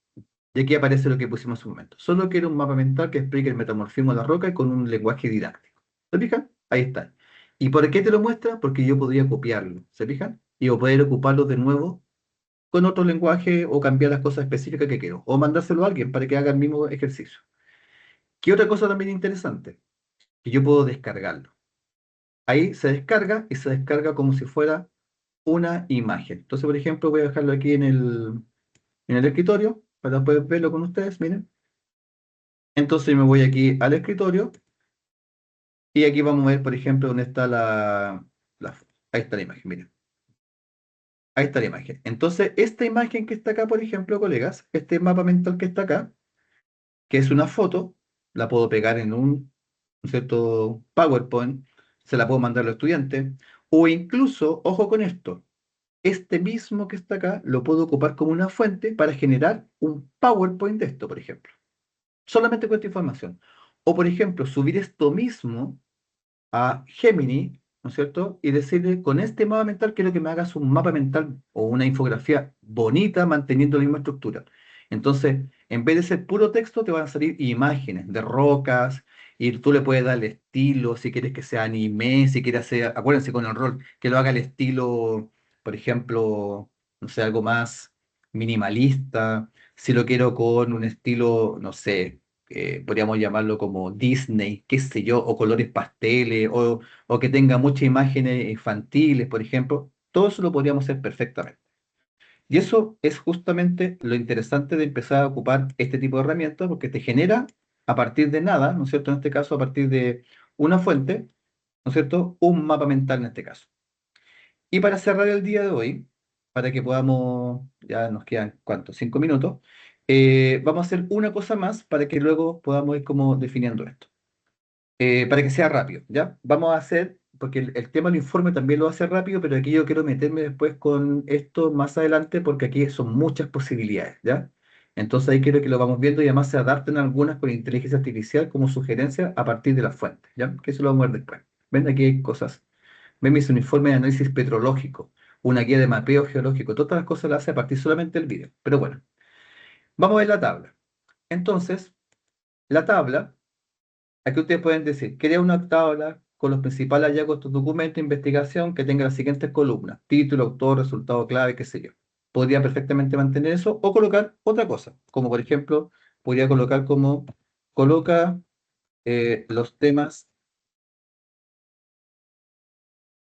y aquí aparece lo que pusimos hace un momento. Solo quiero un mapa mental que explique el metamorfismo de la roca con un lenguaje didáctico. ¿Se fijan? Ahí está. ¿Y por qué te lo muestra? Porque yo podría copiarlo. ¿Se fijan? Y o poder ocuparlo de nuevo con otro lenguaje o cambiar las cosas específicas que quiero. O mandárselo a alguien para que haga el mismo ejercicio. ¿Qué otra cosa también interesante? Que yo puedo descargarlo. Ahí se descarga y se descarga como si fuera una imagen. Entonces, por ejemplo, voy a dejarlo aquí en el escritorio para poder verlo con ustedes, miren. Entonces me voy aquí al escritorio y aquí vamos a ver, por ejemplo, dónde está ahí está la imagen, miren. Ahí está la imagen. Entonces, esta imagen que está acá, por ejemplo, colegas, este mapa mental que está acá, que es una foto, la puedo pegar en un cierto PowerPoint, se la puedo mandar a los estudiantes, o incluso, ojo con esto, este mismo que está acá lo puedo ocupar como una fuente para generar un PowerPoint de esto, por ejemplo. Solamente con esta información. O, por ejemplo, subir esto mismo a Gemini, ¿no es cierto? Y decirle, con este mapa mental quiero que me hagas un mapa mental o una infografía bonita manteniendo la misma estructura. Entonces, en vez de ser puro texto, te van a salir imágenes de rocas y tú le puedes dar el estilo, si quieres que sea anime, si quieres hacer, acuérdense con el rol, que lo haga el estilo, por ejemplo, no sé, algo más minimalista, si lo quiero con un estilo, no sé, podríamos llamarlo como Disney, qué sé yo, o colores pasteles, o que tenga muchas imágenes infantiles, por ejemplo, todo eso lo podríamos hacer perfectamente. Y eso es justamente lo interesante de empezar a ocupar este tipo de herramientas, porque te genera a partir de nada, ¿no es cierto? En este caso, a partir de una fuente, ¿no es cierto? Un mapa mental en este caso. Y para cerrar el día de hoy, para que podamos, ya nos quedan, ¿cuántos? 5 minutos, vamos a hacer una cosa más para que luego podamos ir como definiendo esto. Para que sea rápido, ¿ya? Vamos a hacer, porque el tema del informe también lo hace rápido, pero aquí yo quiero meterme después con esto más adelante porque aquí son muchas posibilidades, ¿ya? Entonces ahí quiero que lo vamos viendo y además se adapten algunas con inteligencia artificial como sugerencia a partir de la fuente, ¿ya? Que eso lo vamos a ver después. ¿Ven? Aquí hay cosas. Ven mis un informe de análisis petrológico, una guía de mapeo geológico, todas las cosas las hace a partir solamente del video. Pero bueno, vamos a ver la tabla. Entonces, la tabla. Aquí ustedes pueden decir, crea una tabla con los principales hallazgos de tu documento de investigación que tenga las siguientes columnas, título, autor, resultado clave, qué sé yo. Podría perfectamente mantener eso o colocar otra cosa, como por ejemplo, podría colocar como, coloca los temas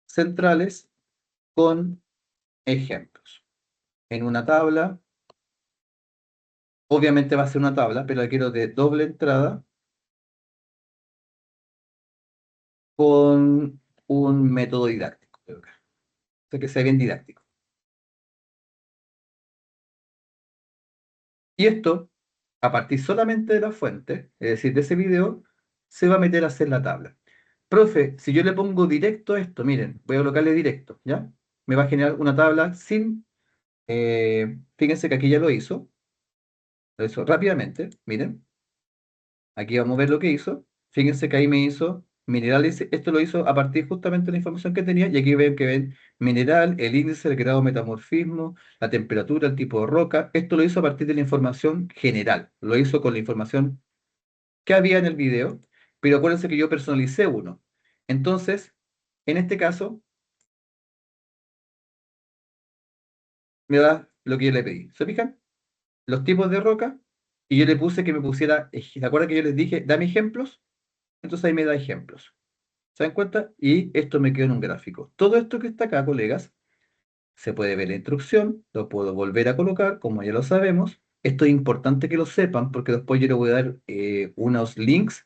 centrales con ejemplos. En una tabla, obviamente va a ser una tabla, pero la quiero de doble entrada con un método didáctico. O sea, que sea bien didáctico. Y esto, a partir solamente de la fuente, es decir, de ese video, se va a meter a hacer la tabla. Profe, si yo le pongo directo a esto, miren, voy a colocarle directo, ¿ya? Me va a generar una tabla sin, fíjense que aquí ya lo hizo rápidamente, miren, aquí vamos a ver lo que hizo. Fíjense que ahí me hizo minerales, esto lo hizo a partir justamente de la información que tenía, y aquí ven mineral, el índice, el grado de metamorfismo, la temperatura, el tipo de roca. Esto lo hizo a partir de la información general, lo hizo con la información que había en el video, pero acuérdense que yo personalicé uno. Entonces, en este caso, me da lo que yo le pedí. ¿Se fijan? Los tipos de roca, y yo le puse que me pusiera, ¿se acuerdan que yo les dije, dame ejemplos? Entonces ahí me da ejemplos. ¿Se dan cuenta? Y esto me quedó en un gráfico. Todo esto que está acá, colegas, se puede ver en la instrucción, lo puedo volver a colocar, como ya lo sabemos. Esto es importante que lo sepan, porque después yo les voy a dar unos links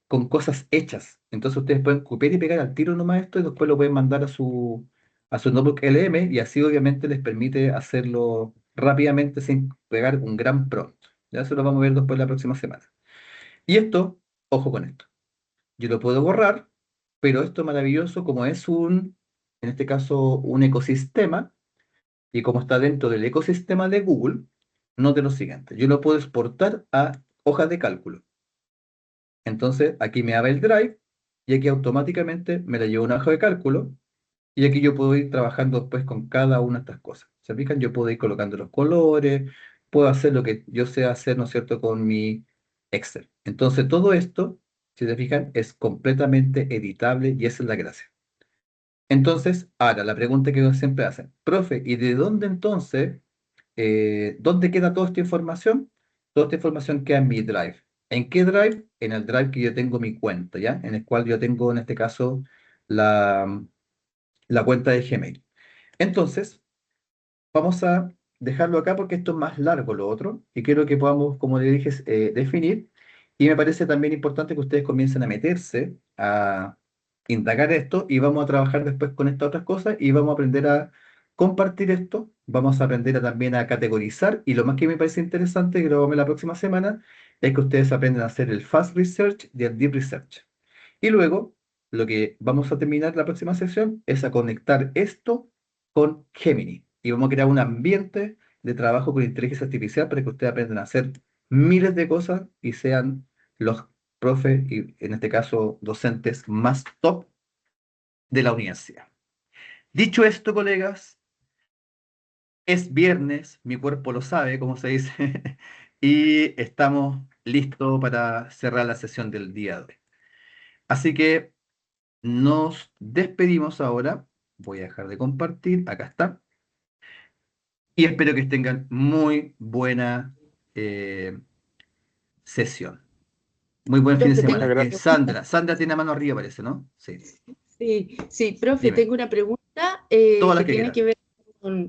con cosas hechas. Entonces ustedes pueden copiar y pegar al tiro nomás esto y después lo pueden mandar a su notebook LM, y así obviamente les permite hacerlo rápidamente sin pegar un gran prompt. Ya eso lo vamos a ver después la próxima semana. Y esto, ojo con esto. Yo lo puedo borrar, pero esto es maravilloso como es en este caso, un ecosistema, y como está dentro del ecosistema de Google, note lo siguiente. Yo lo puedo exportar a hojas de cálculo. Entonces, aquí me abre el Drive y aquí automáticamente me la lleva a una hoja de cálculo, y aquí yo puedo ir trabajando después con cada una de estas cosas. ¿Se fijan? Yo puedo ir colocando los colores, puedo hacer lo que yo sé hacer, ¿no es cierto?, con mi Excel. Entonces, todo esto, si se fijan, es completamente editable y esa es la gracia. Entonces, ahora la pregunta que siempre hacen, profe, ¿y de dónde entonces, dónde queda toda esta información? Toda esta información queda en mi Drive. ¿En qué Drive? En el Drive que yo tengo mi cuenta, ¿ya? En el cual yo tengo, en este caso, la cuenta de Gmail. Entonces, vamos a dejarlo acá porque esto es más largo lo otro, y quiero que podamos, como le dije, definir. Y me parece también importante que ustedes comiencen a meterse, a indagar esto, y vamos a trabajar después con estas otras cosas y vamos a aprender a compartir esto, vamos a aprender también a categorizar, y lo más que me parece interesante, que lo vamos a ver la próxima semana, es que ustedes aprenden a hacer el Fast Research y el Deep Research. Y luego, lo que vamos a terminar la próxima sesión es a conectar esto con Gemini. Y vamos a crear un ambiente de trabajo con inteligencia artificial para que ustedes aprendan a hacer miles de cosas y sean los profes, y en este caso docentes, más top de la universidad. Dicho esto, colegas, es viernes, mi cuerpo lo sabe, como se dice, y estamos listos para cerrar la sesión del día de hoy. Así que nos despedimos ahora. Voy a dejar de compartir. Acá está. Y espero que tengan muy buena eh, sesión. Muy buen fin de Profe, tengo Muchas semana. una gracias. pregunta. Sandra tiene mano arriba, parece, ¿no? Sí. Sí, sí, profe, Dime. tengo una pregunta Todas las que que tiene quieran. que ver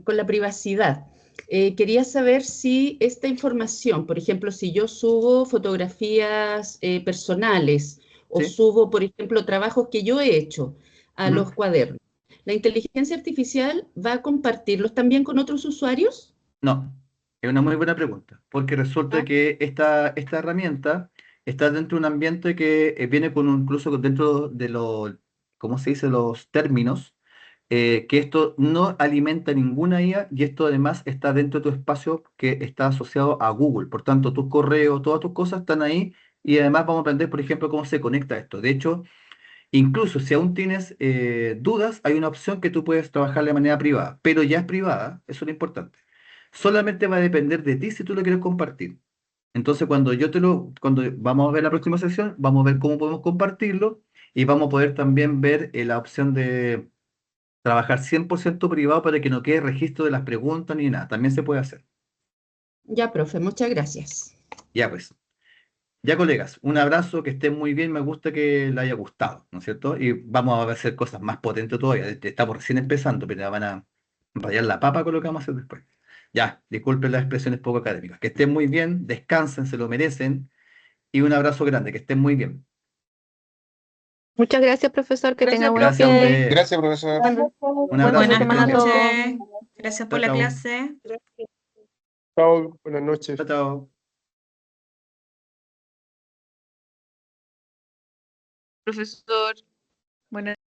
con la privacidad. Quería saber si esta información, por ejemplo, si yo subo fotografías personales o ¿Sí? subo, por ejemplo, trabajos que yo he hecho a Ujú. los cuadernos, ¿la inteligencia artificial va a compartirlos también con otros usuarios? No, es una muy buena pregunta, porque resulta ¿Ah? que esta herramienta está dentro de un ambiente que viene con incluso dentro de los, ¿cómo se dice? Los términos, que esto no alimenta ninguna IA y esto además está dentro de tu espacio que está asociado a Google. Por tanto, tus correos, todas tus cosas están ahí y además vamos a aprender, por ejemplo, cómo se conecta esto. De hecho, incluso si aún tienes dudas, hay una opción que tú puedes trabajar de manera privada, pero ya es privada, eso es lo importante. Solamente va a depender de ti si tú lo quieres compartir. Entonces, cuando vamos a ver la próxima sesión, vamos a ver cómo podemos compartirlo y vamos a poder también ver la opción de trabajar 100% privado para que no quede registro de las preguntas ni nada. También se puede hacer. Ya, profe, muchas gracias. Ya pues. Ya, colegas, un abrazo, que estén muy bien, me gusta que les haya gustado, ¿no es cierto? Y vamos a hacer cosas más potentes todavía. Estamos recién empezando, pero ya van a rayar la papa con lo que vamos a hacer después. Ya, disculpen las expresiones poco académicas. Que estén muy bien, descansen, se lo merecen. Y un abrazo grande, que estén muy bien. Muchas gracias, profesor. Que tenga Gracias, buen Gracias, profe. fin. hombre. Gracias, profesor. Un Buen fin abrazo, de que Buenas estén semana a bien. todos. noches. Gracias por Chao, la chao. clase. Chao, buenas noches. Chao, chao. Profesor. Buenas